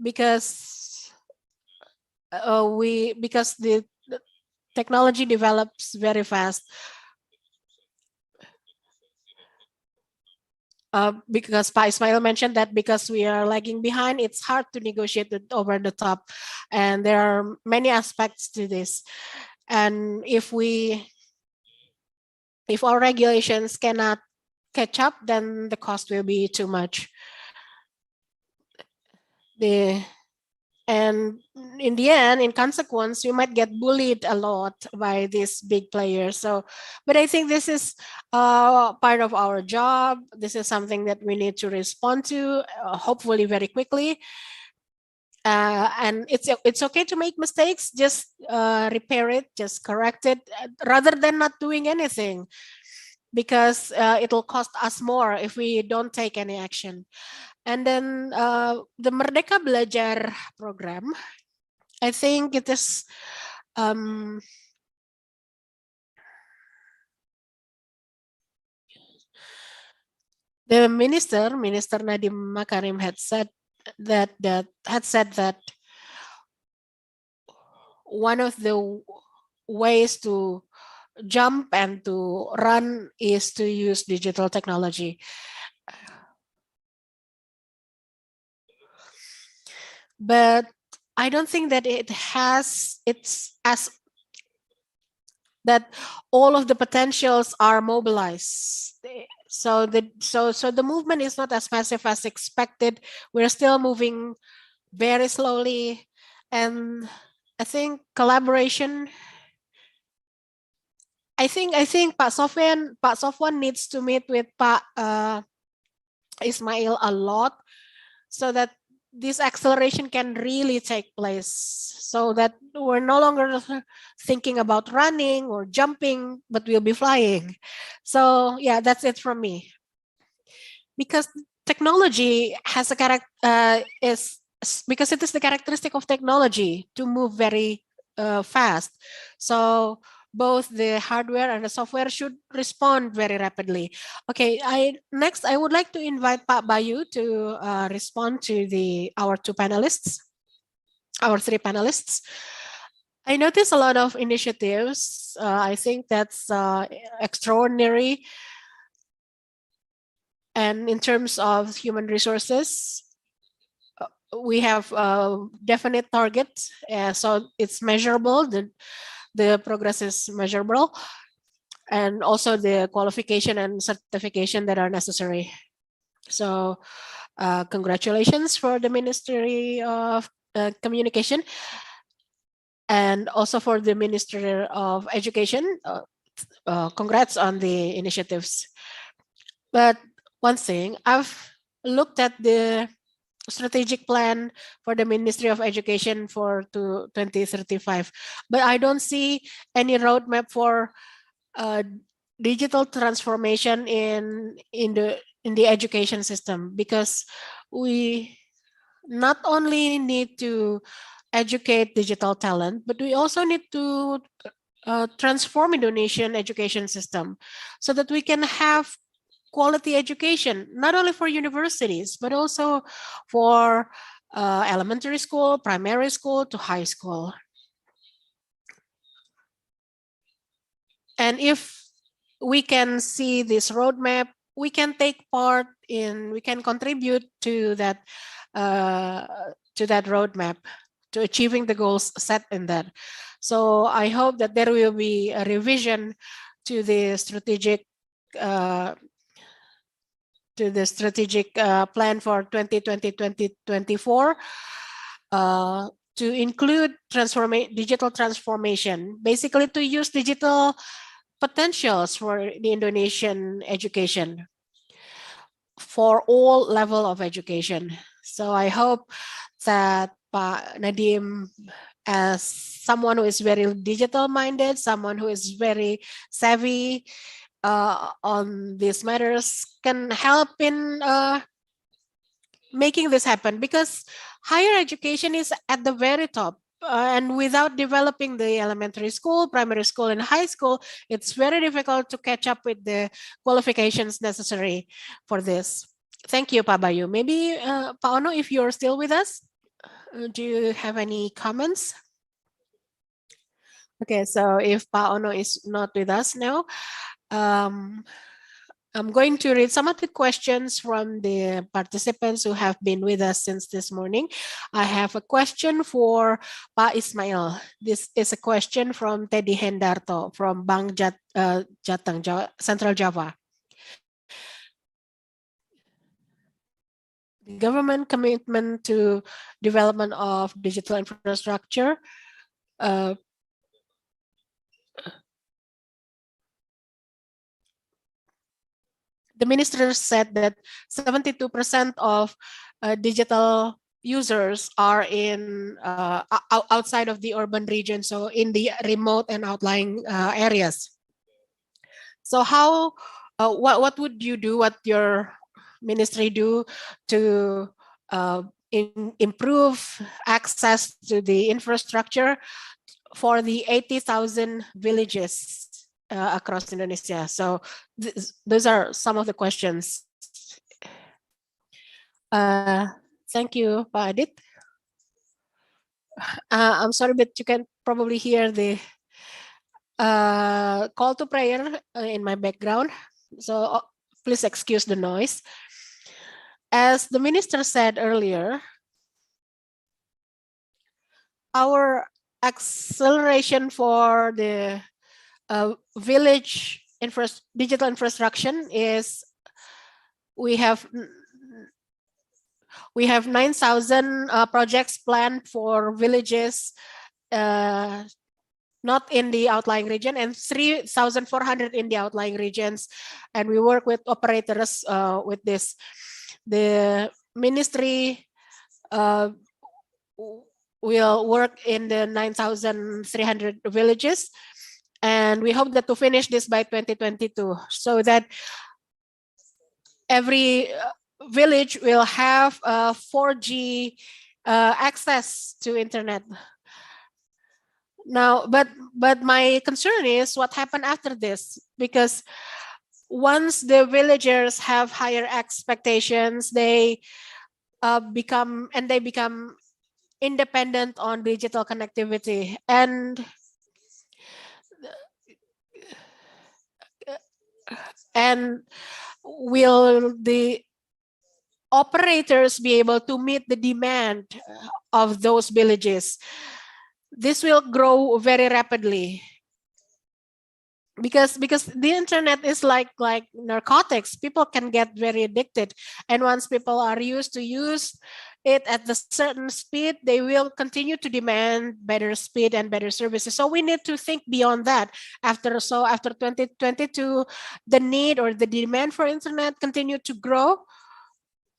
because because the technology develops very fast. Because Pa Ismail mentioned that because we are lagging behind, it's hard to negotiate it over the top. And there are many aspects to this. And if our regulations cannot catch up, then the cost will be too much. And in the end, in consequence, you might get bullied a lot by these big players. So, but I think this is part of our job. This is something that we need to respond to, hopefully very quickly. And it's okay to make mistakes. Just repair it, just correct it, rather than not doing anything, because it'll cost us more if we don't take any action. And then the Merdeka Belajar program, I think it is the Minister Nadiem Makarim had said that one of the ways to jump and to run is to use digital technology. But I don't think that that all of the potentials are mobilized. So the movement is not as massive as expected. We're still moving very slowly, and I think collaboration. I think Pak Sofwan needs to meet with Pak Ismail a lot, so that this acceleration can really take place, so that we're no longer thinking about running or jumping, but we'll be flying. So yeah, that's it from me. Because technology has a because it is the characteristic of technology to move very fast. So both the hardware and the software should respond very rapidly. Okay, next I would like to invite Pak Bayu to respond to our three panelists. I notice a lot of initiatives. I think that's extraordinary. And in terms of human resources, we have definite targets, so it's measurable. The progress is measurable, and also the qualification and certification that are necessary. So congratulations for the Ministry of Communication, and also for the Ministry of Education. Congrats on the initiatives. But one thing, I've looked at the strategic plan for the Ministry of Education for 2035, but I don't see any roadmap for digital transformation in the education system, because we not only need to educate digital talent, but we also need to transform Indonesian education system so that we can have quality education, not only for universities, but also for elementary school, primary school to high school. And if we can see this roadmap, we can take part we can contribute to that roadmap, to achieving the goals set in that. So I hope that there will be a revision to the strategic plan for 2020-2024 to include digital transformation, basically to use digital potentials for the Indonesian education for all level of education. So I hope that Pak Nadiem, as someone who is very digital minded, someone who is very savvy on these matters, can help in making this happen, because higher education is at the very top. And without developing the elementary school, primary school, and high school, it's very difficult to catch up with the qualifications necessary for this. Thank you, Pak Bayu. Maybe Pak Ono, if you're still with us. Do you have any comments? Okay, so if Pa Ono is not with us now, I'm going to read some of the questions from the participants who have been with us since this morning. I have a question for Pa Ismail. This is a question from Teddy Hendarto from Bank Jateng, Central Java. The government commitment to development of digital infrastructure the minister said that 72% of digital users are in outside of the urban region, so in the remote and outlying areas. So how, what would you do, what your ministry do to improve access to the infrastructure for the 80,000 villages across Indonesia? So those are some of the questions. Thank you, Pak Adit. I'm sorry, but you can probably hear the call to prayer in my background. So please excuse the noise. As the minister said earlier, our acceleration for the village digital infrastructure is we have 9,000 projects planned for villages not in the outlying region and 3,400 in the outlying regions, and we work with operators with this. The ministry will work in the 9,300 villages, and we hope that to finish this by 2022, so that every village will have 4G access to internet. Now, but my concern is what happened after this, because once the villagers have higher expectations, they become independent on digital connectivity, and will the operators be able to meet the demand of those villages? This will grow very rapidly because the internet is like narcotics. People can get very addicted, and once people are used to use it at the certain speed, they will continue to demand better speed and better services. So we need to think beyond that. After 2022, the need or the demand for internet continue to grow.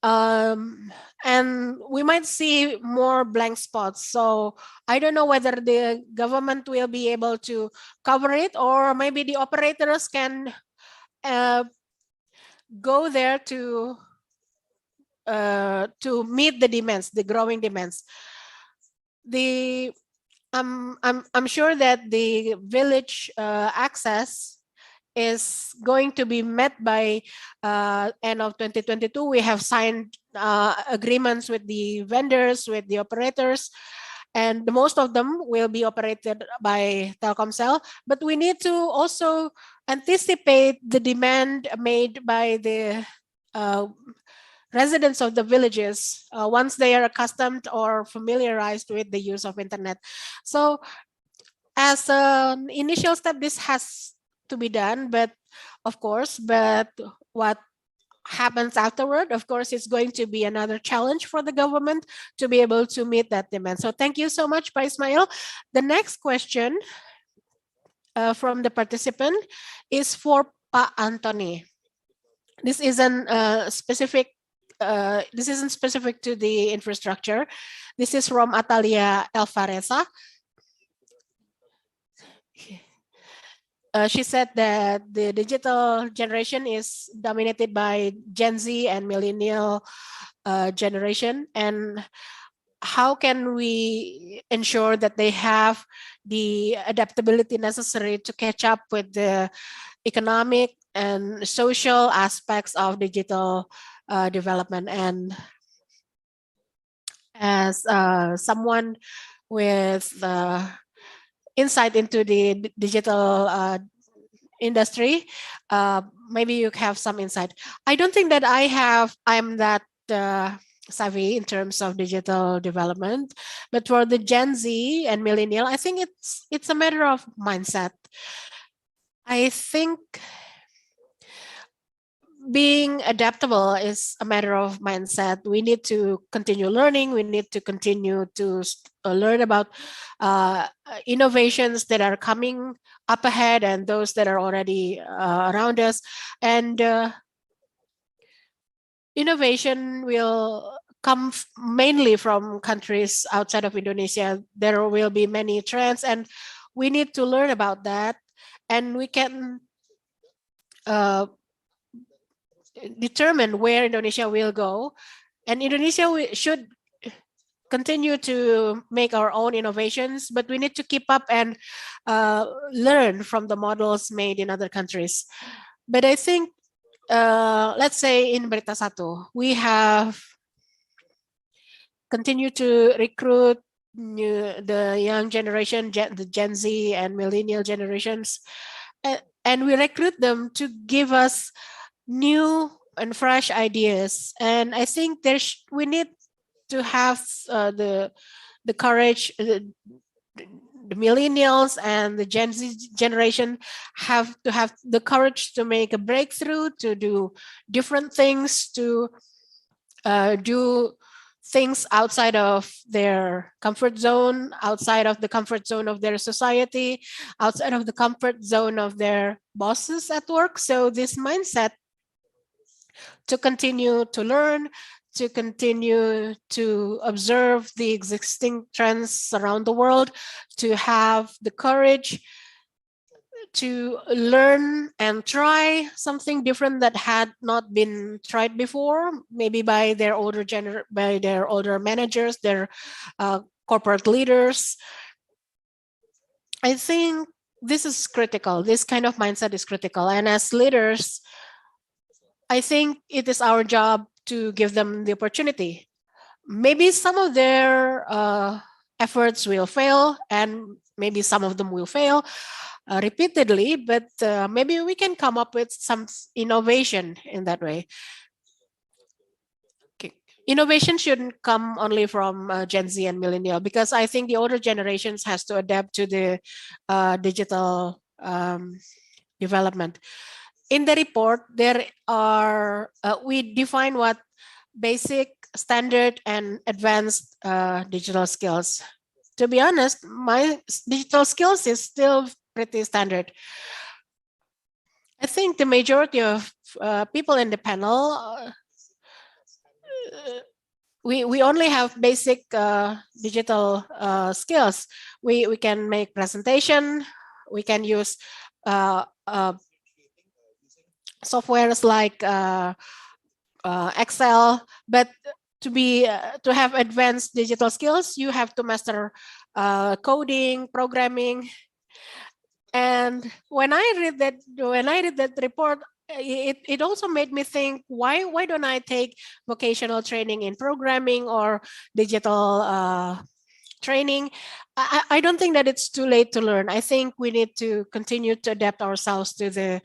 And we might see more blank spots. So I don't know whether the government will be able to cover it, or maybe the operators can go there to meet the demands, the growing demands. I'm sure that the village access is going to be met by end of 2022. We have signed agreements with the vendors, with the operators, and most of them will be operated by Telkomsel. But we need to also anticipate the demand made by the residents of the villages once they are accustomed or familiarized with the use of internet. So as an initial step, this has to be done, but what happens afterward, of course, is going to be another challenge for the government to be able to meet that demand. So thank you so much, Pa Ismail. The next question from the participant is for Pa Anthony. This isn't specific. This isn't specific to the infrastructure. This is from Atalia Elfaresa. She said that the digital generation is dominated by Gen Z and millennial generation, and how can we ensure that they have the adaptability necessary to catch up with the economic and social aspects of digital development? And as someone with insight into the digital industry, maybe you have some insight. I don't think that I'm that savvy in terms of digital development, but for the Gen Z and millennial, I think it's a matter of mindset. I think being adaptable is a matter of mindset. We need to continue learning. We need to continue to learn about innovations that are coming up ahead and those that are already around us. And innovation will come mainly from countries outside of Indonesia. There will be many trends, and we need to learn about that. And we can determine where Indonesia will go. And Indonesia should continue to make our own innovations, but we need to keep up and learn from the models made in other countries. But I think, let's say in BeritaSatu, we have continued to recruit the young generation, the Gen Z and millennial generations, and we recruit them to give us new and fresh ideas. And I think we need to have the courage. The millennials and the Gen Z generation have to have the courage to make a breakthrough, to do different things, to do things outside of their comfort zone, outside of the comfort zone of their society, outside of the comfort zone of their bosses at work. So this mindset to continue to learn, to continue to observe the existing trends around the world, to have the courage to learn and try something different that had not been tried before, maybe by their older managers, their corporate leaders. I think this is critical. This kind of mindset is critical. And as leaders, I think it is our job to give them the opportunity. Maybe some of their efforts will fail, and maybe some of them will fail repeatedly, but maybe we can come up with some innovation in that way. Okay. Innovation shouldn't come only from Gen Z and millennial, because I think the older generations has to adapt to the digital development. In the report, there are, we define what basic, standard, and advanced digital skills. To be honest, my digital skills is still pretty standard. I think the majority of people in the panel, we only have basic digital skills. We can make presentation, we can use softwares like Excel, but to have advanced digital skills, you have to master coding, programming. And when I read that report, it also made me think, why don't I take vocational training in programming or digital training? I don't think that it's too late to learn. I think we need to continue to adapt ourselves to the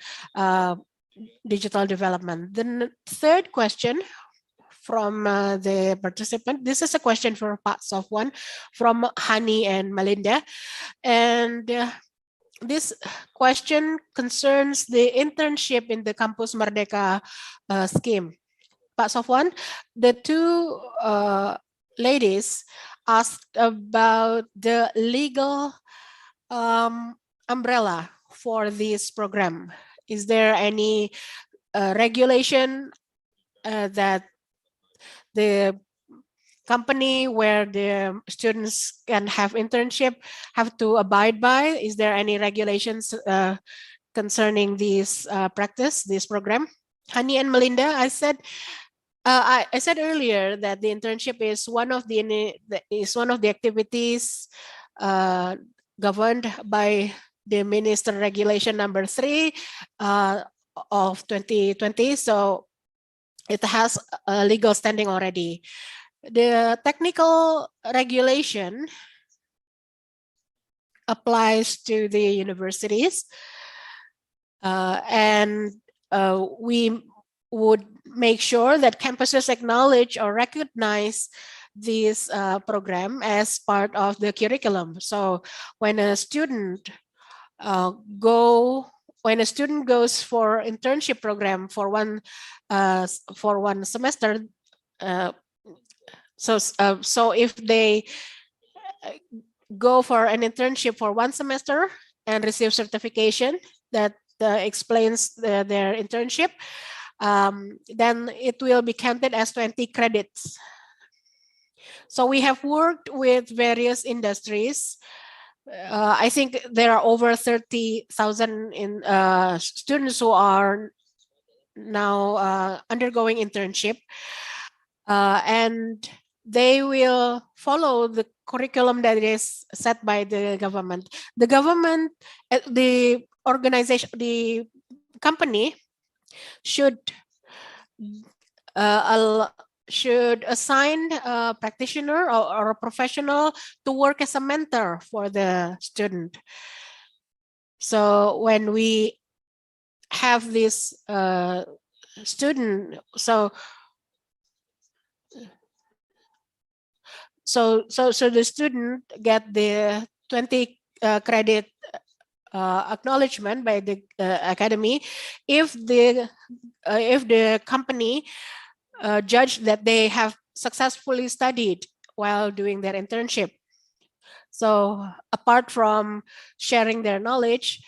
digital development. The third question from the participant, this is a question for parts of one from Hani and Melinda. And this question concerns the internship in the Campus Merdeka scheme. Part of one, the two ladies asked about the legal umbrella for this program. Is there any regulation that the company where the students can have internship have to abide by? Is there any regulations concerning this practice, this program? Hani and Melinda, I said earlier that the internship is one of the activities governed by the Minister Regulation number 3 of 2020. So it has a legal standing already. The technical regulation applies to the universities, and we would make sure that campuses acknowledge or recognize this program as part of the curriculum. So when a student goes for internship program for one semester, so if they go for an internship for one semester and receive certification that explains their internship, then it will be counted as 20 credits. So we have worked with various industries. I think there are over 30,000 students who are now undergoing internship, and they will follow the curriculum that is set by the government. The government, the organization, the company should assign a practitioner or a professional to work as a mentor for the student. So when we have this student, so the student get the 20 credit acknowledgement by the academy if the company judge that they have successfully studied while doing their internship. So apart from sharing their knowledge,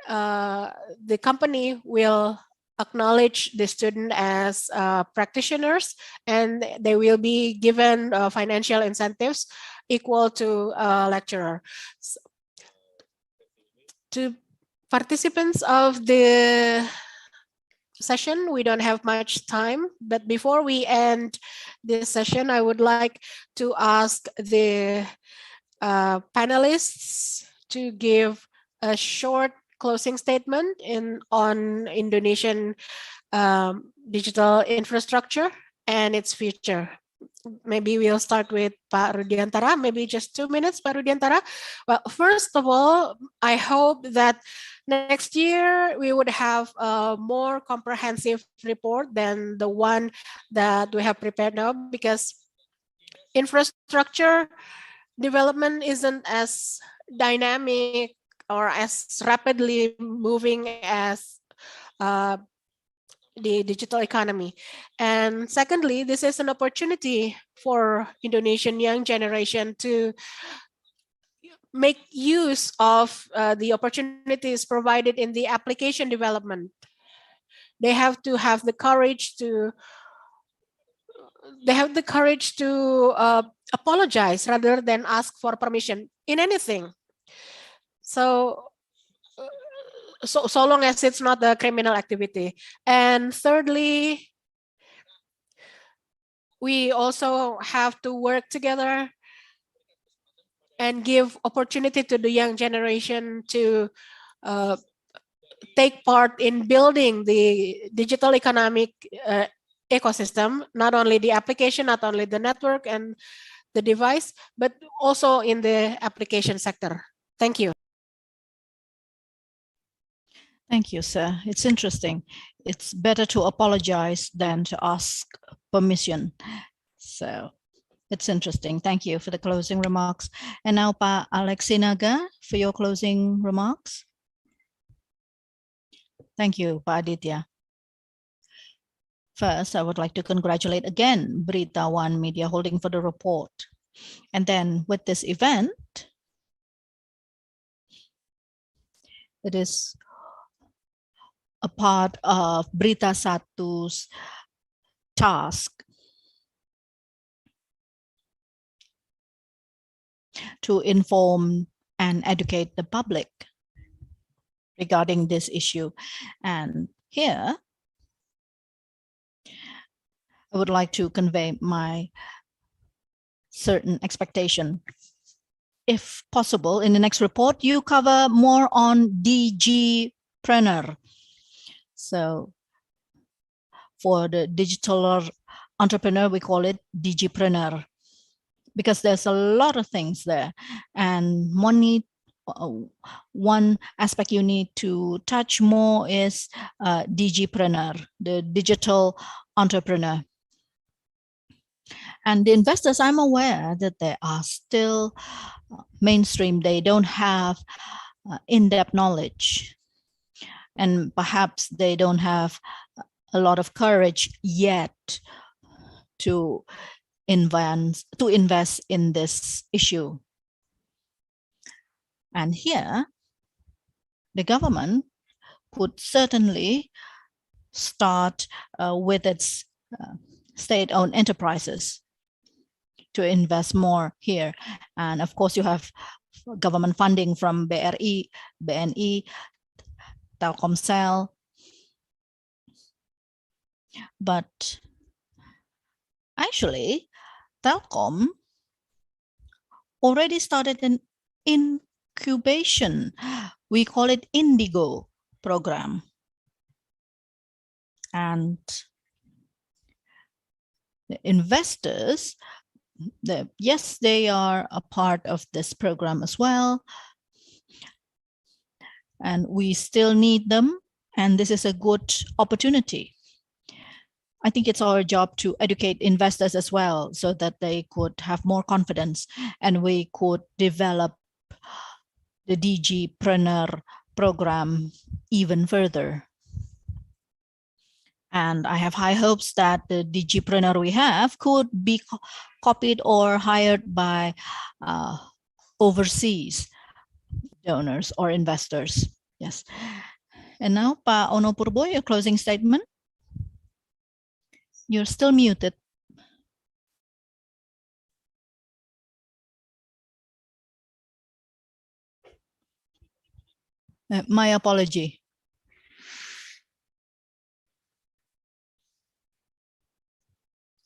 the company will acknowledge the student as practitioners, and they will be given financial incentives equal to a lecturer. To participants of the session, we don't have much time, but before we end this session, I would like to ask the panelists to give a short closing statement on Indonesian digital infrastructure and its future. Maybe we'll start with Pak Rudiantara, maybe just 2 minutes, Pak Rudiantara. Well, first of all, I hope that next year we would have a more comprehensive report than the one that we have prepared now, because infrastructure development isn't as dynamic or as rapidly moving as the digital economy. And secondly, this is an opportunity for Indonesian young generation to make use of the opportunities provided in the application development. They have to have the courage to apologize rather than ask for permission in anything. So long as it's not a criminal activity. And thirdly, we also have to work together and give opportunity to the young generation to take part in building the digital economic ecosystem, not only the application, not only the network and the device, but also in the application sector. Thank you. Thank you, sir. It's interesting. It's better to apologize than to ask permission. So it's interesting. Thank you for the closing remarks. And now, Pak Alexinaga, for your closing remarks. Thank you, Pak Aditya. First, I would like to congratulate again Berita One Media Holding for the report. And then with this event, it is a part of BeritaSatu's task to inform and educate the public regarding this issue. And here, I would like to convey my certain expectation. If possible, in the next report, you cover more on DGpreneur. So for the digital entrepreneur, we call it DGpreneur. because there's a lot of things there, and one aspect you need to touch more is digipreneur, the digital entrepreneur. And the investors, I'm aware that they are still mainstream. They don't have in-depth knowledge, and perhaps they don't have a lot of courage yet to invest in this issue. And here, the government could certainly start with its state-owned enterprises to invest more here. And of course, you have government funding from BRI, BNI, Telkomsel. But actually, Telkom already started an incubation. We call it Indigo program. And the investors, yes, they are a part of this program as well. And we still need them. And this is a good opportunity. I think it's our job to educate investors as well so that they could have more confidence, and we could develop the digipreneur program even further. And I have high hopes that the digipreneur we have could be copied or hired by overseas donors or investors. Yes. And now, Pak Ono Purbo, your closing statement. You're still muted. My apology.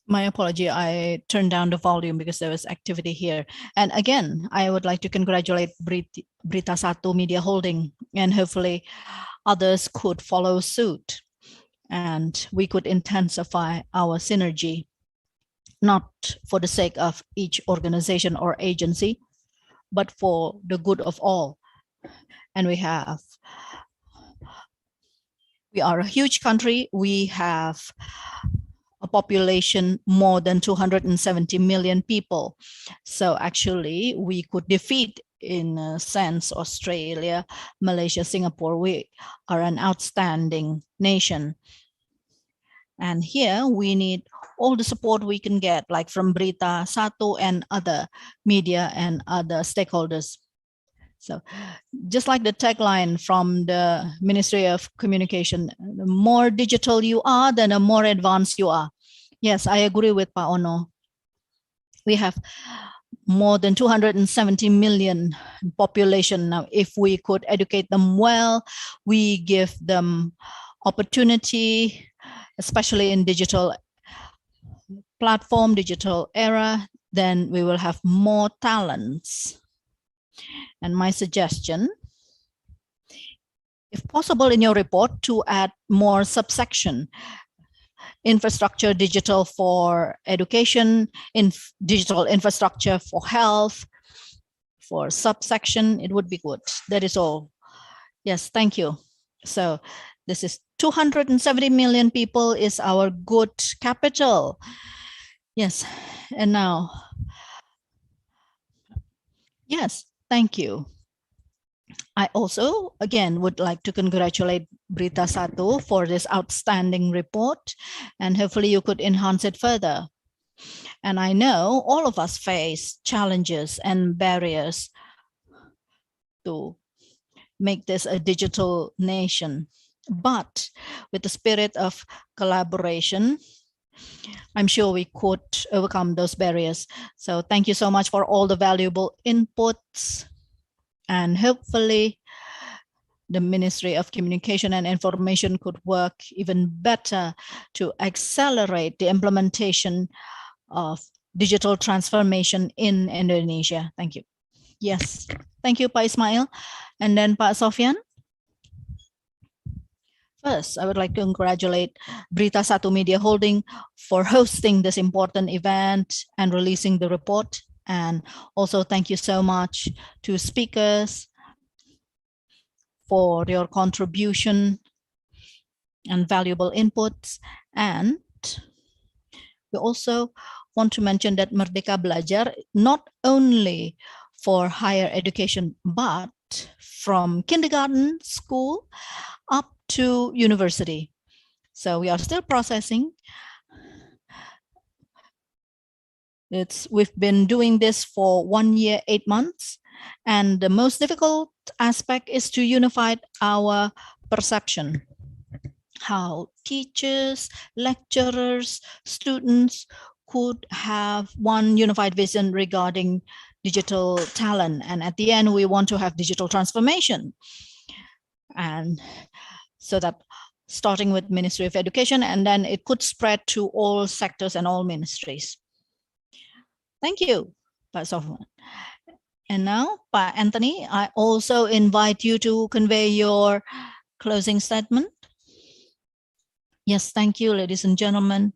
My apology, I turned down the volume because there was activity here. And again, I would like to congratulate BeritaSatu Media Holding, and hopefully others could follow suit. And we could intensify our synergy, not for the sake of each organization or agency, but for the good of all. And we are a huge country. We have a population more than 270 million people. So actually, we could defeat, in a sense, Australia, Malaysia, Singapore. We are an outstanding nation. And here we need all the support we can get, like from BeritaSatu and other media and other stakeholders. So just like the tagline from the Ministry of Communication, the more digital you are, then the more advanced you are. Yes, I agree with Pak Ono. We have more than 270 million population now. If we could educate them well, we give them opportunity, especially in digital platform, digital era, then we will have more talents. And my suggestion, if possible in your report, to add more subsection. Infrastructure digital for education, digital infrastructure for health, for subsection, it would be good. That is all. Yes, thank you. So this is 270 million people is our good capital. Yes, and now, yes, thank you. I also, again, would like to congratulate BeritaSatu for this outstanding report, and hopefully you could enhance it further. And I know all of us face challenges and barriers to make this a digital nation. But with the spirit of collaboration, I'm sure we could overcome those barriers. So thank you so much for all the valuable inputs. And hopefully the Ministry of Communication and Information could work even better to accelerate the implementation of digital transformation in Indonesia. Thank you. Yes, thank you, Pak Ismail. And then Pak Sofyan. First, I would like to congratulate BeritaSatu Media Holding for hosting this important event and releasing the report. And also thank you so much to speakers for your contribution and valuable inputs. And we also want to mention that Merdeka Belajar not only for higher education, but from kindergarten, school, up to university. So we are still processing. We've been doing this for 1 year, 8 months. And the most difficult aspect is to unify our perception. How teachers, lecturers, students could have one unified vision regarding digital talent. And at the end, we want to have digital transformation. And so that starting with Ministry of Education, and then it could spread to all sectors and all ministries. Thank you, Pak Sofwan. And now, Pak Anthony, I also invite you to convey your closing statement. Yes, thank you, ladies and gentlemen.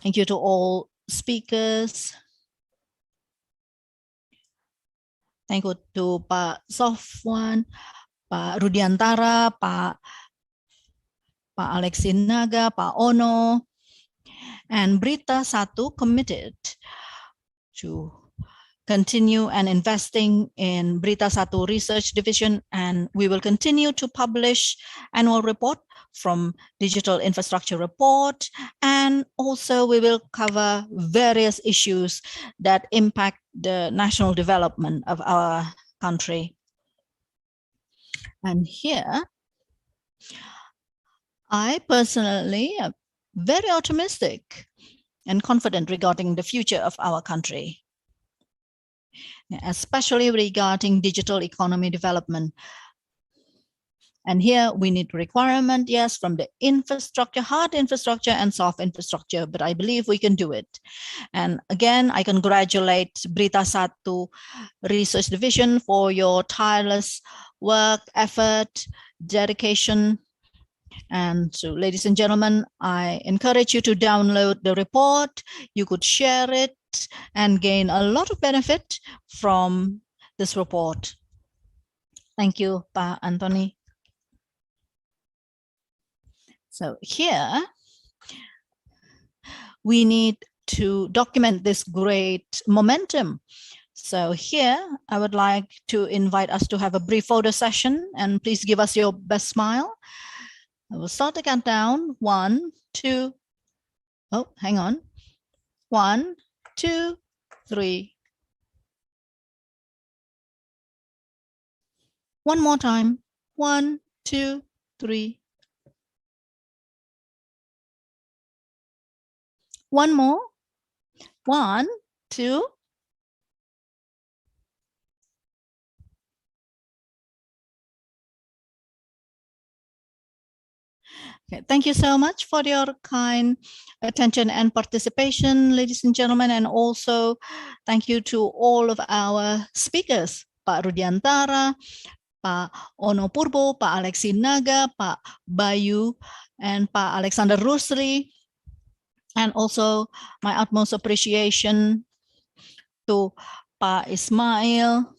Thank you to all speakers. Thank you to Pak Sofwan, Pak Rudiantara, Pak Alexi Naga, Pak Ono, and BeritaSatu committed to continue and investing in BeritaSatu Research Division, and we will continue to publish annual report from digital infrastructure report, and also we will cover various issues that impact the national development of our country. And here, I personally am very optimistic and confident regarding the future of our country, especially regarding digital economy development. And here we need requirement, yes, from the infrastructure, hard infrastructure and soft infrastructure, but I believe we can do it. And again, I congratulate BeritaSatu Research Division for your tireless work, effort, dedication. And so, ladies and gentlemen, I encourage you to download the report. You could share it and gain a lot of benefit from this report. Thank you, Pak Anthony. So here, we need to document this great momentum. So here, I would like to invite us to have a brief photo session, and please give us your best smile. I will start the countdown. 1, 2. Oh, hang on. 1, 2, 3. One more time. 1, 2, 3. One more. 1, 2. Okay, thank you so much for your kind attention and participation, ladies and gentlemen, and also thank you to all of our speakers, Pak Rudiantara, Pak Ono Purbo, Pak Alexi Naga, Pak Bayu, and Pak Alexander Rusli, and also my utmost appreciation to Pak Ismail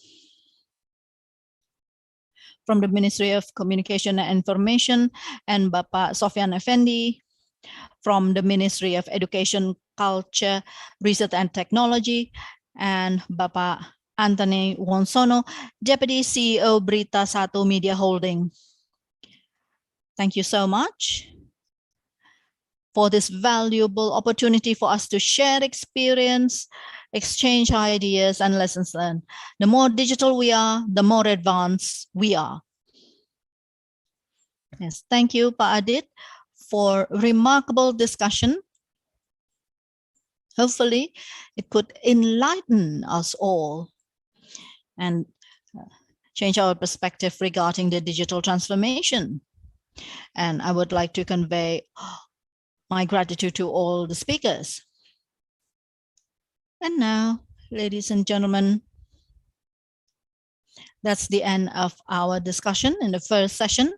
from the Ministry of Communication and Information, and Bapak Sofyan Effendi from the Ministry of Education, Culture, Research and Technology, and Bapak Anthony Wonsono, Deputy CEO BeritaSatu Media Holding. Thank you so much for this valuable opportunity for us to share experience, exchange ideas, and lessons learned. The more digital we are, the more advanced we are. Yes, thank you, Pak Adit, for remarkable discussion. Hopefully, it could enlighten us all and change our perspective regarding the digital transformation. And I would like to convey my gratitude to all the speakers. And now, ladies and gentlemen, that's the end of our discussion in the first session.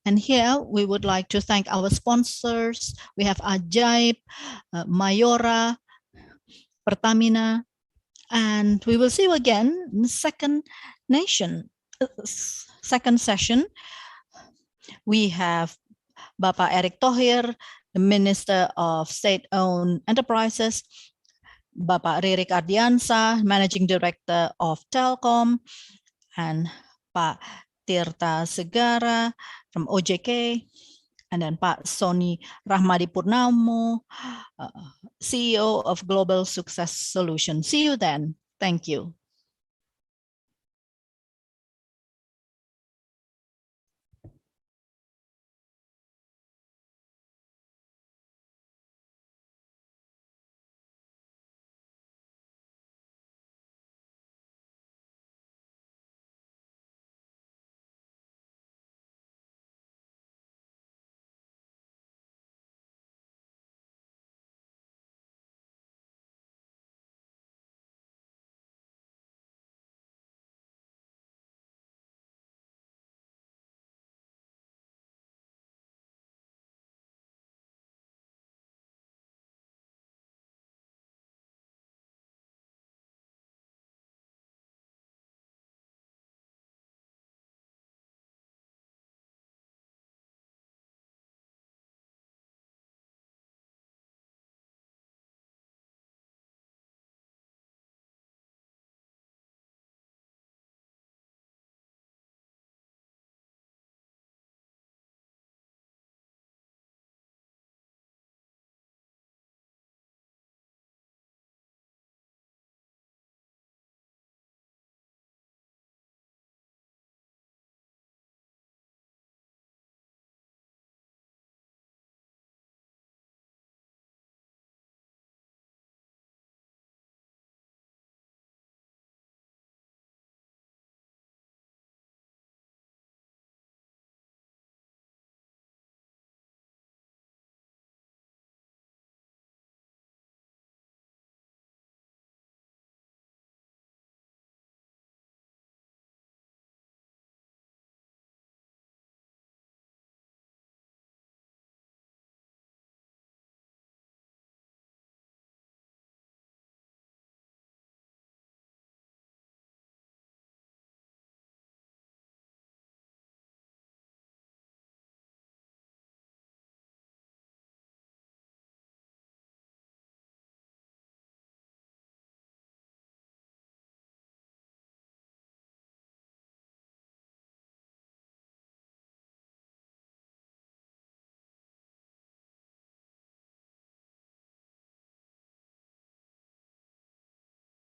And here we would like to thank our sponsors. We have Ajaib, Mayora, Pertamina, and we will see you again in the second session. We have Bapak Erick Thohir, the Minister of State-Owned Enterprises, Bapak Ririk Ardiansa, Managing Director of Telkom, and Pak Tirta Segara from OJK, and then Pak Sony Rahmadi Purnamo, CEO of Global Success Solutions. See you then. Thank you.